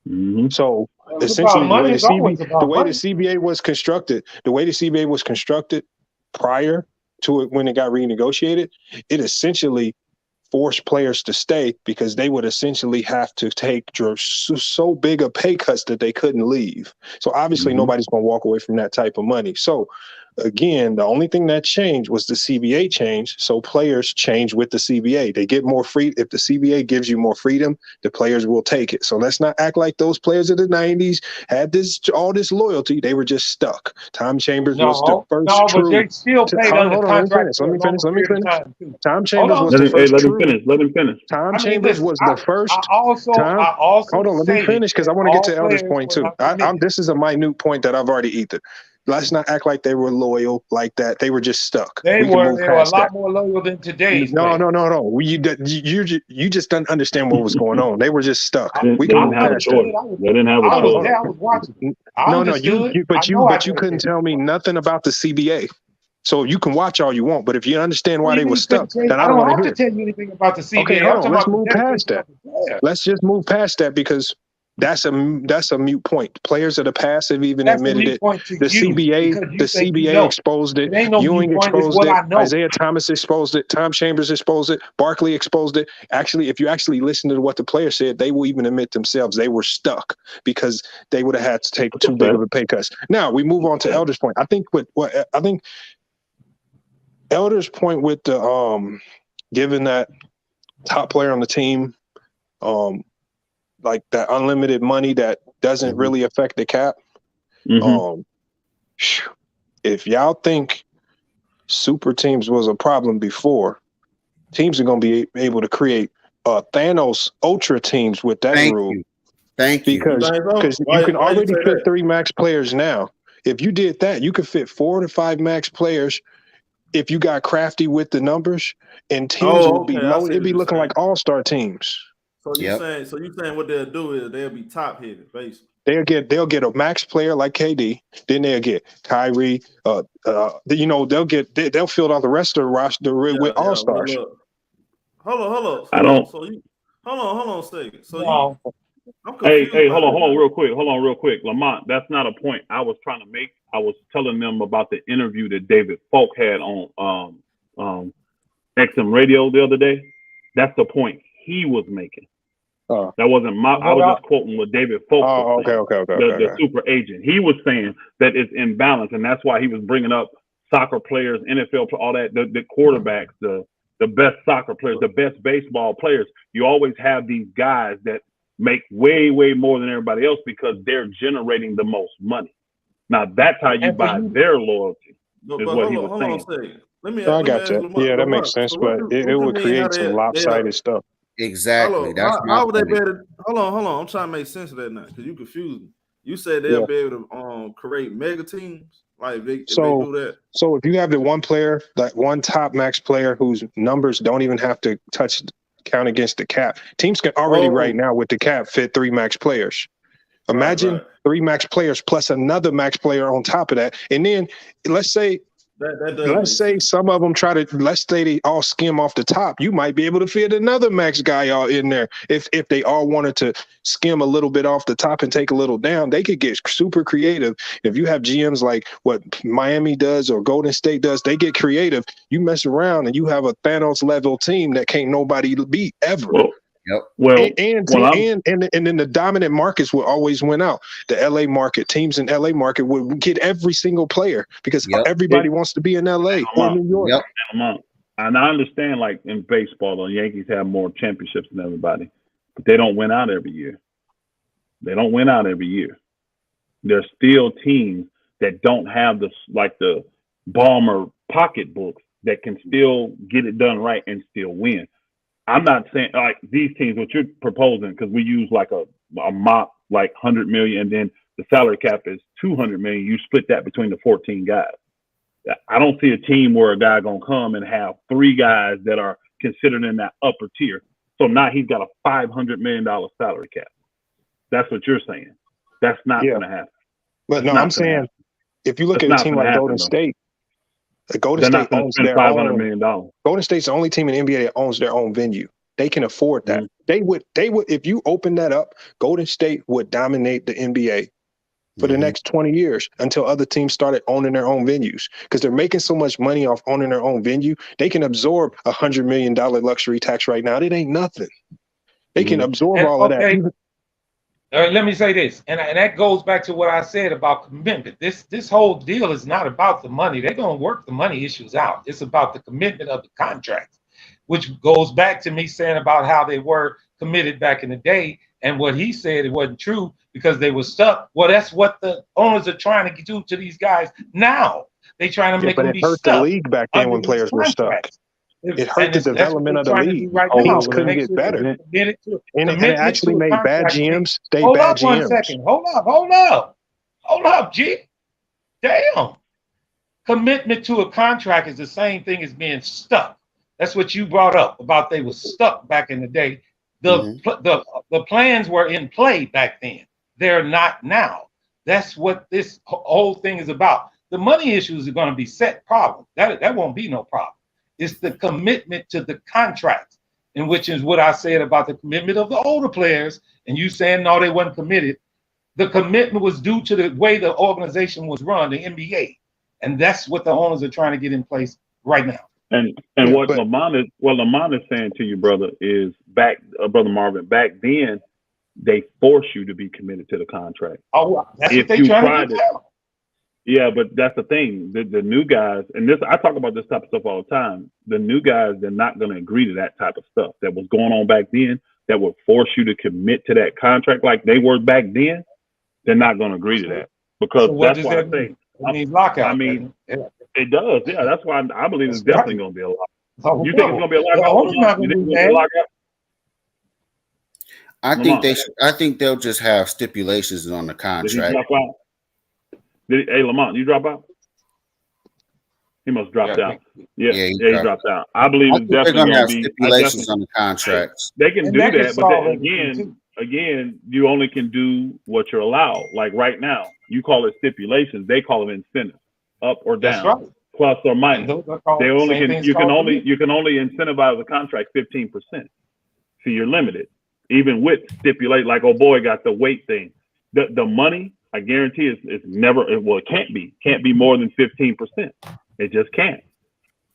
Mm-hmm. So essentially, the way the CBA was constructed prior to it when it got renegotiated, it essentially forced players to stay because they would essentially have to take so big a pay cuts that they couldn't leave. So obviously nobody's going to walk away from that type of money. So again, the only thing that changed was the CBA change. So players change with the CBA. They get more free. If the CBA gives you more freedom, the players will take it. So let's not act like those players of the 90s had all this loyalty. They were just stuck. Tom Chambers was the first true. But they still played under contract. Let me finish. Tom Chambers was the first. Let him finish. Let him finish. Tom Chambers was the first. Hold on. Let me finish because I want to get to Elder's point too. This is a minute point that I've already eaten. Let's not act like they were loyal like that. They were just stuck. They were a lot more loyal than today's. No. You just don't understand what was going on. They were just stuck. We didn't have a choice. They didn't have a choice. I was watching. But you couldn't tell me nothing about the CBA. So you can watch all you want, but if you understand why they were stuck, then I don't want to have to tell you anything about the CBA. Okay, hold on. Let's move past that. Let's just move past that because that's a mute point. Players of the past have even admitted it. The CBA exposed it. Ewing exposed it. Isaiah Thomas exposed it. Tom Chambers exposed it. Barkley exposed it. Actually, if you actually listen to what the players said, they will even admit themselves they were stuck because they would have had to take too big of a pay cut. Now we move on to Elder's point. I think Elder's point with the giving that top player on the team like that unlimited money that doesn't really affect the cap. If y'all think super teams was a problem before, teams are going to be able to create Thanos ultra teams with that rule. Thank you. Because you can already fit 3 max players now. If you did that, you could fit 4 to 5 max players if you got crafty with the numbers, and teams would be low. It'd be looking like all-star teams. So you saying what they'll do is they'll be top heavy, basically. They'll get a max player like KD, then they'll get Kyrie. They'll fill out the rest of the roster with all stars. Hold on. Hold on a second. So hey, hold on real quick. Lamont, that's not a point I was trying to make. I was telling them about the interview that David Falk had on XM Radio the other day. That's the point he was making. That wasn't my. I was just quoting what David Falk was saying. The super agent. He was saying that it's imbalanced, and that's why he was bringing up soccer players, NFL, all that, the quarterbacks, the best soccer players, the best baseball players. You always have these guys that make way more than everybody else because they're generating the most money. Now that's how you buy their loyalty. Is what he was saying. I got you. Yeah, that makes sense, but it would create some lopsided stuff. Exactly. How would they be able to, hold on. I'm trying to make sense of that now because you confused me. You said they'll be able to create mega teams. Like if they do that. So if you have the one player, like one top max player whose numbers don't even have to count against the cap, teams can already right now with the cap fit 3 max players. Imagine 3 max players plus another max player on top of that, and then let's say some of them let's say they all skim off the top. You might be able to fit another max guy all in there. If they all wanted to skim a little bit off the top and take a little down, they could get super creative. If you have GMs like what Miami does or Golden State does, they get creative. You mess around and you have a Thanos level team that can't nobody beat ever. Yep. And then the dominant markets will always win out. The LA market, teams in LA market would get every single player because everybody wants to be in LA or New York. And I understand, like in baseball, the Yankees have more championships than everybody, but they don't win out every year. There's still teams that don't have the Balmer pocketbooks that can still get it done right and still win. I'm not saying like these teams, what you're proposing, because we use like a mock like 100 million, and then the salary cap is 200 million. You split that between the 14 guys. I don't see a team where a guy gonna come and have 3 guys that are considered in that upper tier. So now he's got a $500 million salary cap. That's what you're saying. That's not gonna happen. But no, I'm saying if you look at a team like Golden State. Golden State owns their $500 million. Golden State's the only team in the NBA that owns their own venue. They can afford that. They would if you open that up, Golden State would dominate the NBA for the next 20 years until other teams started owning their own venues because they're making so much money off owning their own venue. They can absorb $100 million luxury tax right now. It ain't nothing. They can absorb all of that. Let me say this, and that goes back to what I said about commitment. This whole deal is not about the money. They're going to work the money issues out. It's about the commitment of the contracts, which goes back to me saying about how they were committed back in the day, and what he said it wasn't true because they were stuck. Well, that's what the owners are trying to do to these guys now. They trying to make them be stuck. But it hurt the league back then when players were stuck. It hurt the development of the league. Right Teams couldn't get better. And it actually made bad GMs stay bad GMs. Hold up 1 second. Hold up, G. Damn. Commitment to a contract is the same thing as being stuck. That's what you brought up about they were stuck back in the day. The plans were in play back then. They're not now. That's what this whole thing is about. The money issues are going to be set problem. That won't be no problem. It's the commitment to the contracts, and which is what I said about the commitment of the older players. And you saying no, they wasn't committed. The commitment was due to the way the organization was run, the NBA, and that's what the owners are trying to get in place right now. And what Lamont is saying to you, brother, is brother Marvin. Back then, they force you to be committed to the contract. Oh, that's what they trying to do now. Yeah, but that's the thing. The new guys, and this I talk about this type of stuff all the time. The new guys, they're not going to agree to that type of stuff that was going on back then. That would force you to commit to that contract like they were back then. They're not going to agree to that because that's why I say. It means lockout. I mean, it does. Yeah, that's why I believe it's definitely going to be a lockout. You think it's going to be a lockout? You think it's going to be a lockout? I think they'll just have stipulations on the contract. Hey, Lamont, you drop out? He must drop out. Yeah, he dropped out. I believe it's definitely going to be stipulations on the contracts. They can do that, but then, again, you only can do what you're allowed. Like right now, you call it stipulations. They call them incentives, up or down, right. Plus or minus. They only can. You can only incentivize a contract 15%. So you're limited, even with stipulate. Like, oh boy, got the weight thing. The money. I guarantee it's never, well, it can't be more than 15%. It just can't.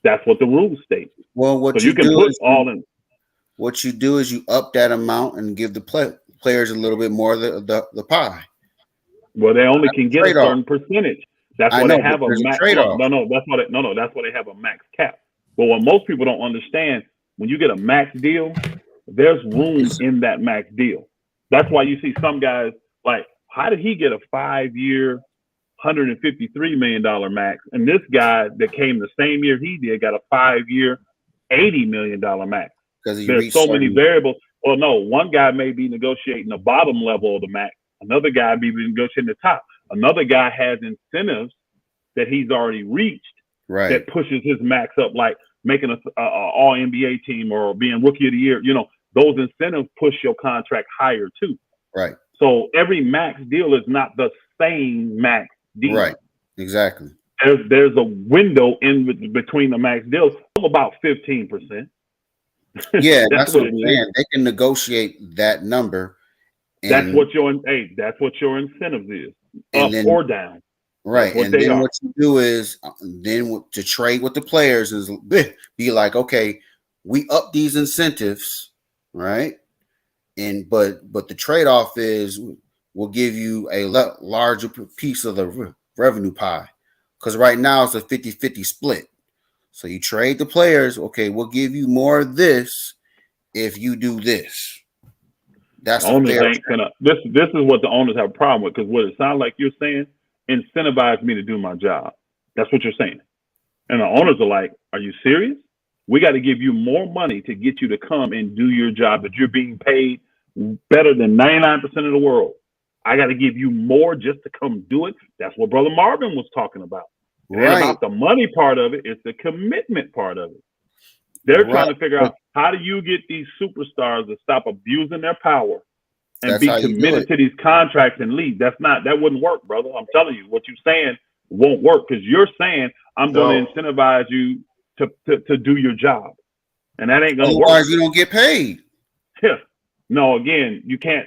That's what the rules state. Well, what you do is you up that amount and give the players a little bit more of the pie. Well, they only can get a certain percentage. That's why they have a max. That's why they have a max cap. But what most people don't understand, when you get a max deal, there's room in that max deal. That's why you see some guys like, how did he get a 5-year, $153 million max? And this guy that came the same year he did got a 5-year, $80 million max. There's so many variables. Well, no, one guy may be negotiating the bottom level of the max. Another guy may be negotiating the top. Another guy has incentives that he's already reached that pushes his max up, like making an all NBA team or being rookie of the year. You know, those incentives push your contract higher too. Right. So every max deal is not the same max deal. Right. Exactly. There's a window in between the max deals of about 15%. Yeah, that's what I'm saying. They can negotiate that number. That's what your incentive is, up or down. Right. And then what you do is to trade with the players is be like, okay, we up these incentives, right? But the trade-off is we'll give you a larger piece of the revenue pie. Because right now it's a 50-50 split. So you trade the players, okay, we'll give you more of this if you do this. That's the owners ain't gonna. This is what the owners have a problem with, because what it sounds like you're saying, incentivize me to do my job. That's what you're saying. And the owners are like, are you serious? We got to give you more money to get you to come and do your job that you're being paid better than 99% of the world. I got to give you more just to come do it. That's what Brother Marvin was talking about. Right. And about the money part of it, it's the commitment part of it. They're trying to figure out, how do you get these superstars to stop abusing their power and be committed to these contracts and leave? That wouldn't work, brother. I'm telling you, what you're saying won't work, because you're saying I'm going to incentivize you to do your job, and that ain't going to work. Otherwise, you don't get paid. Yeah. No, again, you can't.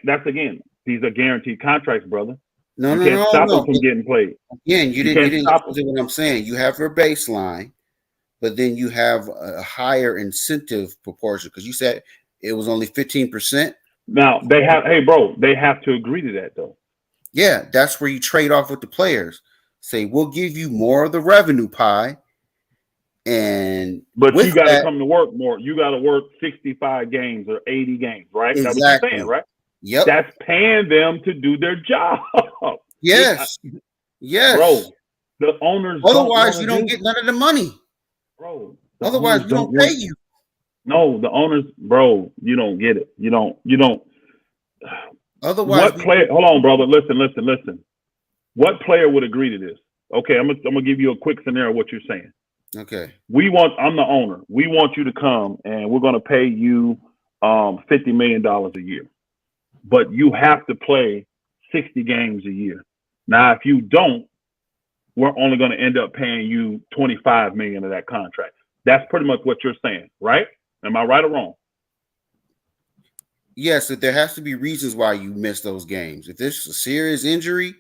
These are guaranteed contracts, brother. No. Stop them from getting played. Again, you didn't listen to what I'm saying. You have your baseline, but then you have a higher incentive proportion, because you said it was only 15%. Now they have, they have to agree to that though. Yeah, that's where you trade off with the players. Say, we'll give you more of the revenue pie. But you got to come to work more. You got to work 65 games or 80 games, right? Exactly. That's what you're saying, right? Yep. That's paying them to do their job. Yes. Yes. Bro, the owners. Otherwise, you don't get none of the money. Bro. Otherwise, we don't pay you. No, the owners, bro, you don't get it. You don't. Otherwise, what player? Hold on, brother. Listen. What player would agree to this? Okay, I'm gonna give you a quick scenario of what you're saying. Okay. I'm the owner. We want you to come and we're going to pay you $50 million a year. But you have to play 60 games a year. Now, if you don't, we're only going to end up paying you $25 million of that contract. That's pretty much what you're saying, right? Am I right or wrong? Yes, there has to be reasons why you miss those games. If it's a serious injury.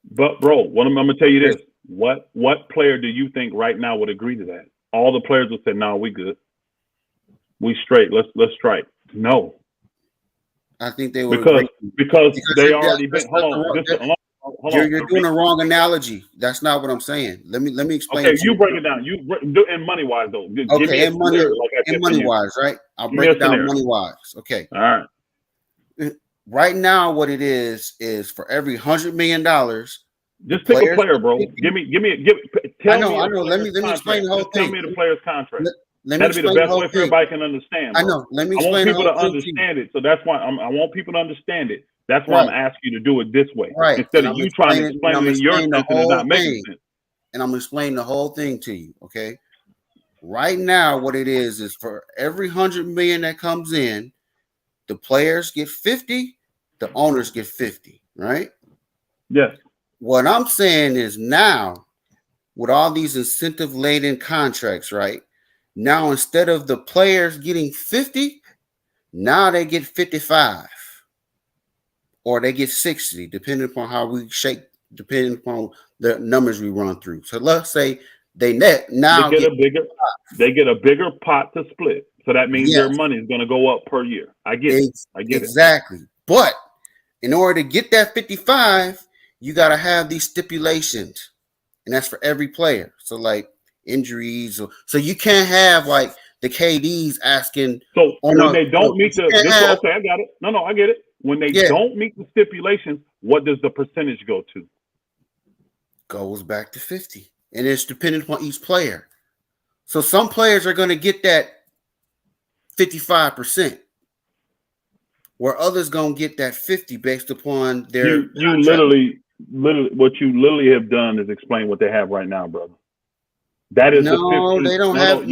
But bro, I'm going to tell you this. What player do you think right now would agree to that? All the players will say, "No, we good. We straight. Let's strike." No. I think they would because they already been. Hold on. You're doing a wrong analogy. That's not what I'm saying. Let me explain. Okay, you break it down. You in money wise though. Okay, in money wise, right? I'll break it down money wise. Okay. All right. Right now, what it is for every $100 million. Just pick a player, bro. Give me. I know. Let me explain the whole thing. Tell me the player's contract. That'd be the best way for everybody can understand. Bro. I know. Let me explain. I want people to understand it, so that's why I want people to understand it. That's why I'm asking you to do it this way, right? Instead of you trying to explain it in your sense and it's not making sense. And I'm explaining the whole thing to you, okay? Right now, what it is for every $100 million that comes in, the players get 50, the owners get 50, right? Yes. What I'm saying is now, with all these incentive-laden contracts, right? Now, instead of the players getting 50, now they get 55. Or they get 60, depending upon how we shake, depending upon the numbers we run through. So let's say they get a bigger pot to split. So that means their money is going to go up per year. I get it. Exactly. But in order to get that 55, you got to have these stipulations, and that's for every player. So like injuries, so you can't have like the KDs asking. So when they don't meet okay, I got it. No, I get it. When they don't meet the stipulations, what does the percentage go to? Goes back to 50, and it's dependent upon each player. So some players are going to get that 55%, where others going to get that 50 based upon their. You literally, what you literally have done is explain what they have right now, brother. That is they don't have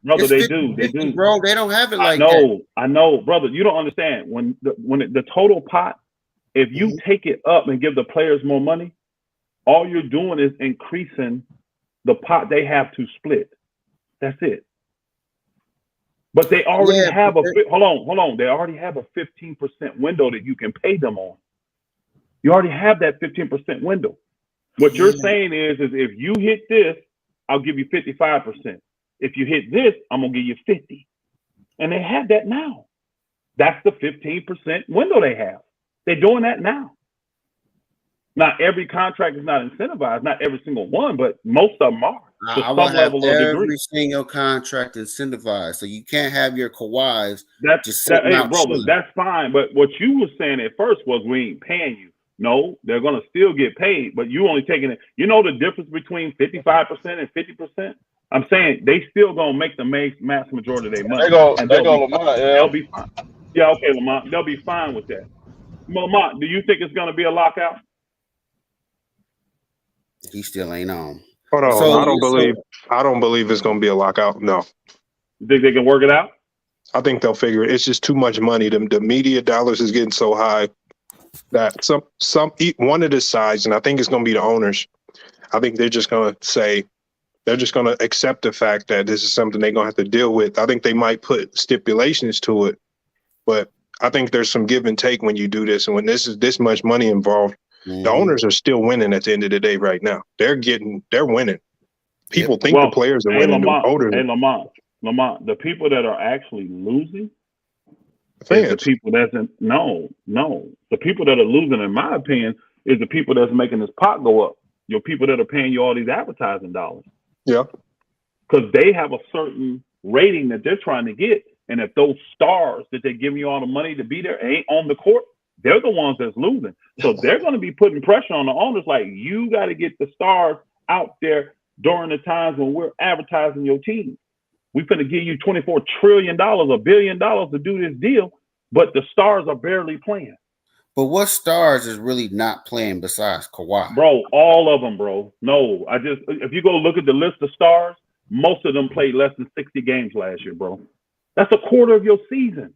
brother. They 50, do, bro. They don't have it like that. I know, brother. You don't understand when the total pot. If you take it up and give the players more money, all you're doing is increasing the pot they have to split. That's it. But they already have hold on. They already have a 15% window that you can pay them on. You already have that 15% window. What you're saying is if you hit this, I'll give you 55%. If you hit this, I'm gonna give you 50. And they have that now. That's the 15% window they have. They're doing that now. Not every contract is not incentivized, not every single one, but most of them are. To some level of degree. Every single contract incentivized, so you can't have your Kawhis. Brother, that's fine. But what you were saying at first was we ain't paying you. No, they're gonna still get paid, but you only taking it. You know the difference between 55% and 50%. I'm saying they still gonna make the mass majority of their money. They'll be fine. Yeah, okay, Lamont. They'll be fine with that. Lamont, do you think it's gonna be a lockout? He still ain't on. Hold on. So, I don't believe it's gonna be a lockout. No. You think they can work it out? I think they'll figure it. It's just too much money. The media dollars is getting so high that one of the sides, and I think it's going to be the owners. I think they're just going to accept the fact that this is something they're going to have to deal with. I think they might put stipulations to it, but I think there's some give and take when you do this. And when this is this much money involved, the owners are still winning at the end of the day right now. They're winning. People think the players are winning. Lamont, the people that are actually losing is the people that's no. The people that are losing, in my opinion, is the people that's making this pot go up. Your people that are paying you all these advertising dollars. Yeah. Because they have a certain rating that they're trying to get. And if those stars that they're giving you all the money to be there ain't on the court, they're the ones that's losing. So they're going to be putting pressure on the owners like, you got to get the stars out there during the times when we're advertising your team. We're going to give you $24 trillion, $1 billion to do this deal, but the stars are barely playing. But what stars is really not playing besides Kawhi? Bro, all of them, bro. No, if you go look at the list of stars, most of them played less than 60 games last year, bro. That's a quarter of your season.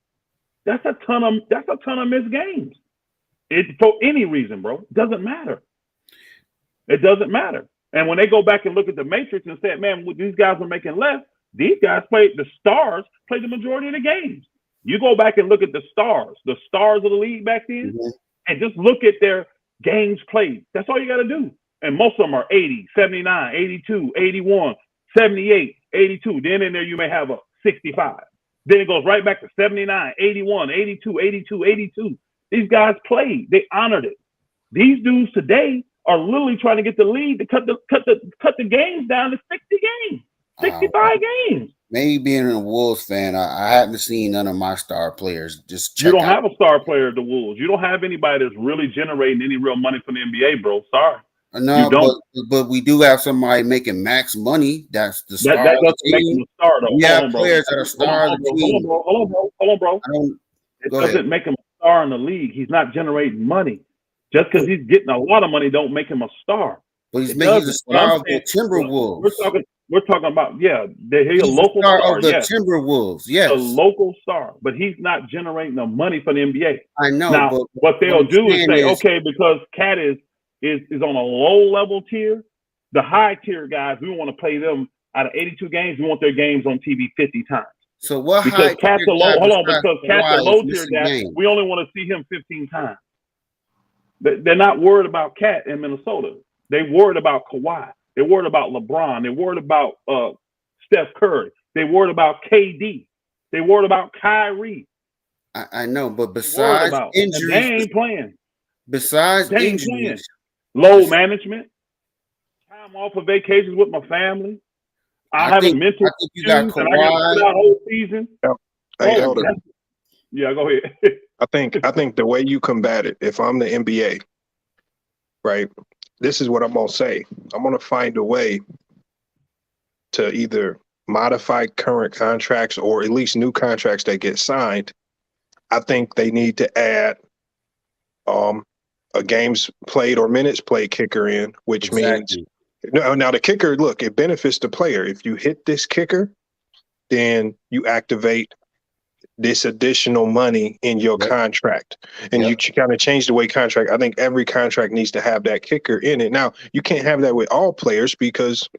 That's a ton of missed games. For any reason, bro. It doesn't matter. It doesn't matter. And when they go back and look at the matrix and say, man, these guys are making less, these guys the stars played the majority of the games. You go back and look at the stars of the league back then, and just look at their games played. That's all you got to do. And most of them are 80, 79, 82, 81, 78, 82. Then in there you may have a 65. Then it goes right back to 79, 81, 82, 82, 82. These guys played. They honored it. These dudes today are literally trying to get the league to cut the games down to 60 games, 65 games. Maybe being a Wolves fan, I haven't seen none of my star players. You don't have a star player at the Wolves. You don't have anybody that's really generating any real money from the NBA, bro. Sorry. No, but we do have somebody making max money. That's the star. That doesn't make them a star, though. We have players that are stars of the team. Hold on, bro. It doesn't make him a star in the league. He's not generating money. Just because he's getting a lot of money don't make him a star. But he's a star of the Timberwolves. We're talking about, he's a local star of the Timberwolves, yes. A local star, but he's not generating the money for the NBA. I know. Now, but what they'll do is say, okay, because Cat is on a low level tier, the high tier guys, we want to play them out of 82 games. We want their games on TV 50 times. So what? Because Cat's a low. Hold on, because Cat's a low tier guy. We only want to see him 15 times. They're not worried about Cat in Minnesota. They worried about Kawhi. They're worried about LeBron. They're worried about Steph Curry. They're worried about KD. They're worried about Kyrie. I know, but besides injuries, they ain't playing. Besides injuries, load management, time off of vacations with my family. I haven't mental issues, you got Kawhi. And I got that whole season. Yeah, go ahead. I think the way you combat it, if I'm the NBA, right, this is what I'm going to say. I'm going to find a way to either modify current contracts or at least new contracts that get signed. I think they need to add a games played or minutes played kicker in, which means now the kicker, look, it benefits the player. If you hit this kicker, then you activate this additional money in your contract, and you kind of change the way contract. I think every contract needs to have that kicker in it. Now, you can't have that with all players because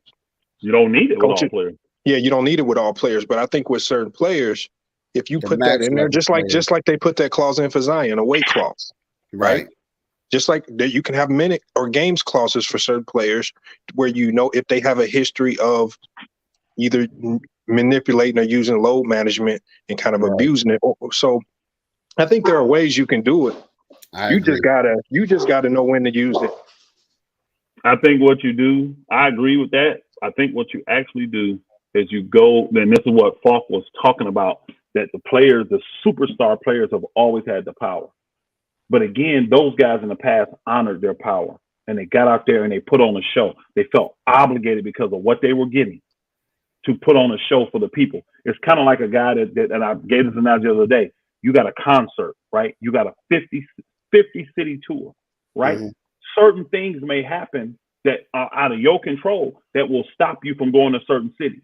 you don't need it with all players. Yeah, you don't need it with all players, but I think with certain players, if you put that in there, just like they put that clause in for Zion, a weight clause, right? Just like that, you can have minute or games clauses for certain players where if they have a history of either manipulating or using load management and kind of abusing it. So I think there are ways you can do it. You just gotta know when to use it. I think what you do, I agree with that. I think what you actually do is you go, and this is what Falk was talking about, that the superstar players have always had the power. But again, those guys in the past honored their power, and they got out there and they put on a show. They felt obligated because of what they were getting to put on a show for the people. It's kind of like a guy that I gave this analogy the other day. You got a concert, right? You got a 50 city tour, right? Mm-hmm. Certain things may happen that are out of your control that will stop you from going to certain cities.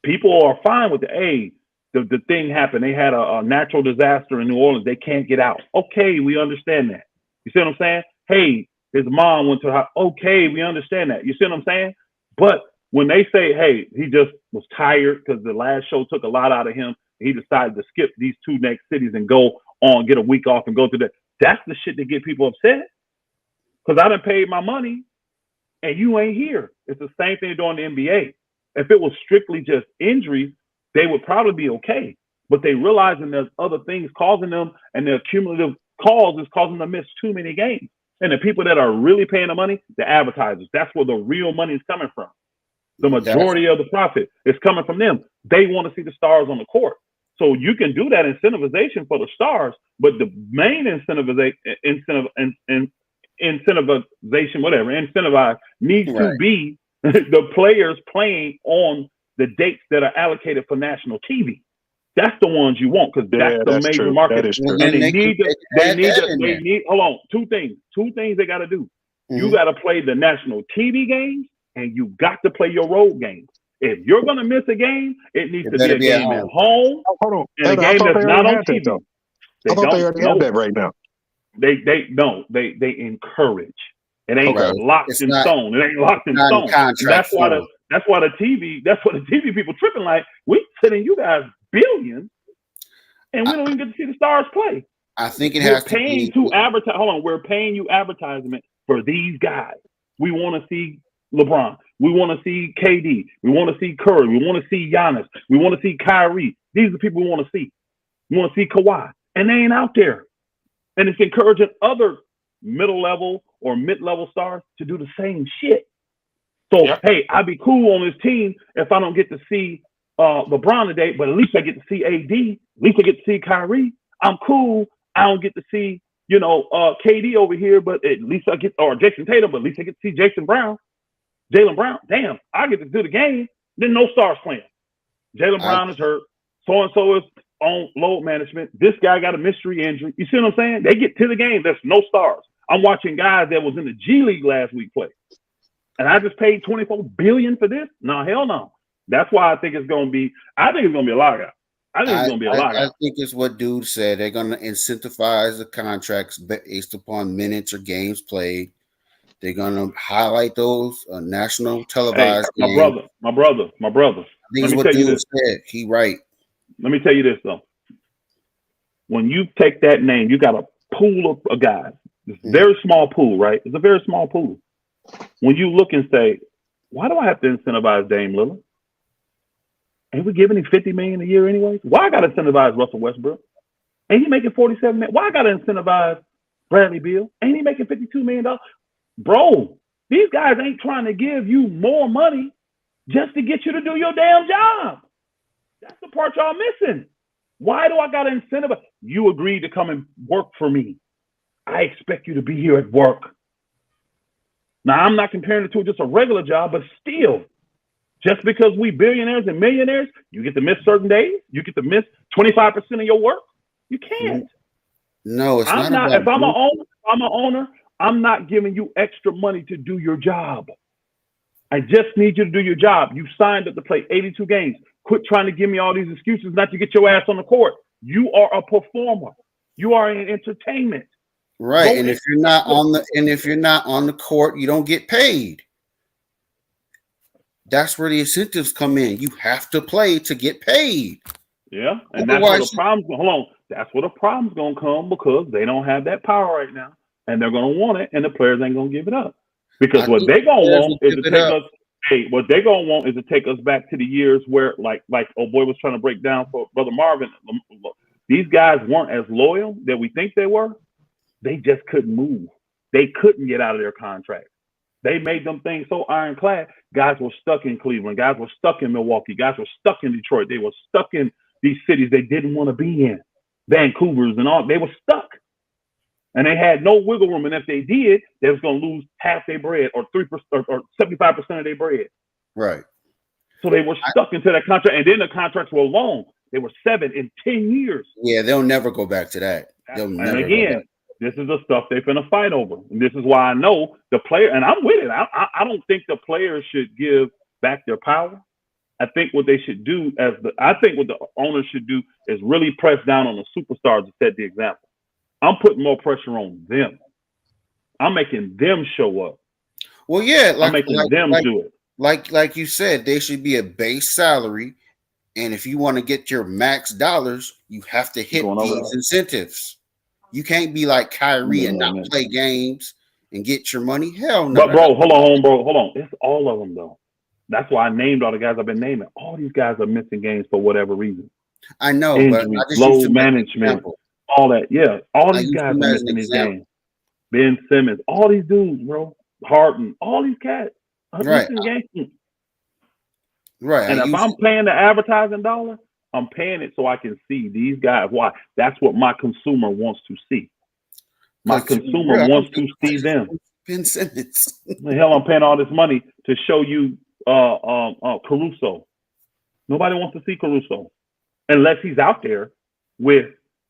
People are fine with it. Hey, the thing happened. They had a natural disaster in New Orleans. They can't get out. Okay, we understand that. You see what I'm saying? Hey, his mom went to the house. Okay, we understand that. You see what I'm saying? But when they say, hey, he just was tired because the last show took a lot out of him, he decided to skip these two next cities and go on, get a week off and go to that. That's the shit that get people upset. Because I done paid my money and you ain't here. It's the same thing doing the NBA. If it was strictly just injuries, they would probably be okay. but they realizing there's other things causing them, and the cumulative cause is causing them to miss too many games. And the people that are really paying the money, the advertisers, that's where the real money is coming from. The majority of the profit is coming from them. They want to see the stars on the court. So you can do that incentivization for the stars, but the main incentivize needs to be the players playing on the dates that are allocated for national TV. That's the ones you want, because that's the major true. market. That is true. And they need hold on, two things they got to do. You got to play the national TV games, and you got to play your road games. If you're going to miss a game, it needs to be a game at home, and a game that's not on TV. I thought they already have that right now. They encourage. It ain't locked in stone. It ain't locked in stone. That's why the TV people tripping like, we sending you guys billions, and we don't even get to see the stars play. I think we're paying to advertise. Hold on, we're paying you advertisement for these guys. We want to see LeBron. We want to see KD. We want to see Curry. We want to see Giannis. We want to see Kyrie. These are the people we want to see. We want to see Kawhi, and they ain't out there. And it's encouraging other middle level or mid-level stars to do the same shit. So, hey, I'd be cool on this team if I don't get to see LeBron today, but at least I get to see AD. At least I get to see Kyrie. I'm cool. I don't get to see, KD over here, but at least I get, or Jason Tatum, but at least I get to see Jaylen Brown. Damn, I get to do the game. Then no stars playing. Jaylen Brown is hurt. So-and-so is on load management. This guy got a mystery injury. You see what I'm saying? They get to the game. There's no stars. I'm watching guys that was in the G League last week play. And I just paid $24 billion for this? No, hell no. That's why I think it's going to be a lockout. I think it's what dude said. They're going to incentivize the contracts based upon minutes or games played. They're going to highlight those national televised games. My brother. I think it's what dude said. He right. Let me tell you this, though. When you take that name, you got a pool of guys. It's a very small pool, right? It's a very small pool. When you look and say, why do I have to incentivize Dame Lillard? Ain't we giving him $50 million a year anyways? Why I got to incentivize Russell Westbrook? Ain't he making $47 million? Why I got to incentivize Bradley Beal? Ain't he making $52 million? Bro, these guys ain't trying to give you more money just to get you to do your damn job. That's the part y'all missing. Why do I got to incentivize? You agreed to come and work for me. I expect you to be here at work. Now, I'm not comparing it to just a regular job, but still, just because we billionaires and millionaires, you get to miss certain days. You get to miss 25% of your work. You can't. No, it's not. If I'm an owner, I'm not giving you extra money to do your job. I just need you to do your job. You signed up to play 82 games. Quit trying to give me all these excuses not to get your ass on the court. You are a performer. You are in entertainment. Right. And if you're not on the court, you don't get paid. That's where the incentives come in. You have to play to get paid. Yeah. And that's where the problem's hold on. That's where the problem's gonna come, because they don't have that power right now. And they're gonna want it, and the players ain't gonna give it up. Because what they gonna want is to take us. Hey, what they gonna want is to take us back to the years where, like old boy was trying to break down for Brother Marvin. These guys weren't as loyal that we think they were. They just couldn't move. They couldn't get out of their contract. They made them things so ironclad. Guys were stuck in Cleveland. Guys were stuck in Milwaukee. Guys were stuck in Detroit. They were stuck in these cities they didn't want to be in. Vancouver's and all. They were stuck. And they had no wiggle room. And if they did, they was going to lose half their bread, or 3% or 75% of their bread. Right. So they were stuck into that contract. And then the contracts were long. They were 7 and 10 years. Yeah, they'll never go back to that. This is the stuff they're going to fight over. And this is why I know the player, and I'm with it. I don't think the players should give back their power. I think what they should do what the owners should do is really press down on the superstars to set the example. I'm putting more pressure on them. I'm making them show up. Well, yeah, I'm making them do it. Like you said, they should be a base salary. And if you want to get your max dollars, you have to hit these incentives. You can't be like Kyrie and not play games and get your money. Hell no. But bro, hold on. It's all of them though. That's why I named all the guys I've been naming. All these guys are missing games for whatever reason. I know, injuries, but I just used load him as an management, example. all that. Yeah, all I these used guys him are as an missing this example. game. Ben Simmons, all these dudes, bro. Harden, all these cats are Right. missing games. Right. And if I'm paying the advertising dollar, I'm paying it so I can see these guys. Why? That's what my consumer wants to see. My consumer wants to see them. Ben Simmons. The hell, I'm paying all this money to show you Caruso. Nobody wants to see Caruso unless he's out there with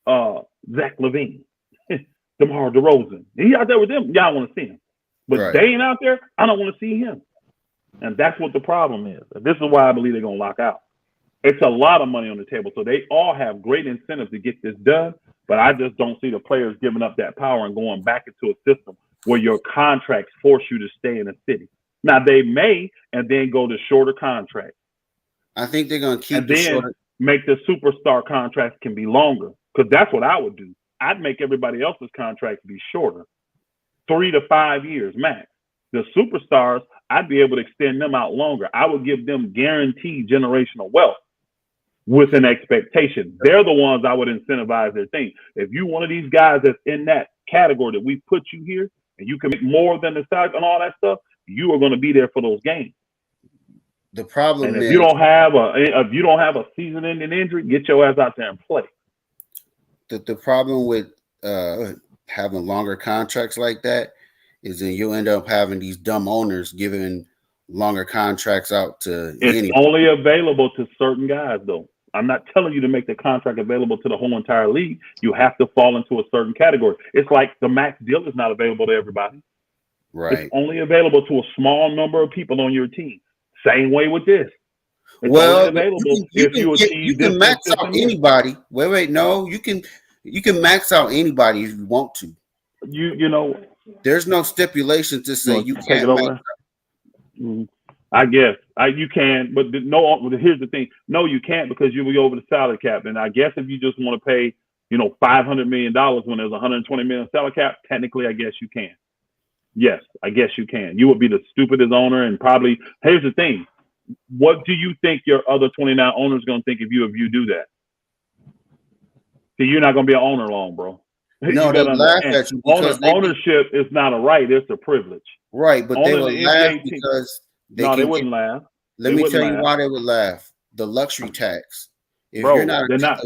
Zach LaVine, DeMar DeRozan. He's out there with them. Y'all want to see him. But they ain't out there. I don't want to see him. And that's what the problem is. This is why I believe they're going to lock out. It's a lot of money on the table. So they all have great incentive to get this done. But I just don't see the players giving up that power and going back into a system where your contracts force you to stay in a city. Now, they may and then go to shorter contracts. I think they're going to keep and then make the superstar contracts can be longer, because that's what I would do. I'd make everybody else's contracts be shorter, 3 to 5 years max. The superstars, I'd be able to extend them out longer. I would give them guaranteed generational wealth with an expectation. They're the ones I would incentivize their thing. If you one of these guys that's in that category that we put you here, and you can make more than the stock and all that stuff, you are going to be there for those games. The problem is if you don't have a season-ending injury, get your ass out there and play. The problem with having longer contracts like that is then you'll end up having these dumb owners giving longer contracts out to It's only available to certain guys, though. I'm not telling you to make the contract available to the whole entire league. You have to fall into a certain category. It's like the max deal is not available to everybody. Right. It's only available to a small number of people on your team. Same way with this. It's well, only available you can max out anybody. Wait, no, you can max out anybody if you want to. You know, there's no stipulation to say you can't max out. Mm-hmm. I guess you can, but here's the thing: no, you can't, because you'll be over the salary cap. And I guess if you just want to pay, $500 million when there's $120 million salary cap, technically, I guess you can. Yes, I guess you can. You would be the stupidest owner, and probably. Here's the thing: what do you think your other 29 owners going to think if you do that? See, you're not going to be an owner long, bro. No, they laugh at you because ownership is not a right; it's a privilege. Right, but they would laugh because they wouldn't laugh. Let me tell you why they would laugh. The luxury tax. If Bro, you're not, they're not.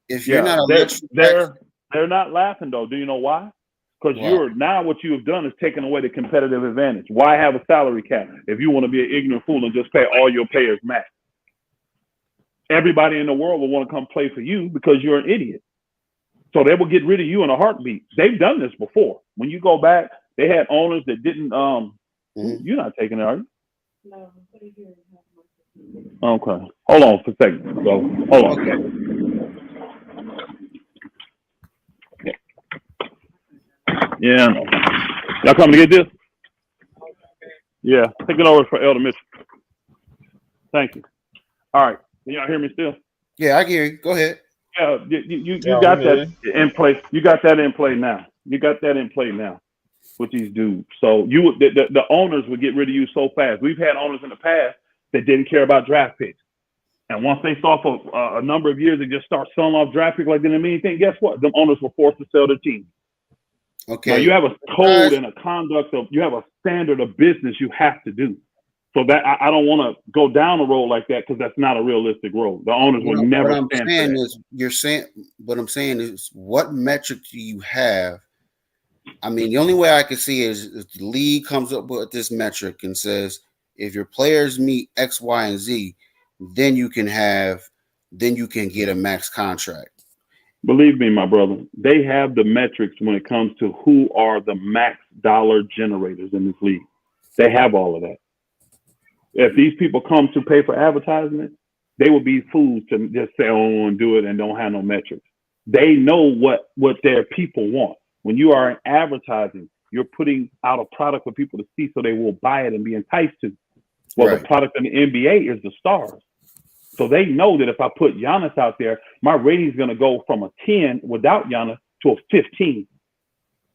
If you're not a luxury tax, they're not laughing though. Do you know why? Because what you have done is taken away the competitive advantage. Why have a salary cap if you want to be an ignorant fool and just pay all your players max? Everybody in the world will want to come play for you because you're an idiot. So they will get rid of you in a heartbeat. They've done this before. When you go back, they had owners that didn't. You're not taking it, are you? No. Okay. Hold on for a second. So hold on. Okay. Yeah. Y'all coming to get this? Yeah. Taking over for Elder Mitchell. Thank you. All right. Can y'all hear me still? Yeah, I hear you. Go ahead. Yeah, you got that in place. You got that in play now. You got that in play now with these dudes. So the owners would get rid of you so fast. We've had owners in the past that didn't care about draft picks, and once they saw for a number of years, they just start selling off draft picks like they didn't mean anything. Guess what? Them owners were forced to sell their team. Okay. Now you have a code and a conduct you have a standard of business you have to do. So that I don't want to go down a road like that because that's not a realistic road. The owners would never stand for that. What I'm saying is, what metric do you have? I mean, the only way I can see is if the league comes up with this metric and says, if your players meet X, Y, and Z, then you can get a max contract. Believe me, my brother, they have the metrics when it comes to who are the max dollar generators in this league. They have all of that. If these people come to pay for advertisement, they would be fools to just say, "Oh, and do it," and don't have no metrics. They know what their people want. When you are in advertising, you're putting out a product for people to see, so they will buy it and be enticed to. Well, The product in the NBA is the stars, so they know that if I put Giannis out there, my rating is going to go from a 10 without Giannis to a 15,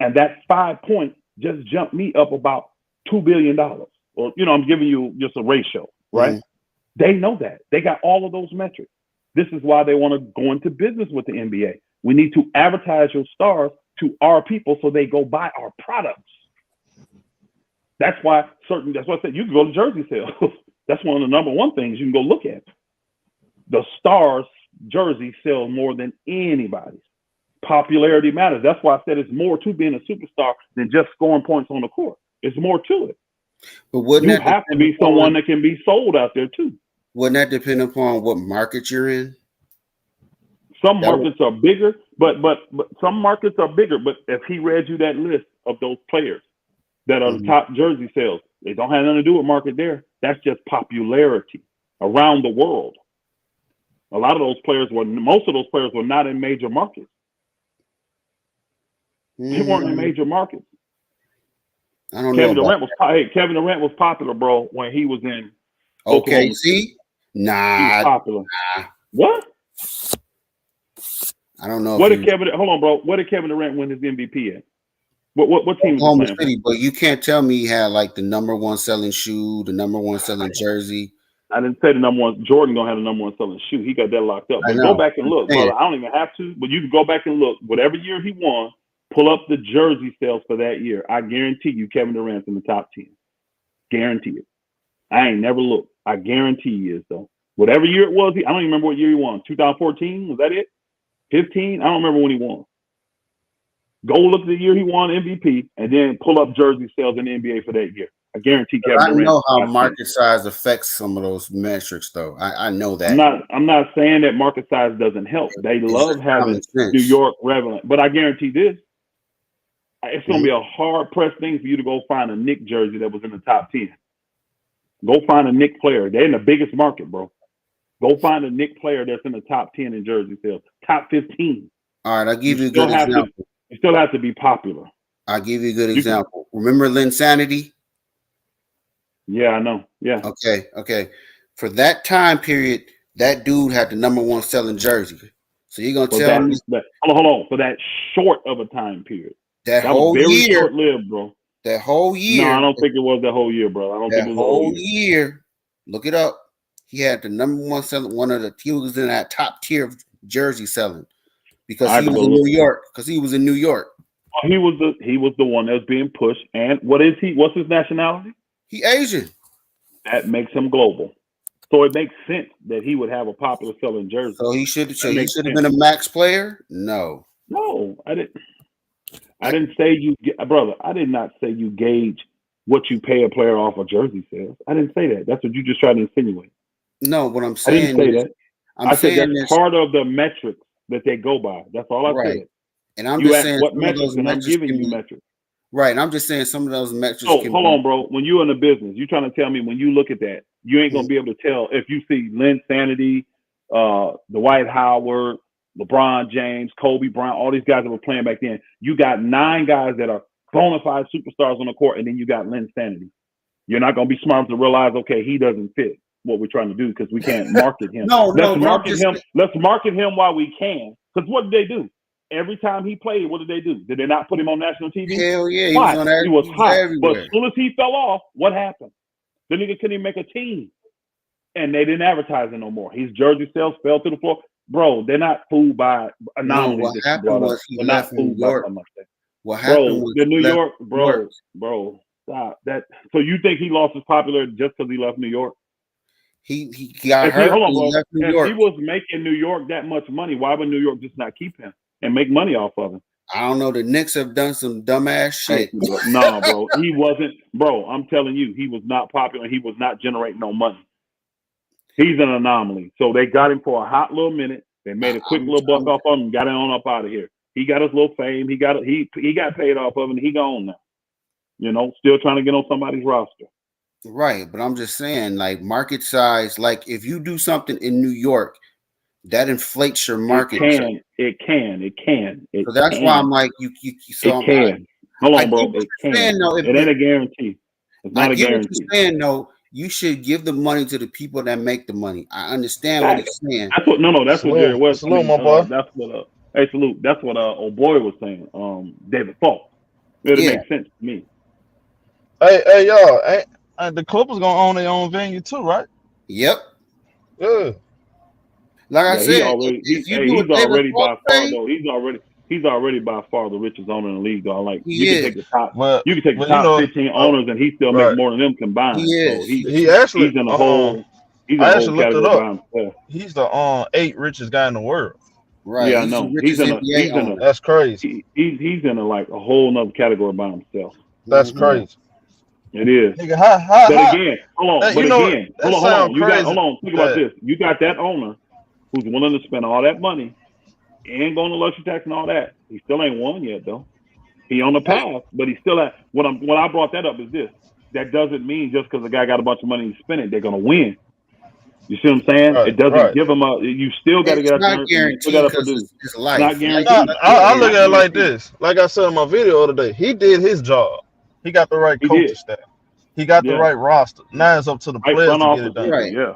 and that 5 points just jumped me up about $2 billion. Or, I'm giving you just a ratio, right? Mm-hmm. They know that. They got all of those metrics. This is why they want to go into business with the NBA. We need to advertise your stars to our people so they go buy our products. That's why that's why I said you can go to jersey sales. That's one of the number one things you can go look at. The stars jersey sells more than anybody's. Popularity matters. That's why I said it's more to being a superstar than just scoring points on the court. It's more to it. But wouldn't you have to be someone that can be sold out there too. Wouldn't that depend upon what market you're in? Some markets are bigger, but some markets are bigger. But if he read you that list of those players that are the top jersey sales, they don't have nothing to do with market there. That's just popularity around the world. A lot of those players most of those players were not in major markets. They weren't in major markets. I don't Kevin know. Kevin Durant was popular, bro, when he was in OKC. Nah, he was popular. Nah. What? I don't know. Hold on, bro. Where did Kevin Durant win his MVP at? What team was he playing? City, but you can't tell me he had like the number one selling shoe, the number one selling jersey. I didn't say the number one. Jordan don't have the number one selling shoe. He got that locked up. But go back and look, brother. I don't even have to, but you can go back and look. Whatever year he won, pull up the jersey sales for that year. I guarantee you Kevin Durant's in the top 10. Guarantee it. I ain't never looked. I guarantee he is, though. Whatever year it was, I don't even remember what year he won. 2014? Was that it? 15? I don't remember when he won. Go look at the year he won MVP and then pull up jersey sales in the NBA for that year. I guarantee Kevin Durant. I know how market size affects some of those metrics, though. I know that. I'm not saying that market size doesn't help. They love having New York relevant, but I guarantee this: it's going to be a hard pressed thing for you to go find a Knick jersey that was in the top 10. Go find a Knick player. They're in the biggest market, bro. Go find a Knick player that's in the top 10 in jersey sales, top 15. All right, I'll give you a good example. You still have to be popular. I'll give you a good example. Remember Linsanity? Yeah, I know. Yeah. Okay. For that time period, that dude had the number one selling jersey. So you're gonna tell me hold on. For that short of a time period. That whole was very year, short-lived, bro. That whole year. No, I don't think it was that whole year, bro. I don't think it was that whole year. Look it up. He had the number one selling, he was in that top tier of jersey selling because he was in New York. He was the one that was being pushed. And what is he? What's his nationality? He Asian. That makes him global. So it makes sense that he would have a popular selling jersey. So he should have been a max player? No, I didn't. I didn't say brother. I did not say you gauge what you pay a player off of jersey sales. I didn't say that. That's what you just tried to insinuate. No, what I'm saying. I didn't say that. I said that's part of the metrics that they go by. That's all I said. And I'm just saying what metrics, and I'm giving you metrics. Right, and I'm just saying some of those metrics. So hold on, bro. When you're in the business, you're trying to tell me when you look at that, you ain't gonna be able to tell if you see Linsanity, Dwight Howard, LeBron James, Kobe Bryant, all these guys that were playing back then. You got 9 guys that are bona fide superstars on the court, and then you got Linsanity. You're not gonna be smart enough to realize, okay, he doesn't fit what we're trying to do because we can't market him. Let's market him while we can. Because what did they do? Every time he played, what did they do? Did they not put him on national TV? Hell yeah, he was hot. Everywhere. But as soon as he fell off, what happened? The nigga couldn't even make a team. And they didn't advertise him no more. His jersey sales fell to the floor. Bro, they're not fooled by anomalies. What happened was he left New York. What happened was the New York, bro, stop that. So you think he lost his popularity just because he left New York? He got hurt. Hold on, bro. If he was making New York that much money, why would New York just not keep him and make money off of him? I don't know. The Knicks have done some dumbass shit. No, bro. He wasn't. Bro, I'm telling you, he was not popular. He was not generating no money. He's an anomaly. So they got him for a hot little minute. They made a quick little buck off of him and got him on up out of here. He got his little fame. He got paid off of it and he gone now. You know, still trying to get on somebody's roster. Right, but I'm just saying, like, market size, like, if you do something in New York, that inflates your market. It can. So that's why I'm like, Hold on, bro. It can. It ain't a guarantee. It's not a guarantee. What you're saying, though, you should give the money to the people that make the money. I understand what he's saying. That's what Jerry West. Salute, my boy. That's what. Hey, salute. That's what old boy was saying. David Falk. It makes sense to me. Hey, y'all. The Clippers gonna own their own venue too, right? Yep. Yeah. Like I said, he's already by far though. He's already by far the richest owner in the league though. Like you can take the top 15 owners and he still makes more than them combined. So he actually he's in a whole category by himself. He's the 8th richest guy in the world. Right. Yeah, I know. He's in a that's crazy. He's in a whole nother category by himself. That's crazy. It is. Nigga, hold on. Think about this. You got that owner who's willing to spend all that money and going to luxury tax and all that. He still ain't won yet though. He on the path, but he still at. What I brought that up is this. That doesn't mean just because the guy got a bunch of money to spend it, they're gonna win. You see what I'm saying? It doesn't give them a. You still got to get out there. You still got to produce. It's life. Not guaranteed. I look at it like this. Like I said in my video the other day, he did his job. He got the right coaching staff. He got the right roster. Now it's up to the players to get it done. Right. Yeah.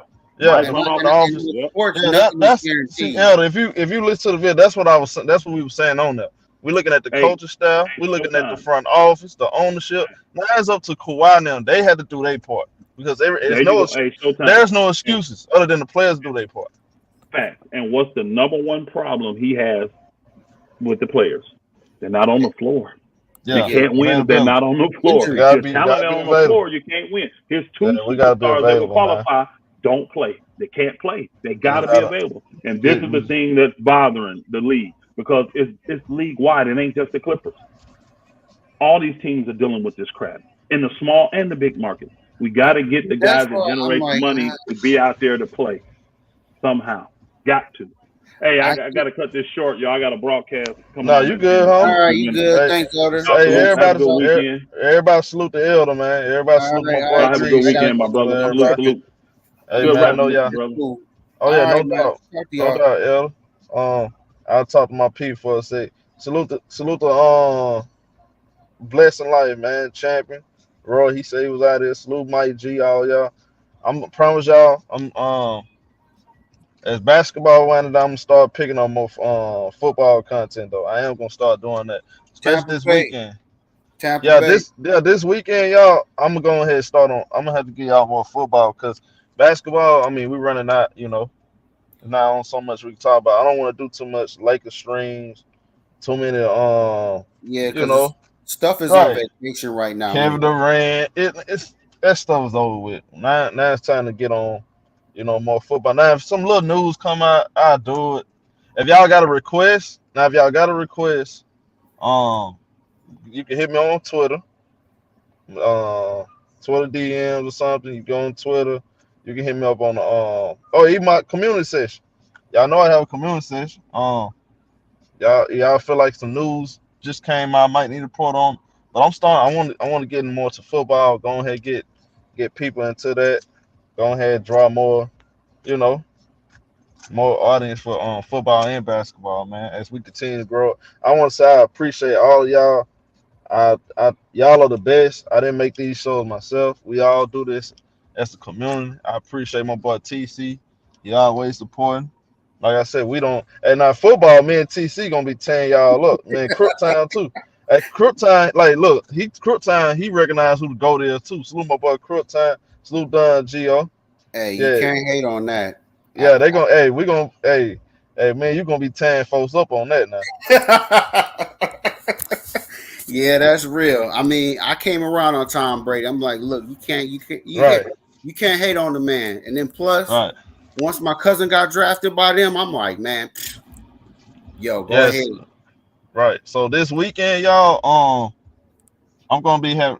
That's see, Elder, if you listen to the video, that's what we were saying on there. We're looking at the coaching staff. We're looking at the front office, the ownership. Now it's up to Kawhi now. They had to do their part. Because there's no excuses other than the players do their part. Fact. And what's the number one problem he has with the players? They're not on the floor. Yeah. They can't win if they're not on the floor. If you're talented on the floor, you can't win. His two superstars that will qualify don't play. They can't play. They got to be available. And this is the thing that's bothering the league because it's league wide. It ain't just the Clippers. All these teams are dealing with this crap in the small and the big markets. We got to get the guys that generate the money to be out there to play somehow. Got to. Hey, I got to cut this short, y'all. I got a broadcast coming. No, you good, homie? All right, you good. Thanks, Elder. Hey, everybody salute the Elder, man. Everybody salute my boy. Have a good weekend, my brother. Salute. Hey, man, I know y'all. Cool. Oh, yeah, no doubt. No doubt, Elder. I'll talk to my people for a sec. Salute the blessing life, man. Champion. Roy, he said he was out there. Salute Mike G, all y'all. I'm promise y'all, as basketball winding down, I'm gonna start picking up more football content though. I am gonna start doing that, especially this weekend. This weekend, y'all. I'm gonna go ahead and start on. I'm gonna have to get y'all more football because basketball. I mean, we running out. Not on so much we can talk about. I don't want to do too much Lakers streams. Too many. Stuff is on vacation right now. Kevin Durant, it's that stuff is over with. Now it's time to get on, more football. Now if some little news come out, I'll do it. If y'all got a request, you can hit me on Twitter, Twitter DMs or something. You go on Twitter, you can hit me up on the even my community session. Y'all know I have a community session. Y'all feel like some news just came out, might need to report on, but I'm starting. I want to get more to football. Go ahead, get people into that. Go ahead, draw more, more audience for football and basketball, man. As we continue to grow, I want to say I appreciate all of y'all. Y'all are the best. I didn't make these shows myself. We all do this as a community. I appreciate my boy TC. He always supporting. Like I said, we don't. And now football, me and TC gonna be tearing y'all up, man. Crook Town too. At Crook Town, look, Crook Town, he recognized who to go there too. Salute my boy Crook Town. Salute Don Gio. Hey, you can't hate on that. Yeah, they gonna. Hey, we gonna. Hey, man, you gonna be tearing folks up on that now. Yeah, that's real. I mean, I came around on Tom Brady. I'm like, look, you can't hate on the man. And then plus. Right. Once my cousin got drafted by them, I'm like, man, go ahead. Right. So this weekend, y'all, I'm gonna be I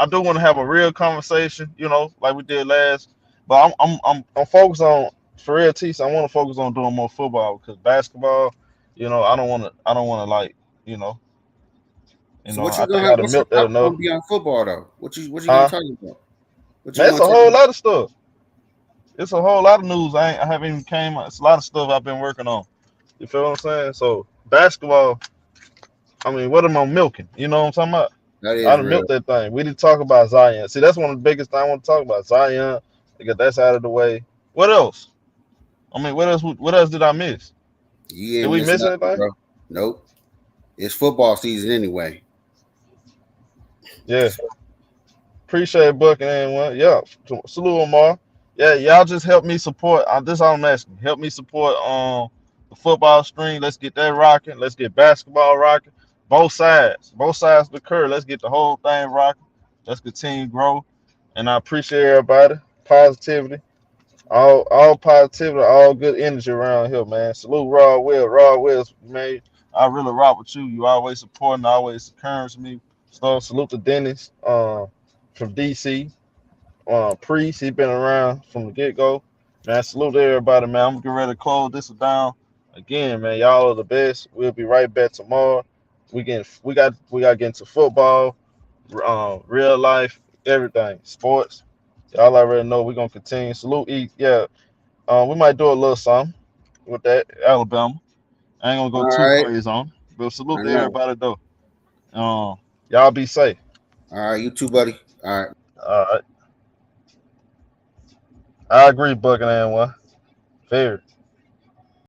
do want to have a real conversation, like we did last. But I'm focused on for real, T. So I want to focus on doing more football because basketball, I don't want to like, So what you gonna be on football though? What you gonna talk about? That's a whole lot of stuff. It's a whole lot of news. I haven't even came. It's a lot of stuff I've been working on. You feel what I'm saying? So basketball. I mean, what am I milking? You know what I'm talking about? I done milked that thing. We didn't talk about Zion. See, that's one of the biggest things I want to talk about. Zion. Get that's out of the way. What else? I mean, what else did I miss? Did we miss anything? Bro. Nope. It's football season anyway. Yeah. Appreciate it, Buck and everyone. Yeah. Salute Omar. Yeah, y'all just help me support. This all I'm asking. Help me support the football stream. Let's get that rocking. Let's get basketball rocking. Both sides of the curve. Let's get the whole thing rocking. Let's continue to grow. And I appreciate everybody. Positivity. All positivity, all good energy around here, man. Salute Raw Will. Raw Wills, man. I really rock with you. You always supporting, always encouraging me. So salute to Dennis from DC. Priest, he been around from the get go. Man, salute to everybody, man. I'm getting ready to close this down. Again, man, y'all are the best. We'll be right back tomorrow. We got to get into football, real life, everything, sports. Y'all already know we're gonna continue. Salute, yeah. We might do a little something with that Alabama. I ain't gonna go too crazy on, but salute to everybody though. Y'all be safe. All right, you too, buddy. All right. All right. I agree, Buckingham one. Fair.